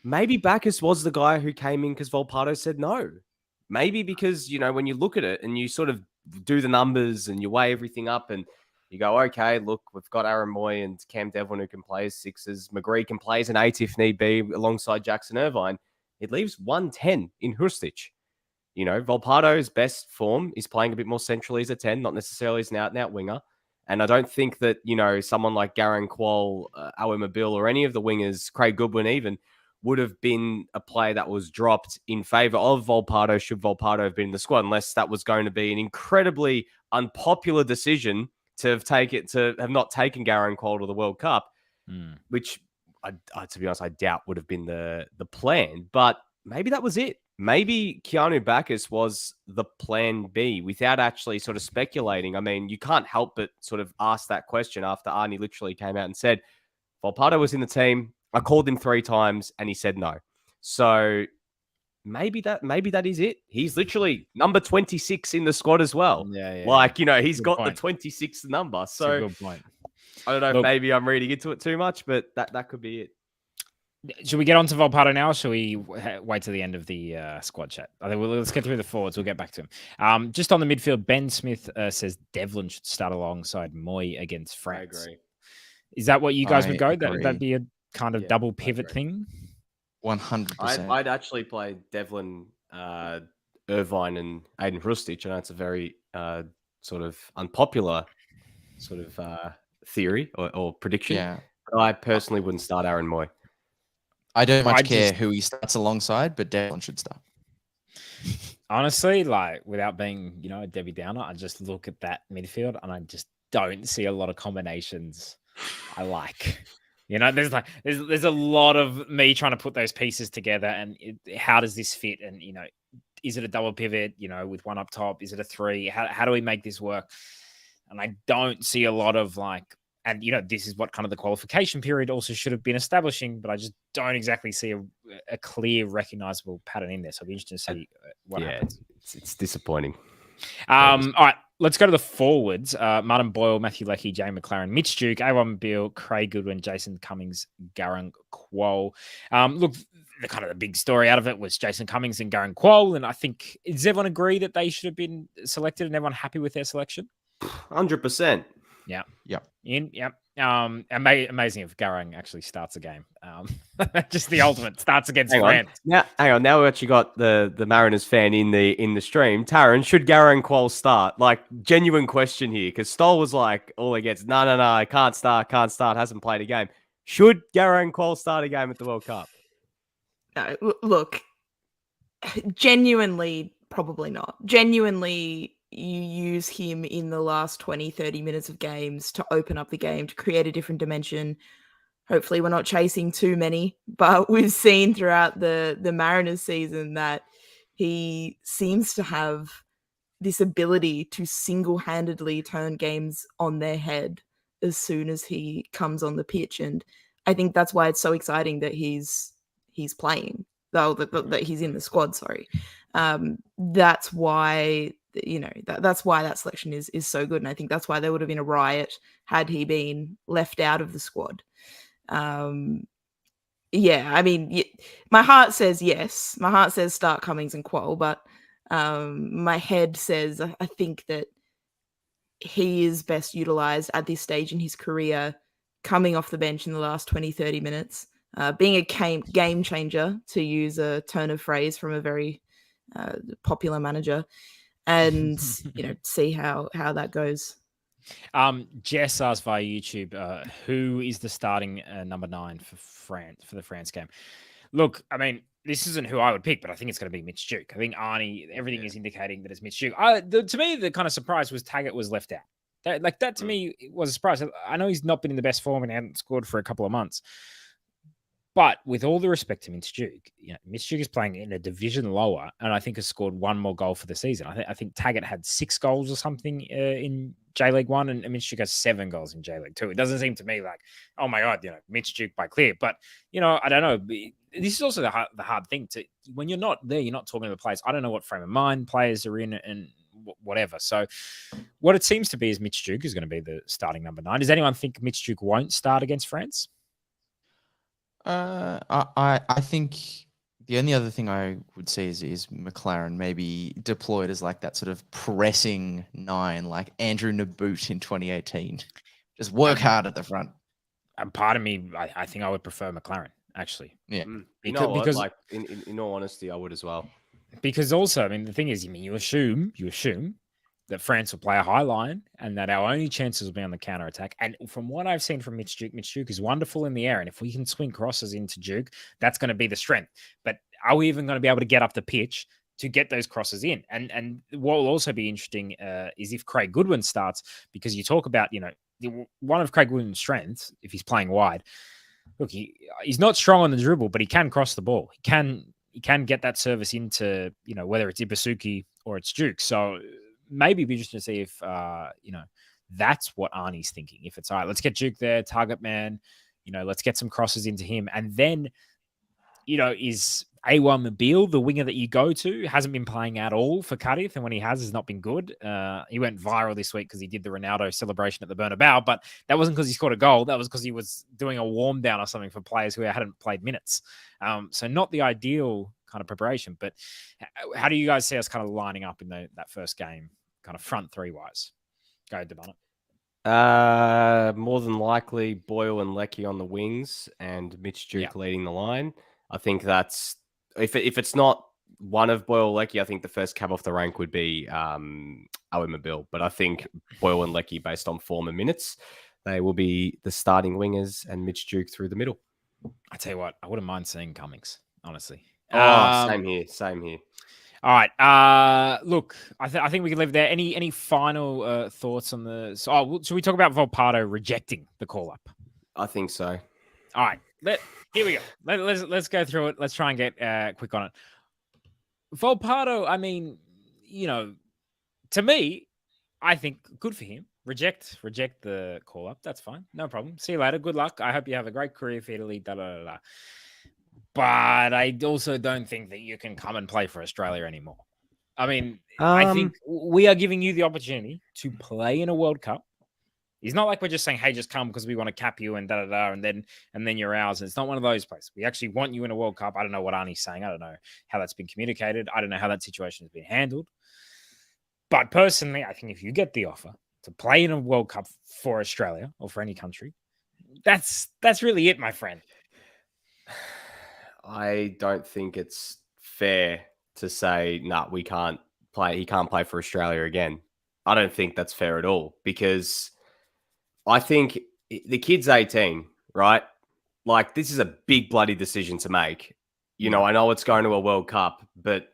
Maybe Bacchus was the guy who came in because Volpato said no. Maybe because, when you look at it and you sort of do the numbers and you weigh everything up and you go, okay, look, we've got Aaron Moy and Cam Devlin who can play as 6s. McGree can play as an 8 if need be alongside Jackson Irvine. It leaves 110 in Hrustic. Volpato's best form is playing a bit more centrally as a 10, not necessarily as an out-and-out winger. And I don't think that, someone like Garang Kuol, Awer Mabil, or any of the wingers, Craig Goodwin even, would have been a player that was dropped in favour of Volpato should Volpato have been in the squad, unless that was going to be an incredibly unpopular decision to have not taken Garang Kuol to the World Cup, which, to be honest, I doubt would have been the plan. But maybe that was it. Maybe Keanu Bacchus was the plan B without actually sort of speculating. I mean, you can't help but sort of ask that question after Arnie literally came out and said, Volpato was in the team. I called him 3 times and he said no. So maybe that is it. He's literally number 26 in the squad as well. He's got the 26th number. So good point. I don't know if maybe I'm reading into it too much, but that could be it. Should we get on to Volpato now, or should we wait till the end of the squad chat? I think let's get through the forwards. We'll get back to him. Just on the midfield, Ben Smith says Devlin should start alongside Moy against France. I agree. Is that what you guys would go? That'd be a kind of double pivot thing? 100%. I'd actually play Devlin, Irvine, and Aiden Hrustic. I know it's a very sort of unpopular sort of theory or prediction. Yeah. But I personally wouldn't start Aaron Moy. I don't much care who he starts alongside, but Devlin should start. Honestly, without being, a Debbie Downer, I just look at that midfield and I just don't see a lot of combinations I like. There's a lot of me trying to put those pieces together and how does this fit? And, is it a double pivot, with one up top? Is it a 3? How do we make this work? And I don't see a lot of and, this is what kind of the qualification period also should have been establishing, but I just don't exactly see a clear, recognizable pattern in there. So I'll be interested to see what happens. It's disappointing. All right, let's go to the forwards. Martin Boyle, Matthew Leckie, Jay McLaren, Mitch Duke, Awan Beale, Craig Goodwin, Jason Cummings, Garang Kuol. Look, the big story out of it was Jason Cummings and Garang Kuol, and I think, does everyone agree that they should have been selected and everyone happy with their selection? 100%. Yeah. Yep. Yep. Amazing if Garang actually starts a game. Just the ultimate starts against France. Hang on. Now we actually got the Mariners fan in the stream. Taryn, should Garang Kuol start? Genuine question here, because Stoll was all against. No, I can't start. Hasn't played a game. Should Garang Kuol start a game at the World Cup? Look, genuinely, probably not. Genuinely, you use him in the last 20, 30 minutes of games to open up the game, to create a different dimension. Hopefully we're not chasing too many, but we've seen throughout the Mariners season that he seems to have this ability to single-handedly turn games on their head as soon as he comes on the pitch, and I think that's why it's so exciting that he's playing, though that he's in the squad. Sorry, that's why that's why that selection is so good, and I think that's why there would have been a riot had he been left out of the squad. Yeah, I mean, my heart says yes. My heart says start Cummings and Qual, but my head says I think that he is best utilized at this stage in his career, coming off the bench in the last 20, 30 minutes, being a game changer, to use a turn of phrase from a very popular manager, and see how that goes. Jess asked via YouTube, who is the starting number 9 for the France game? Look, I mean, this isn't who I would pick, but I think it's going to be Mitch Duke. I think Arnie, everything is indicating that it's Mitch Duke. To me, the kind of surprise was Taggart was left out. That to me was a surprise. I know he's not been in the best form and hadn't scored for a couple of months. But with all the respect to Mitch Duke, Mitch Duke is playing in a division lower, and I think has scored one more goal for the season. I think Taggart had 6 goals or something in J League 1, and Mitch Duke has 7 goals in J League 2. It doesn't seem to me like, oh my God, Mitch Duke by clear. But I don't know. This is also the hard thing to, when you're not there, you're not talking to the players. I don't know what frame of mind players are in and whatever. So what it seems to be is Mitch Duke is going to be the starting number 9. Does anyone think Mitch Duke won't start against France? I think the only other thing I would see is McLaren maybe deployed as like that sort of pressing 9, like Andrew Naboot in 2018. Just work hard at the front. And part of me, I think I would prefer McLaren, actually. Yeah. Because like in all honesty, I would as well. Because also, I mean, the thing is, you assume that France will play a high line and that our only chances will be on the counter attack. And from what I've seen from Mitch Duke is wonderful in the air. And if we can swing crosses into Duke, that's going to be the strength. But are we even going to be able to get up the pitch to get those crosses in? And what will also be interesting is if Craig Goodwin starts, because you talk about, one of Craig Goodwin's strengths, if he's playing wide, look, he's not strong on the dribble, but he can cross the ball. He can get that service into, whether it's Ibasuki or it's Duke. So maybe be interesting to see if, that's what Arnie's thinking. If it's all right, let's get Duke there, target man, let's get some crosses into him. And then, is A1 Mobile the winger that you go to? Hasn't been playing at all for Cardiff, and when he has not been good. He went viral this week because he did the Ronaldo celebration at the Bernabeu, but that wasn't because he scored a goal. That was because he was doing a warm down or something for players who hadn't played minutes. So not the ideal kind of preparation, but how do you guys see us kind of lining up in that first game, kind of front 3 wise? Go ahead, DeBonnet. More than likely Boyle and Leckie on the wings and Mitch Duke leading the line. I think that's, if it's not one of Boyle or Leckie, I think the first cab off the rank would be Owen Mobile. But I think Boyle and Leckie, based on form and minutes, they will be the starting wingers and Mitch Duke through the middle. I tell you what, I wouldn't mind seeing Cummings, honestly. Same here. All right. Look, I think we can leave it there. Any final thoughts on the? Should we talk about Volpato rejecting the call up? I think so. All right. Here we go. Let's go through it. Let's try and get quick on it. Volpato, I mean, to me, I think good for him. Reject the call up. That's fine. No problem. See you later. Good luck. I hope you have a great career for Italy. But I also don't think that you can come and play for Australia anymore. I mean, I think we are giving you the opportunity to play in a World Cup. It's not like we're just saying, hey, just come because we want to cap you and and then you're ours. And it's not one of those places. We actually want you in a World Cup. I don't know what Arnie's saying. I don't know how that's been communicated. I don't know how that situation has been handled. But personally, I think if you get the offer to play in a World Cup for Australia or for any country, that's really it, my friend. I don't think it's fair to say, we can't play. He can't play for Australia again. I don't think that's fair at all, because I think the kid's 18, right? Like, this is a big bloody decision to make. I know it's going to a World Cup, but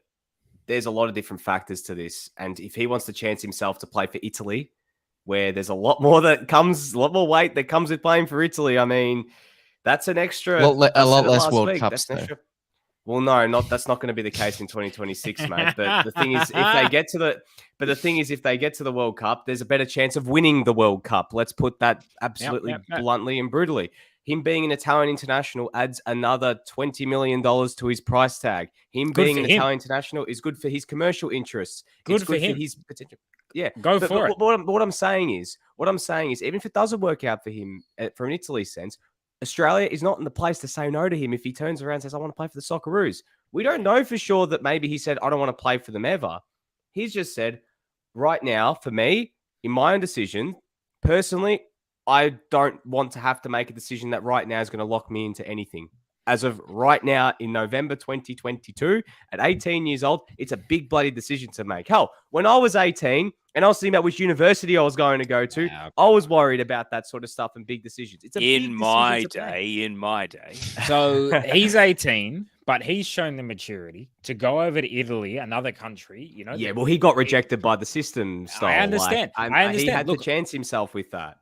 there's a lot of different factors to this. And if he wants to chance himself to play for Italy, where there's a lot more weight that comes with playing for Italy, I mean, that's an extra. A lot less World Cups, though. Well, no, that's not going to be the case in 2026, mate. But the thing is, if they get to the World Cup, there's a better chance of winning the World Cup. Let's put that absolutely bluntly and brutally. Him being an Italian international adds another $20 million to his price tag. Him being an Italian international is good for his commercial interests. Good for him. His potential. Yeah, go for it. What I'm saying is, even if it doesn't work out for him from an Italy sense, Australia is not in the place to say no to him if he turns around and says, I want to play for the Socceroos. We don't know for sure that maybe he said, I don't want to play for them ever. He's just said, right now, for me, in my own decision, personally, I don't want to have to make a decision that right now is going to lock me into anything. As of right now, in November 2022, at 18 years old, it's a big bloody decision to make. Hell, when I was 18 and I was thinking about which university I was going to go to, I was worried about that sort of stuff and big decisions. It's in my day. So he's 18, but he's shown the maturity to go over to Italy, another country. You know. Yeah, well, he got rejected by the system. Style. I understand. I understand. He had to chance himself with that.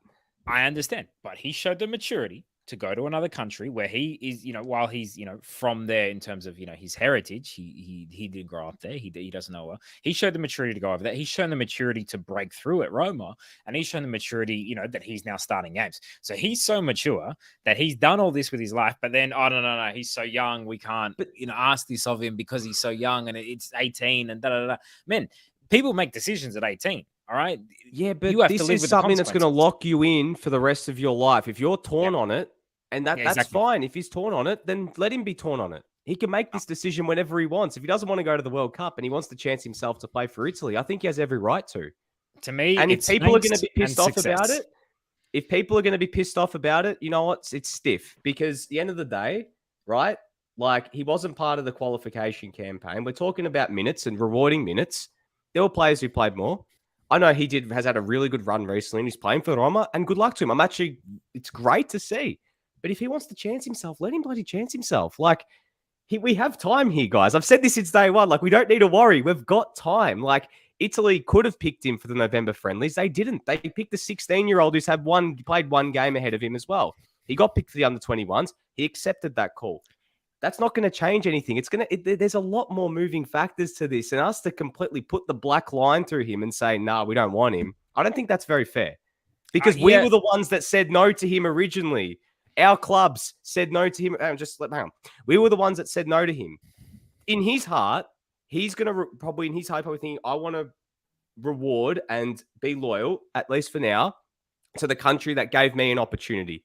I understand, but he showed the maturity to go to another country where he is, while he's, from there in terms of, his heritage, he did grow up there. He doesn't know well. He showed the maturity to go over there. He's shown the maturity to break through at Roma, and he's shown the maturity, that he's now starting games. So he's so mature that he's done all this with his life, but then, oh, no, he's so young. We can't, ask this of him because he's so young and it's 18 and da-da-da. Man, people make decisions at 18. All right. Yeah, but this is something that's going to lock you in for the rest of your life. If you're torn on it, and that's fine. If he's torn on it, then let him be torn on it. He can make this decision whenever he wants. If he doesn't want to go to the World Cup and he wants to chance himself to play for Italy, I think he has every right to. To me, and if people are going to be pissed off about it, you know what? It's stiff because at the end of the day, right? Like he wasn't part of the qualification campaign. We're talking about minutes and rewarding minutes. There were players who played more. I know he has had a really good run recently and he's playing for Roma and good luck to him. It's great to see. But if he wants to chance himself, let him bloody chance himself. Like, we have time here, guys. I've said this since day one. Like, we don't need to worry. We've got time. Like, Italy could have picked him for the November friendlies. They didn't. They picked the 16-year-old who's played one game ahead of him as well. He got picked for the under-21s. He accepted that call. That's not going to change anything. There's a lot more moving factors to this, and us to completely put the black line through him and say, "Nah, we don't want him." I don't think that's very fair, because we were the ones that said no to him originally. Our clubs said no to him. Hang on. We were the ones that said no to him. In his heart, he's going to probably thinking, "I want to reward and be loyal, at least for now, to the country that gave me an opportunity."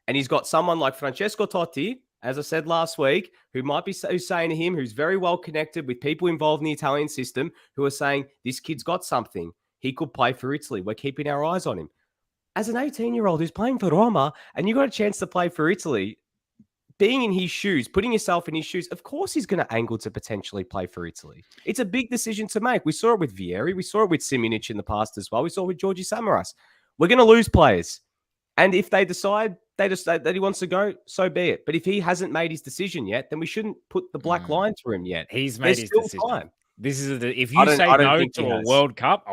And he's got someone like Francesco Totti, as I said last week, who's saying to him, who's very well connected with people involved in the Italian system, who are saying, this kid's got something. He could play for Italy. We're keeping our eyes on him. As an 18-year-old who's playing for Roma, and you got a chance to play for Italy, being in his shoes, putting yourself in his shoes, of course he's going to angle to potentially play for Italy. It's a big decision to make. We saw it with Vieri. We saw it with Simonic in the past as well. We saw it with Georgi Samaras. We're going to lose players. And if they decide that he wants to go, so be it. But if he hasn't made his decision yet, then we shouldn't put the black line through him yet. He's made his decision. Time. This is if you say no to a World Cup,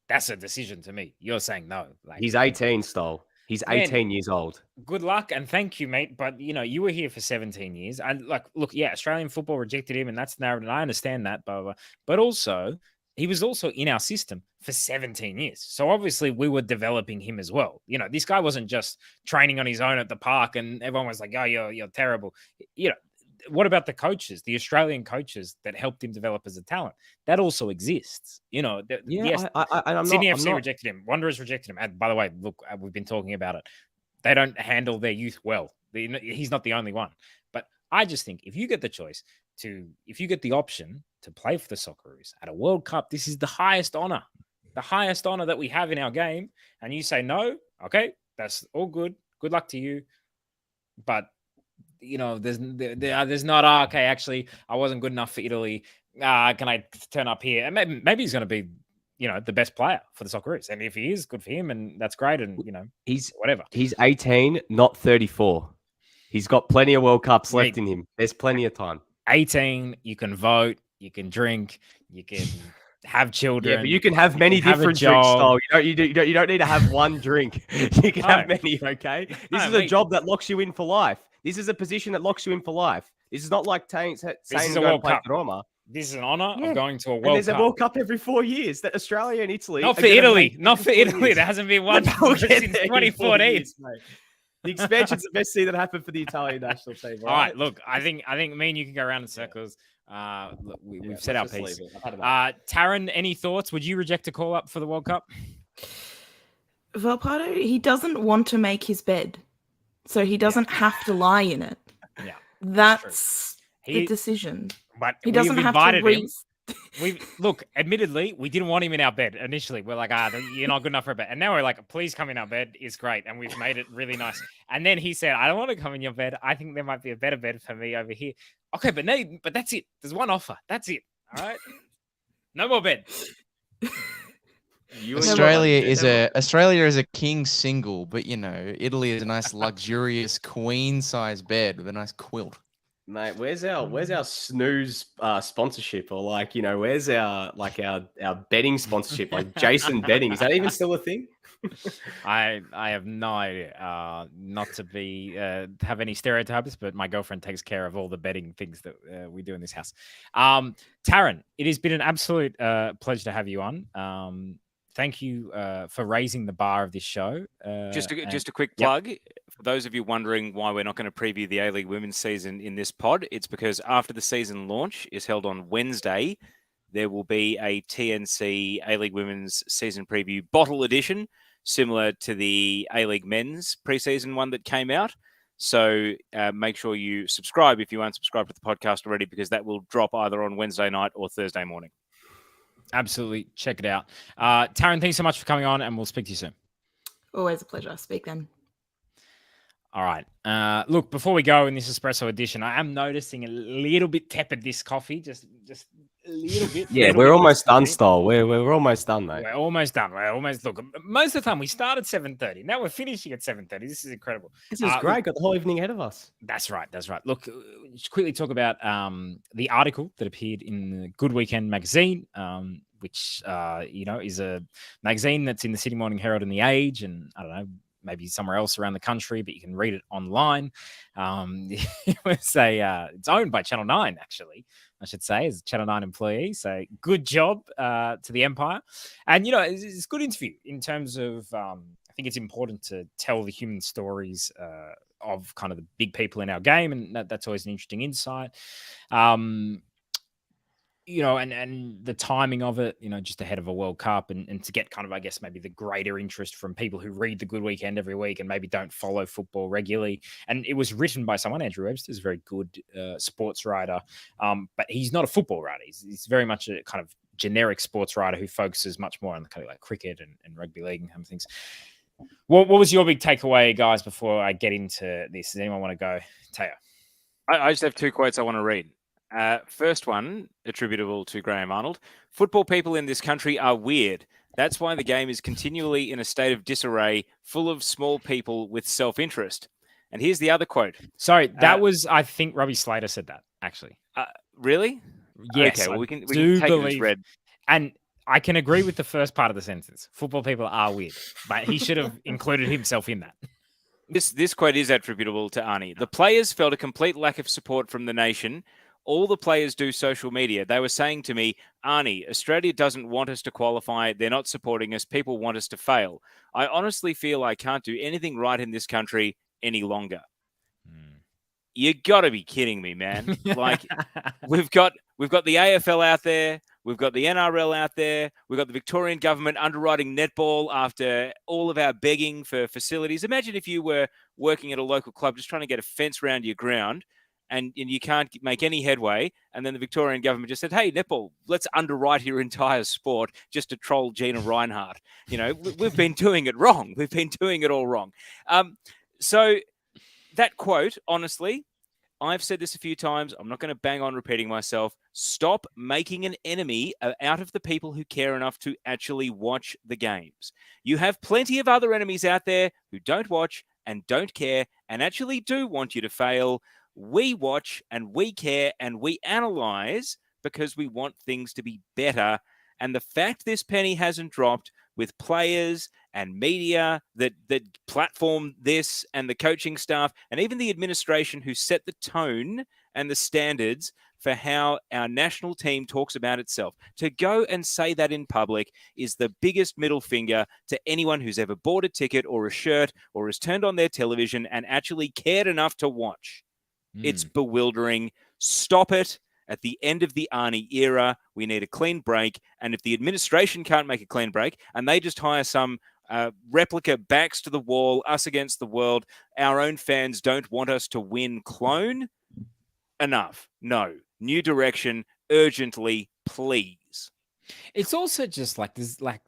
that's a decision to me. You're saying no. Like, he's 18, Stoll. He's 18 years old. Good luck and thank you, mate. But you were here for 17 years. And look, Australian football rejected him, and that's the narrative. And I understand that, but also he was also in our system for 17 years. So obviously we were developing him as well. This guy wasn't just training on his own at the park and everyone was like, oh, you're terrible. What about the coaches, the Australian coaches that helped him develop as a talent? That also exists. Yes, Sydney FC rejected him. Wanderers rejected him. And by the way, look, we've been talking about it. They don't handle their youth well. He's not the only one. But I just think if you get the option to play for the Socceroos at a World Cup, this is the highest honor that we have in our game. And you say no, okay, that's all good. Good luck to you. But there's not, okay, actually, I wasn't good enough for Italy. Can I turn up here? And maybe he's going to be, the best player for the Socceroos. And if he is, good for him. And that's great. And, he's whatever. He's 18, not 34. He's got plenty of World Cups left in him. There's plenty of time. 18, you can vote, you can drink, you can have children. Yeah, but you can have many different drinks. You don't need to have one drink. You can have many. Okay, this is a job that locks you in for life. This is a position that locks you in for life. This is not like saying This saying is a going to World play Cup. for Roma. This is an honour Yeah. of going to a And World there's Cup. a World Cup every 4 years. That Australia and Italy. Not are for gonna Italy. make Not for every 4 Italy. years. There hasn't been one We'll since get there in 4 2014. years, mate. The expansion's the best thing that happened for the Italian national team. All right, look, I think me and you can go around in circles. Look, we've said our let's just piece. leave it. I've had enough. Taryn, any thoughts? Would you reject a call up for the World Cup? Volpato, he doesn't want to make his bed, so he doesn't have to lie in it. Yeah, that's the decision. But He doesn't we've have to invited him. read. Look, admittedly, we didn't want him in our bed initially. We're like, you're not good enough for a bed. And now we're like, please come in our bed. It's great. And we've made it really nice. And then he said, I don't want to come in your bed. I think there might be a better bed for me over here. Okay, but that's it. There's one offer. That's it. All right. No more bed. Australia is a king single, but Italy is a nice luxurious queen size bed with a nice quilt. Mate, where's our snooze sponsorship, or where's our betting sponsorship, like Jason Betting? Is that even still a thing? I have no idea. Not to be have any stereotypes, but my girlfriend takes care of all the betting things that we do in this house. Taryn, it has been an absolute pleasure to have you on. Thank you for raising the bar of this show. Just a quick plug. Yep. For those of you wondering why we're not going to preview the A-League women's season in this pod, it's because after the season launch is held on Wednesday, there will be a TNC A-League women's season preview bottle edition, similar to the A-League men's preseason one that came out. So make sure you subscribe if you aren't subscribed to the podcast already, because that will drop either on Wednesday night or Thursday morning. Absolutely. Check it out. Taryn, thanks so much for coming on, and we'll speak to you soon. Always a pleasure. Speak then. All right. Look, before we go in this espresso edition, I am noticing a little bit tepid, this coffee, just a little bit. Yeah, we're almost done, Style. We're almost done, mate. We're almost done. Look, most of the time we start at 7:30. Now we're finishing at 7:30. This is incredible. This is great. Got the whole evening ahead of us. That's right. Look, just quickly talk about the article that appeared in the Good Weekend magazine, which is a magazine that's in the Sydney Morning Herald and the Age, and I don't know, maybe somewhere else around the country, but you can read it online. It's owned by Channel 9, actually, I should say, as a Channel 9 employee. So good job to the Empire. And, it's a good interview in terms of, I think it's important to tell the human stories of kind of the big people in our game. And that's always an interesting insight. And the timing of it, just ahead of a World Cup, and to get kind of, I guess, maybe the greater interest from people who read the Good Weekend every week and maybe don't follow football regularly. And it was written by someone, Andrew Webster's a very good sports writer, but he's not a football writer. He's very much a kind of generic sports writer who focuses much more on the kind of like cricket and rugby league and kind of things. What was your big takeaway, guys, before I get into this? Does anyone want to go? Teo? I just have 2 quotes I want to read. First one, attributable to Graham Arnold. Football people in this country are weird. That's why the game is continually in a state of disarray, full of small people with self-interest. And here's the other quote. Sorry, that was, I think Robbie Slater said that, actually. Really? Yes. Okay, well, we can take it as read. And I can agree with the first part of the sentence. Football people are weird, but he should have included himself in that. This quote is attributable to Arnie. The players felt a complete lack of support from the nation. All the players do social media. They were saying to me, Arnie, Australia doesn't want us to qualify. They're not supporting us. People want us to fail. I honestly feel I can't do anything right in this country any longer. You got to be kidding me, man. Like, we've got the AFL out there. We've got the NRL out there. We've got the Victorian government underwriting netball after all of our begging for facilities. Imagine if you were working at a local club just trying to get a fence around your ground, and you can't make any headway, and then the Victorian government just said, hey, netball, let's underwrite your entire sport just to troll Gina Reinhardt. We've been doing it wrong. We've been doing it all wrong. So that quote, honestly, I've said this a few times. I'm not going to bang on repeating myself. Stop making an enemy out of the people who care enough to actually watch the games. You have plenty of other enemies out there who don't watch and don't care and actually do want you to fail. We watch and we care and we analyze because we want things to be better. And the fact this penny hasn't dropped with players and media that platform this and the coaching staff and even the administration who set the tone and the standards for how our national team talks about itself. To go and say that in public is the biggest middle finger to anyone who's ever bought a ticket or a shirt or has turned on their television and actually cared enough to watch. It's bewildering. Stop it. At the end of the Arnie era, we need a clean break. And if the administration can't make a clean break and they just hire some replica backs to the wall, us against the world, our own fans don't want us to win clone, enough. No. New direction, urgently, please. It's also just like this, like,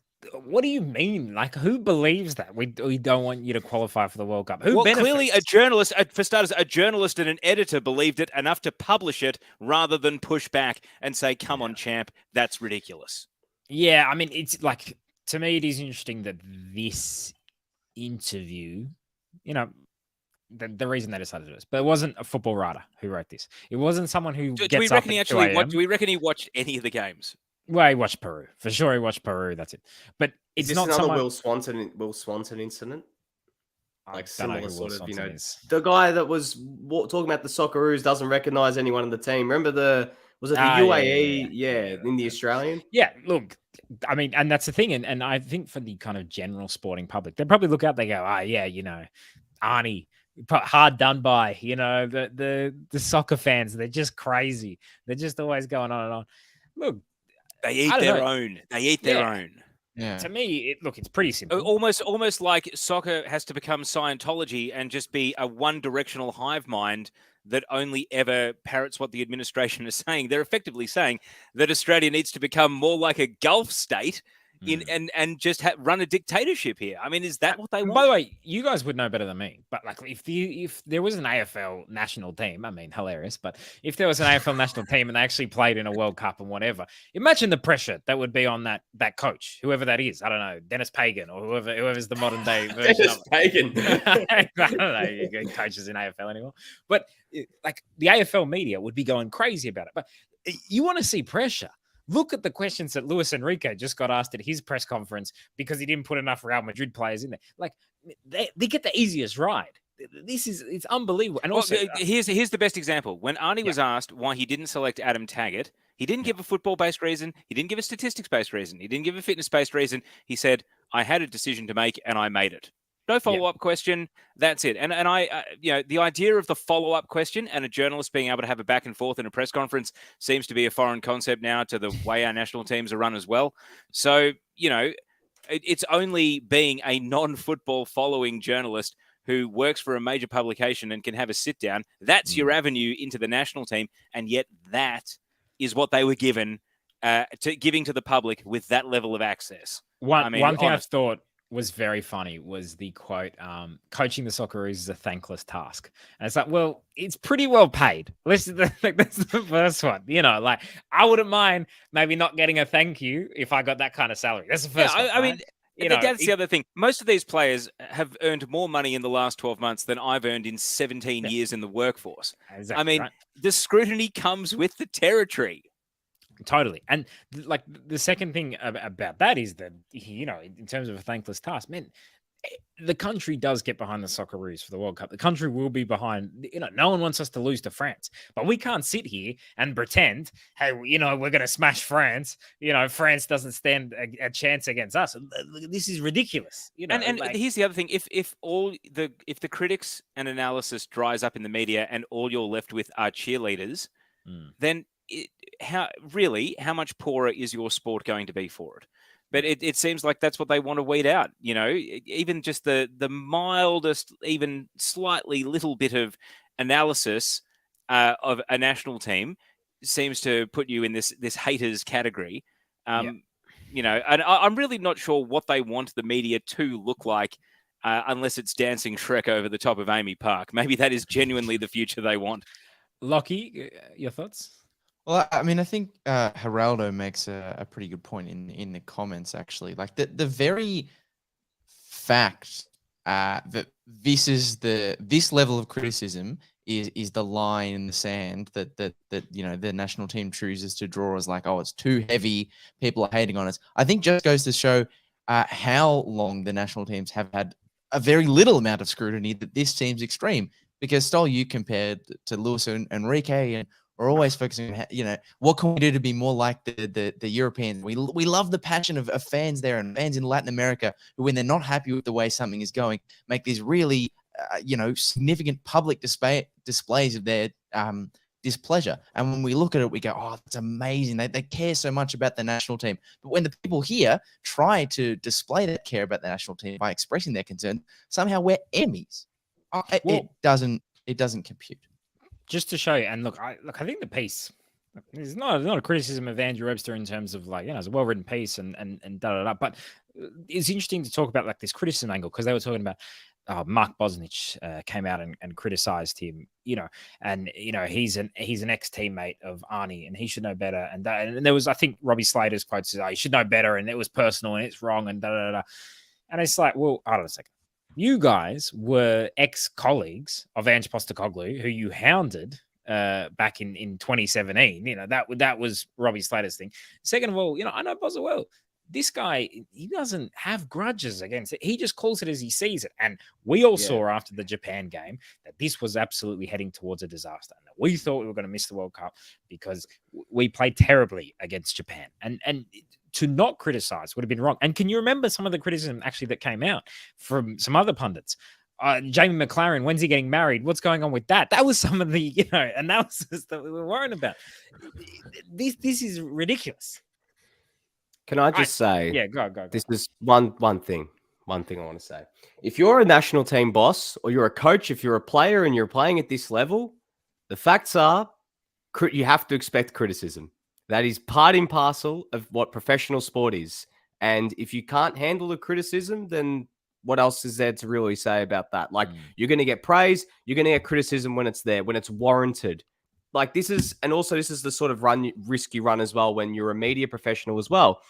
what do you mean? Like, who believes that we don't want you to qualify for the World Cup? Who benefits? Clearly a journalist, for starters, a journalist and an editor believed it enough to publish it rather than push back and say, come on, champ, that's ridiculous. Yeah, I mean, it's like, to me, it is interesting that this interview, you know, the reason they decided to do this, but it wasn't a football writer who wrote this. It wasn't someone who Do we gets reckon up he at 2 actually a.m. do we reckon he watched any of the games? Well, he watched Peru. For sure he watched Peru, that's it. But it's Is this not another someone... Will Swanson incident? I Like don't know similar who sort Will of, Swanson is. the guy that was talking about the Socceroos doesn't recognise anyone in the team. Remember was it the UAE? Yeah, in the Australian. Yeah, look, I mean, and that's the thing. And I think for the kind of general sporting public, they probably look out, they go, yeah, you know, Arnie, hard done by, you know, the soccer fans, they're just crazy. They're just always going on and on. Look, they eat their own. They eat their own. Yeah. To me, it's pretty simple. Almost like soccer has to become Scientology and just be a one-directional hive mind that only ever parrots what the administration is saying. They're effectively saying that Australia needs to become more like a Gulf state and just run a dictatorship here. I mean, is that what they want? By the way, you guys would know better than me, but like if there was an AFL national team, I mean, hilarious, but if there was an AFL national team and they actually played in a World Cup and whatever, imagine the pressure that would be on that coach, whoever that is. I don't know, Dennis Pagan or whoever's the modern day version Dennis of Pagan. I don't know, you get coaches in AFL anymore. But like the AFL media would be going crazy about it. But you want to see pressure. Look at the questions that Luis Enrique just got asked at his press conference because he didn't put enough Real Madrid players in there. Like, they get the easiest ride. It's unbelievable. And also, here's the best example. When Arnie was asked why he didn't select Adam Taggart, he didn't give a football-based reason. He didn't give a statistics-based reason. He didn't give a fitness-based reason. He said, I had a decision to make and I made it. No follow-up question. That's it. And I, the idea of the follow-up question and a journalist being able to have a back and forth in a press conference seems to be a foreign concept now to the way our national teams are run as well. So, it's only being a non-football following journalist who works for a major publication and can have a sit down. That's your avenue into the national team. And yet that is what they were giving to the public with that level of access. One thing I thought was very funny was the quote, coaching the Socceroos is a thankless task. And it's like, well, it's pretty well paid. That's the first one. Like, I wouldn't mind maybe not getting a thank you if I got that kind of salary. That's the first one. I mean, that's the other thing. Most of these players have earned more money in the last 12 months than I've earned in 17 years in the workforce. Exactly, I mean, the scrutiny comes with the territory. Totally. And like the second thing about that is that, in terms of a thankless task, man, the country does get behind the Socceroos for the World Cup. The country will be behind, no one wants us to lose to France, but we can't sit here and pretend, hey, we're going to smash France. France doesn't stand a chance against us. This is ridiculous. And here's the other thing. If the critics and analysis dries up in the media and all you're left with are cheerleaders, then how much poorer is your sport going to be for it? But it seems like that's what they want to weed out. Even just the mildest, even slightly little bit of analysis of a national team seems to put you in this haters category. And I'm really not sure what they want the media to look like unless it's dancing Shrek over the top of Amy Park. Maybe that is genuinely the future they want. Lockie, your thoughts? Well, I mean, I think Geraldo makes a pretty good point in the comments, actually. Like the very fact that this level of criticism is the line in the sand that the national team chooses to draw as like, oh, it's too heavy, people are hating on us. I think just goes to show how long the national teams have had a very little amount of scrutiny, that this seems extreme. because Stoll, you compared to Lewis and Enrique, and we're always focusing on, you know, what can we do to be more like the Europeans? We love the passion of fans there and fans in Latin America who, when they're not happy with the way something is going, make these really, you know, significant public displays of their displeasure. And when we look at it, we go, oh, that's amazing. They care so much about the national team. But when the people here try to display that care about the national team by expressing their concern, somehow we're enemies. It doesn't compute. Just to show you, and look, I think the piece is not a criticism of Andrew Webster in terms of, like, you know, it's a well-written piece and but it's interesting to talk about, like, this criticism angle, because they were talking about Mark Bosnich came out and criticized him, you know, and, you know, he's an ex-teammate of Arnie and he should know better. And there was, I think, Robbie Slater's quote says, he should know better and it was personal and it's wrong and And it's like, well, hold on a second. You guys were ex-colleagues of Ange Postecoglou, who you hounded back in 2017. You know, that was Robbie Slater's thing. Second of all, you know, I know Bozza well. This guy, he doesn't have grudges against it. He just calls it as he sees it. And we all saw after the Japan game that this was absolutely heading towards a disaster. And we thought we were going to miss the World Cup because we played terribly against Japan. And to not criticize would have been wrong. And can you remember some of the criticism actually that came out from some other pundits? Jamie McLaren, when's he getting married? What's going on with that? That was some of the, you know, analysis that we were worrying about. This is ridiculous. Can I just say? Yeah, go. This is one thing. One thing I want to say. If you're a national team boss or you're a coach, if you're a player and you're playing at this level, the facts are you have to expect criticism. That is part and parcel of what professional sport is. And if you can't handle the criticism, then what else is there to really say about that? Like, you're going to get praise, you're going to get criticism when it's there, when it's warranted. Like, this is the sort of risk you run as well when you're a media professional as well.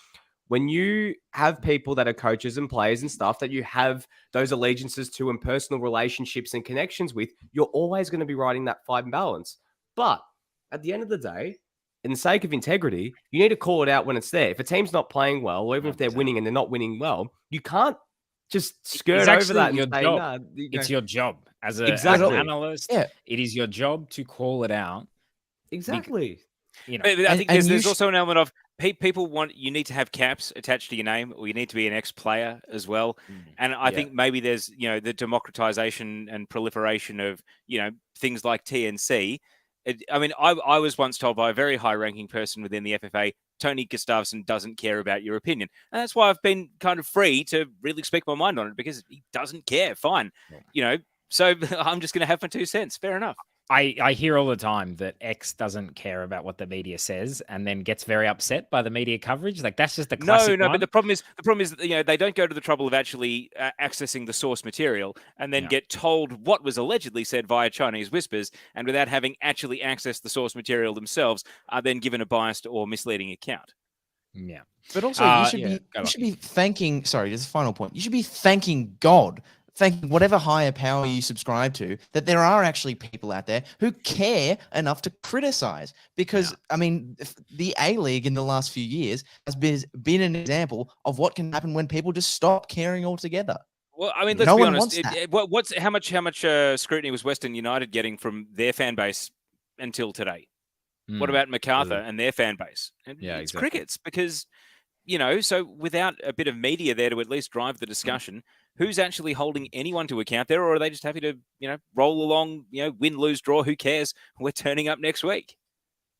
When you have people that are coaches and players and stuff that you have those allegiances to and personal relationships and connections with, you're always going to be riding that fine balance. But at the end of the day, in the sake of integrity, you need to call it out when it's there. If a team's not playing well, or even if they're winning and they're not winning well, you can't just skirt over that and say, nah, it's your job as an analyst. Yeah. It is your job to call it out. Exactly. You know, I think there's also an element of people you need to have caps attached to your name, or you need to be an ex-player as well. And I think maybe there's, you know, the democratization and proliferation of, you know, things like TNC. I mean, I was once told by a very high-ranking person within the FFA, Tony Gustafsson doesn't care about your opinion. And that's why I've been kind of free to really speak my mind on it, because he doesn't care. Fine. You know, so I'm just going to have my 2 cents. Fair enough. I hear all the time that X doesn't care about what the media says and then gets very upset by the media coverage. Like, that's just the classic one. But the problem is, you know, they don't go to the trouble of actually accessing the source material and then get told what was allegedly said via Chinese whispers, and without having actually accessed the source material themselves, are then given a biased or misleading account. Yeah. But also, you should be thanking, sorry, just a final point. You should be thanking God, thanking whatever higher power you subscribe to, that there are actually people out there who care enough to criticize. Because, I mean, the A-League in the last few years has been an example of what can happen when people just stop caring altogether. Well, I mean, let's be honest. How much scrutiny was Western United getting from their fan base until today? What about Macarthur and their fan base? And it's crickets, because, you know, so without a bit of media there to at least drive the discussion, who's actually holding anyone to account there? Or are they just happy to, you know, roll along, you know, win, lose, draw? Who cares? We're turning up next week.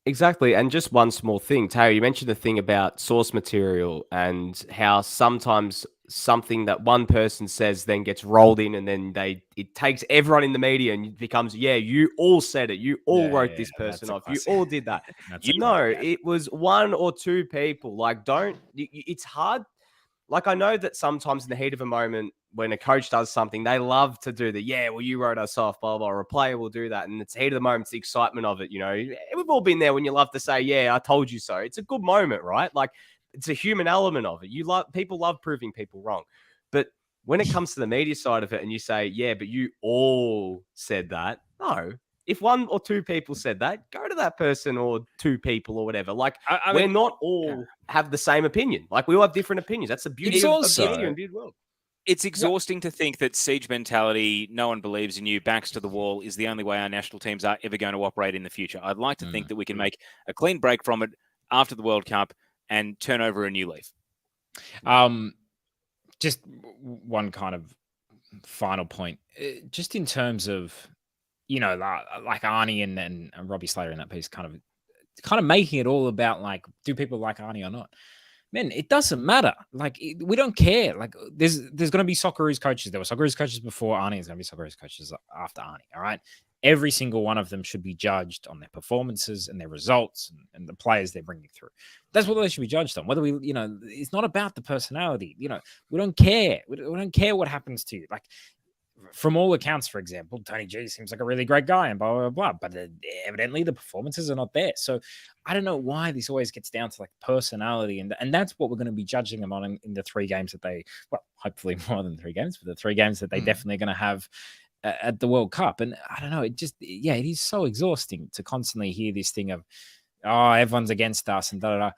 Exactly. And just one small thing, Terry, you mentioned the thing about source material and how sometimes something that one person says then gets rolled in, and then it takes everyone in the media and it becomes, you all said it. You all wrote this person off. You all did that. It was one or two people. Like, it's hard. Like, I know that sometimes in the heat of a moment, when a coach does something, they love to do you wrote us off, blah, blah, or a player will do that. And it's heat of the moment, it's the excitement of it, you know. We've all been there when you love to say, I told you so. It's a good moment, right? Like, it's a human element of it. People love proving people wrong. But when it comes to the media side of it and you say, but you all said that. No. If one or two people said that, go to that person or two people or whatever. Like, I mean, we're not all have the same opinion. Like, we all have different opinions. That's the beauty of the media and viewed world. It's exhausting to think that siege mentality, no one believes in you, backs to the wall, is the only way our national teams are ever going to operate in the future. I'd like to think that we can make a clean break from it after the World Cup and turn over a new leaf. Just one kind of final point, just in terms of, like Arnie and Robbie Slater in that piece, kind of making it all about like, do people like Arnie or not? Man, it doesn't matter. Like, we don't care. Like, there's going to be Socceroos coaches. There were Socceroos coaches before Arnie. There's going to be Socceroos coaches after Arnie. All right. Every single one of them should be judged on their performances and their results and the players they're bringing through. That's what they should be judged on. Whether it's not about the personality. We don't care. We don't care what happens to you. Like, from all accounts, for example, Tony G seems like a really great guy and blah, blah, blah. But evidently the performances are not there. So I don't know why this always gets down to like personality. And that's what we're going to be judging them on in the 3 games that hopefully more than 3 games, but the 3 games that they definitely are going to have at the World Cup. And I don't know, it is so exhausting to constantly hear this thing of, oh, everyone's against us and da da da.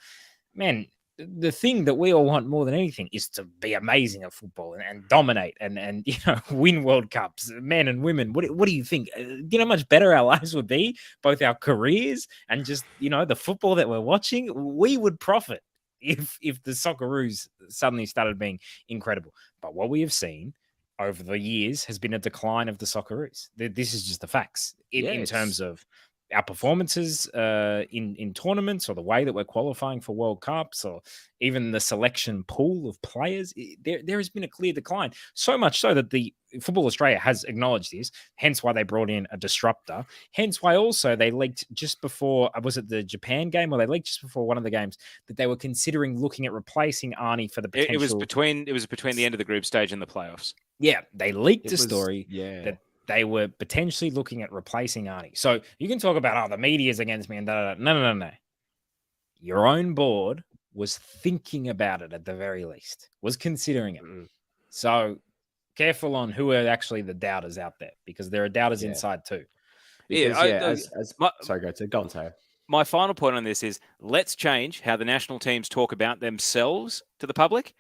Man, the thing that we all want more than anything is to be amazing at football and dominate and win World Cups, men and women. What do you think? You know how much better our lives would be, both our careers and just the football that we're watching. We would profit if the Socceroos suddenly started being incredible. But what we have seen over the years has been a decline of the Socceroos. This is just the facts in terms of our performances in tournaments, or the way that we're qualifying for World Cups, or even the selection pool of players. There has been a clear decline, so much so that the Football Australia has acknowledged this, hence why they brought in a disruptor, hence why also they leaked just before, was it the Japan game, or they leaked just before one of the games, that they were considering looking at replacing Arnie for the potential. It was between the end of the group stage and the playoffs. Yeah, they leaked a story that they were potentially looking at replacing Arnie. So you can talk about, the media's against me and da. No. Your own board was thinking about it at the very least, was considering it. So careful on who are actually the doubters out there, because there are doubters inside too. Because, sorry, go on, Taylor. My final point on this is, let's change how the national teams talk about themselves to the public,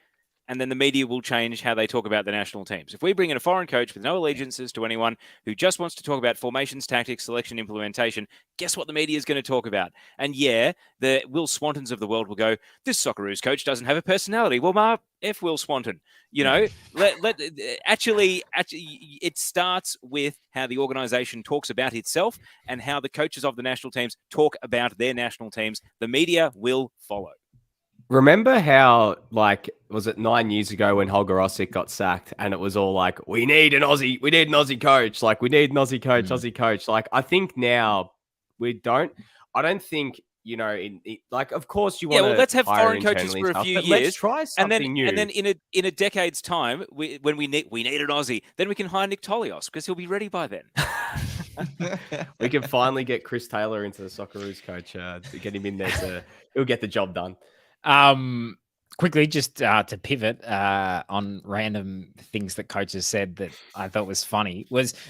and then the media will change how they talk about the national teams. If we bring in a foreign coach with no allegiances to anyone, who just wants to talk about formations, tactics, selection, implementation, guess what the media is going to talk about? And the Will Swantons of the world will go, this Socceroos coach doesn't have a personality. Well, F Will Swanton. Actually, it starts with how the organisation talks about itself and how the coaches of the national teams talk about their national teams. The media will follow. Remember how, was it 9 years ago when Holger Osick got sacked, and it was all like, we need an Aussie coach. Like, we need an Aussie coach, Aussie coach. Like, I think now I don't think, of course you want to. Let's have foreign coaches for a few years. Let's try something new. And then in a decade's time, when we need an Aussie, then we can hire Nick Tolios, because he'll be ready by then. We can finally get Chris Taylor into the Socceroos coach, get him in there he'll get the job done. Quickly, just to pivot on random things that coaches said that I thought was funny,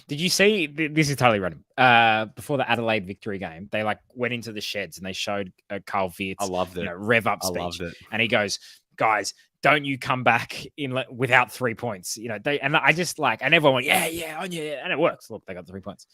did you see, this is totally random, before the Adelaide victory game, they went into the sheds and they showed Carl Veert's I loved it. rev up speech. I loved it. And he goes, guys, don't you come back in without 3 points. And I just and everyone went, yeah, on you. And it works. Look, they got 3 points.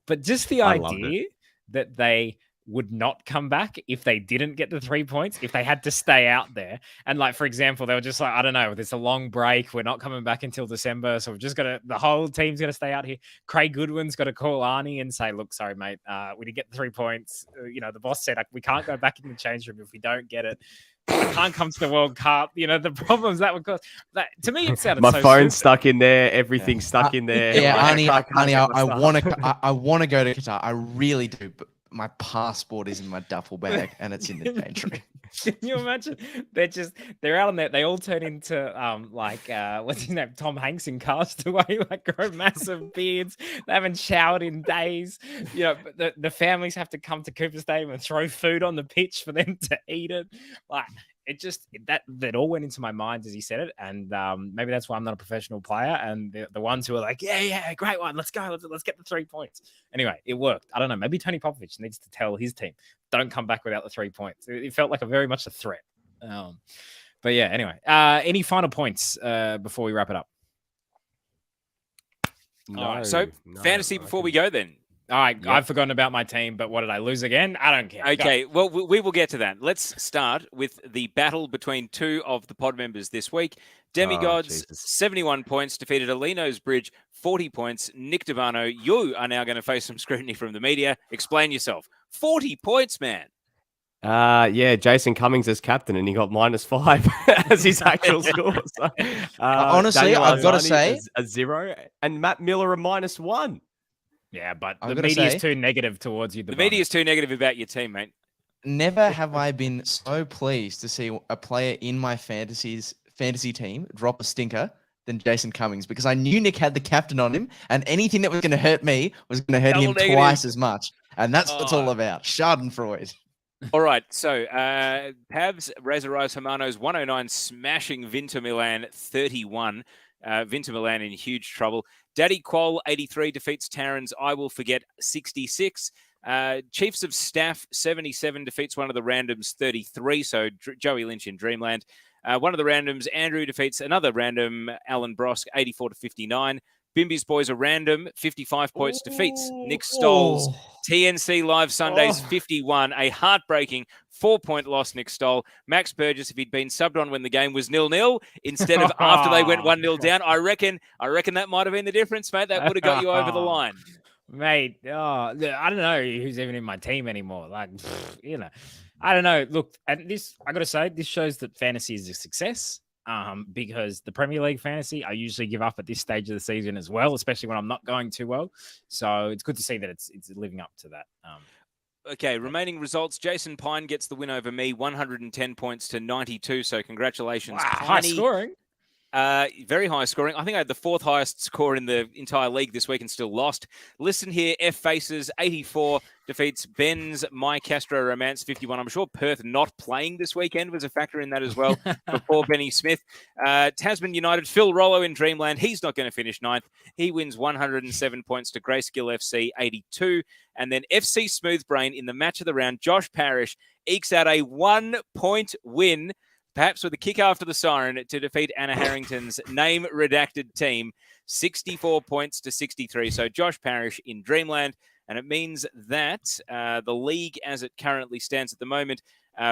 But just the idea that they would not come back if they didn't get the 3 points, if they had to stay out there. And for example, they were just I don't know, it's a long break. We're not coming back until December. So we've just got the whole team's got to stay out here. Craig Goodwin's got to call Arnie and say, look, sorry, mate, we didn't get the 3 points. The boss said, we can't go back in the change room if we don't get it. I can't come to the World Cup. The problems that would cause. That, to me, it sounded my so phone's stupid. stuck in there. Everything's stuck in there. Yeah, Arnie, I want to go to Qatar. I really do, but my passport is in my duffel bag and it's in the pantry. Can you imagine? They're out on that. They all turn into what's his name? Tom Hanks in Castaway, grow massive beards. They haven't showered in days. But the families have to come to Cooper Stadium and throw food on the pitch for them to eat it. That all went into my mind as he said it, and maybe that's why I'm not a professional player. And the ones who are like, yeah, great one, let's go, let's get the 3 points. Anyway, it worked. I don't know. Maybe Tony Popovich needs to tell his team, don't come back without the 3 points. It felt like very much a threat. But yeah, anyway, any final points before we wrap it up? All right. So fantasy before we go then. All right, I've forgotten about my team, but what did I lose again? I don't care. Okay, well, we will get to that. Let's start with the battle between two of the pod members this week. Demigods, 71 points, defeated Alino's Bridge, 40 points. Nick Devano, you are now going to face some scrutiny from the media. Explain yourself. 40 points, man. Yeah, Jason Cummings as captain, and he got -5 as his actual score. So, honestly, Daniel I've got to Arzani say, is a 0, and Matt Miller a -1. Yeah, but I've the gotta media say- is too negative towards you. The media is too negative about your team, mate. never have I been so pleased to see a player in my fantasy team drop a stinker than Jason Cummings, because I knew Nick had the captain on him, and anything that was going to hurt me was going to hurt Double him negative. twice as much. And that's what it's all about. Schadenfreude. All right, so Pavs, Razorize Hermanos, 109, smashing Vinter Milan, 31. Vinter Milan in huge trouble. Daddy Quoll, 83, defeats Taryn's I Will Forget, 66. Chiefs of Staff, 77, defeats one of the randoms, 33. So Joey Lynch in Dreamland. One of the randoms, Andrew, defeats another random, Alan Brosk, 84 to 59. Bimby's Boys are random, 55 points, defeats Nick Stoll's TNC Live Sundays, 51. A heartbreaking 4-point loss, Nick Stoll. Max Burgess, if he'd been subbed on when the game was 0-0 instead of after they went 1-0 down, I reckon that might have been the difference, mate. That would have got you over the line. Mate, I don't know who's even in my team anymore. Like, I don't know. Look, and this, I got to say, this shows that fantasy is a success. Because the Premier League fantasy, I usually give up at this stage of the season as well, especially when I'm not going too well. So it's good to see that it's living up to that. Okay, remaining results. Jason Pine gets the win over me, 110 points to 92. So congratulations, wow, high scoring. Very high scoring. I think I had the 4th highest score in the entire league this week and still lost. Listen here, F Faces, 84, defeats Ben's My Castro Romance, 51. I'm sure Perth not playing this weekend was a factor in that as well for poor Benny Smith. Tasman United, Phil Rollo in Dreamland. He's not going to finish 9th. He wins 107 points to Greyskill FC, 82. And then FC Smooth Brain in the match of the round, Josh Parrish ekes out a 1-point win, perhaps with a kick after the siren, to defeat Anna Harrington's name redacted team, 64 points to 63. So Josh Parrish in Dreamland. And it means that the league as it currently stands at the moment,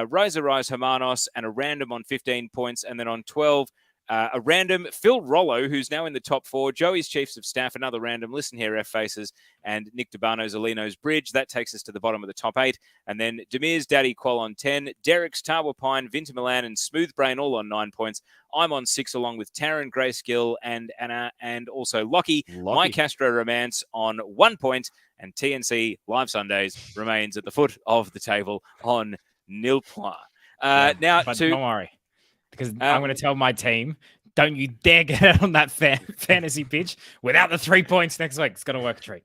Rosa Rise Hermanos and a random on 15 points. And then on 12, a random Phil Rollo, who's now in the top 4, Joey's Chiefs of Staff, another random, listen here, F Faces, and Nick Debano's Alino's Bridge. That takes us to the bottom of the top 8. And then Demir's Daddy Quoll on 10, Derek's Tarwa Pine, Vinter Milan, and Smooth Brain all on 9 points. I'm on 6, along with Taryn, Greyskill, and Anna, and also Lockie. My Castro Romance on 1 point, and TNC Live Sundays remains at the foot of the table on 0 points. Now, but don't worry, because I'm going to tell my team, don't you dare get out on that fantasy pitch without the 3 points next week. It's going to work a treat.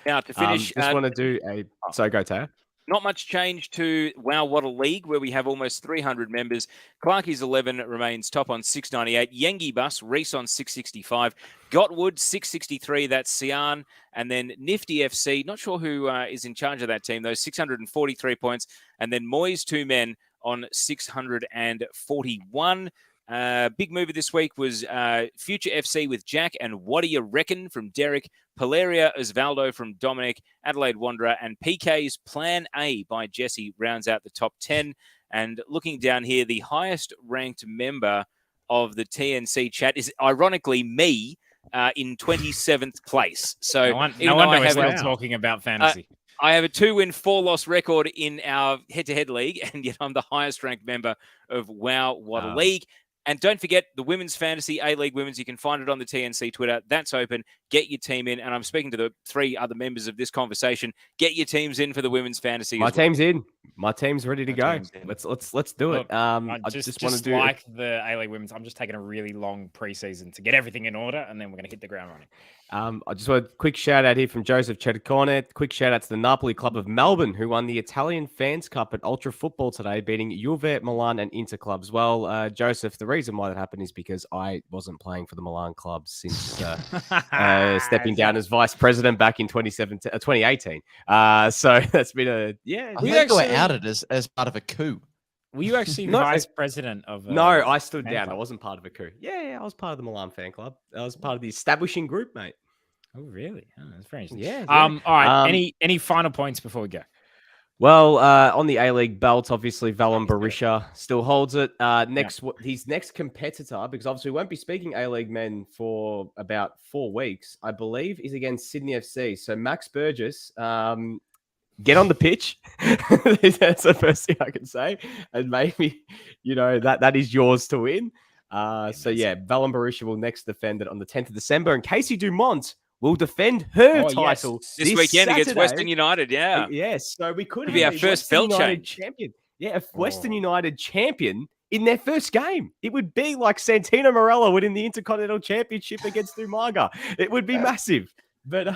Now, to finish, just want to do a... So go, Taya. Not much change to Wow Waddle League, where we have almost 300 members. Clarkie's 11 remains top on 698. Yengi Bus, Reese on 665. Gotwood, 663. That's Sian. And then Nifty FC, not sure who is in charge of that team, though, 643 points. And then Moyes 2 men on 641. Big mover this week was Future FC with Jack and What Do You Reckon from Derek, Paleria Osvaldo from Dominic, Adelaide Wanderer, and PK's Plan A by Jesse rounds out the top 10. And looking down here, the highest ranked member of the TNC chat is ironically me in 27th place. So no wonder we're still talking about fantasy. I have a 2-win, 4-loss record in our head-to-head league, and yet I'm the highest-ranked member of Wow Waddle League. And don't forget the Women's Fantasy A-League Women's. You can find it on the TNC Twitter. That's open. Get your team in. And I'm speaking to the 3 other members of this conversation. Get your teams in for the Women's Fantasy. My team's in. My team's ready to go. Let's do it. I just want to do like the A-League Women's. I'm just taking a really long preseason to get everything in order, and then we're going to hit the ground running. I just want a quick shout out here from Joseph Chetacone. Quick shout out to the Napoli Club of Melbourne, who won the Italian Fans Cup at Ultra Football today, beating Juve, Milan, and Inter clubs. Well, Joseph, the reason why that happened is because I wasn't playing for the Milan club since stepping down as vice president back in 2018. So that's been a I think you were outed as part of a coup. Were you actually vice president of? No, I stood down. Club? I wasn't part of a coup. Yeah, I was part of the Milan fan club. I was part of the establishing group, mate. Oh, really? Oh, that's very interesting. Yeah. All right. Um, Any final points before we go? Well, on the A-League belt, obviously, Valon Let's do it. Berisha still holds it. His next competitor, because obviously we won't be speaking A-League men for about 4 weeks, I believe, is against Sydney FC. So Max Burgess, get on the pitch. That's the first thing I can say. And maybe, that is yours to win. Valon Berisha will next defend it on the 10th of December. And Casey Dumont will defend her title this weekend against Saturday. Western United. Yeah. Yes. So we could be our have a first Western belt United change. champion. Yeah, a Western United champion in their first game. It would be like Santino Morella winning the Intercontinental Championship against Umaga. It would be massive. But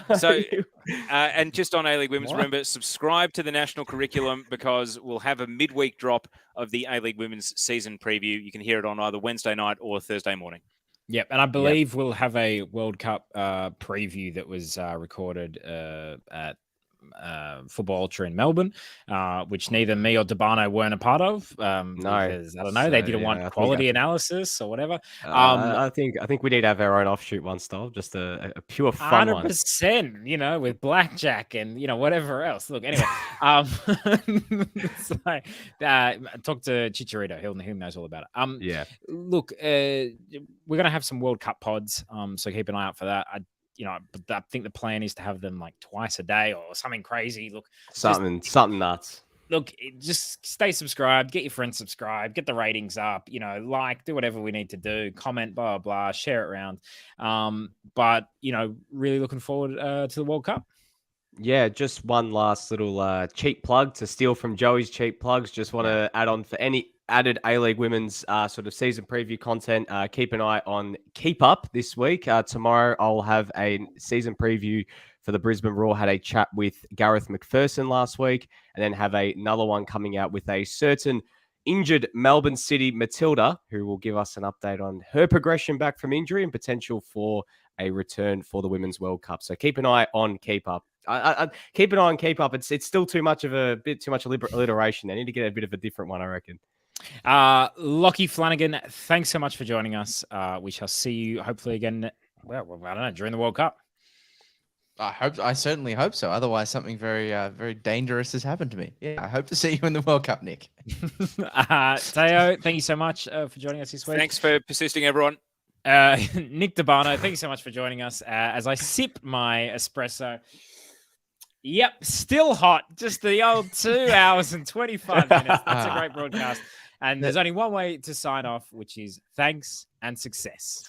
and just on A-League Women's, remember, subscribe to the national curriculum because we'll have a midweek drop of the A-League Women's season preview. You can hear it on either Wednesday night or Thursday morning. Yep, and I believe we'll have a World Cup preview that was recorded at Football Ultra in Melbourne, which neither me or Debano weren't a part of. Because, I don't know, they didn't want quality analysis or whatever. I think we need to have our own offshoot one style, just a pure fun 100%, with blackjack and whatever else. Look, anyway, talk to Chicharito. He knows all about it. Look, we're gonna have some World Cup pods, so keep an eye out for that. I think the plan is to have them like twice a day or something crazy. Look, something nuts. Look, just stay subscribed, get your friends subscribed, get the ratings up, do whatever we need to do, comment, blah, blah, share it around. But really looking forward to the World Cup. Yeah, just one last little cheap plug to steal from Joey's cheap plugs. Just want to add on for any added A-League women's sort of season preview content. Keep an eye on Keep Up this week. Tomorrow I'll have a season preview for the Brisbane Roar. Had a chat with Gareth McPherson last week, and then have another one coming out with a certain injured Melbourne City Matilda, who will give us an update on her progression back from injury and potential for a return for the Women's World Cup. So keep an eye on Keep Up. I keep an eye on Keep Up. It's still too much alliteration. They need to get a bit of a different one, I reckon. Lockie Flanagan, thanks so much for joining us. We shall see you hopefully again. Well, I don't know, during the World Cup. I certainly hope so. Otherwise, something very, very dangerous has happened to me. Yeah, I hope to see you in the World Cup, Nick. Teo, thank you so much for joining us this week. Thanks for persisting, everyone. Nick Debano, thank you so much for joining us as I sip my espresso. Yep, still hot. Just the old 2 hours and 25 minutes. That's a great broadcast. And there's only one way to sign off, which is thanks and success.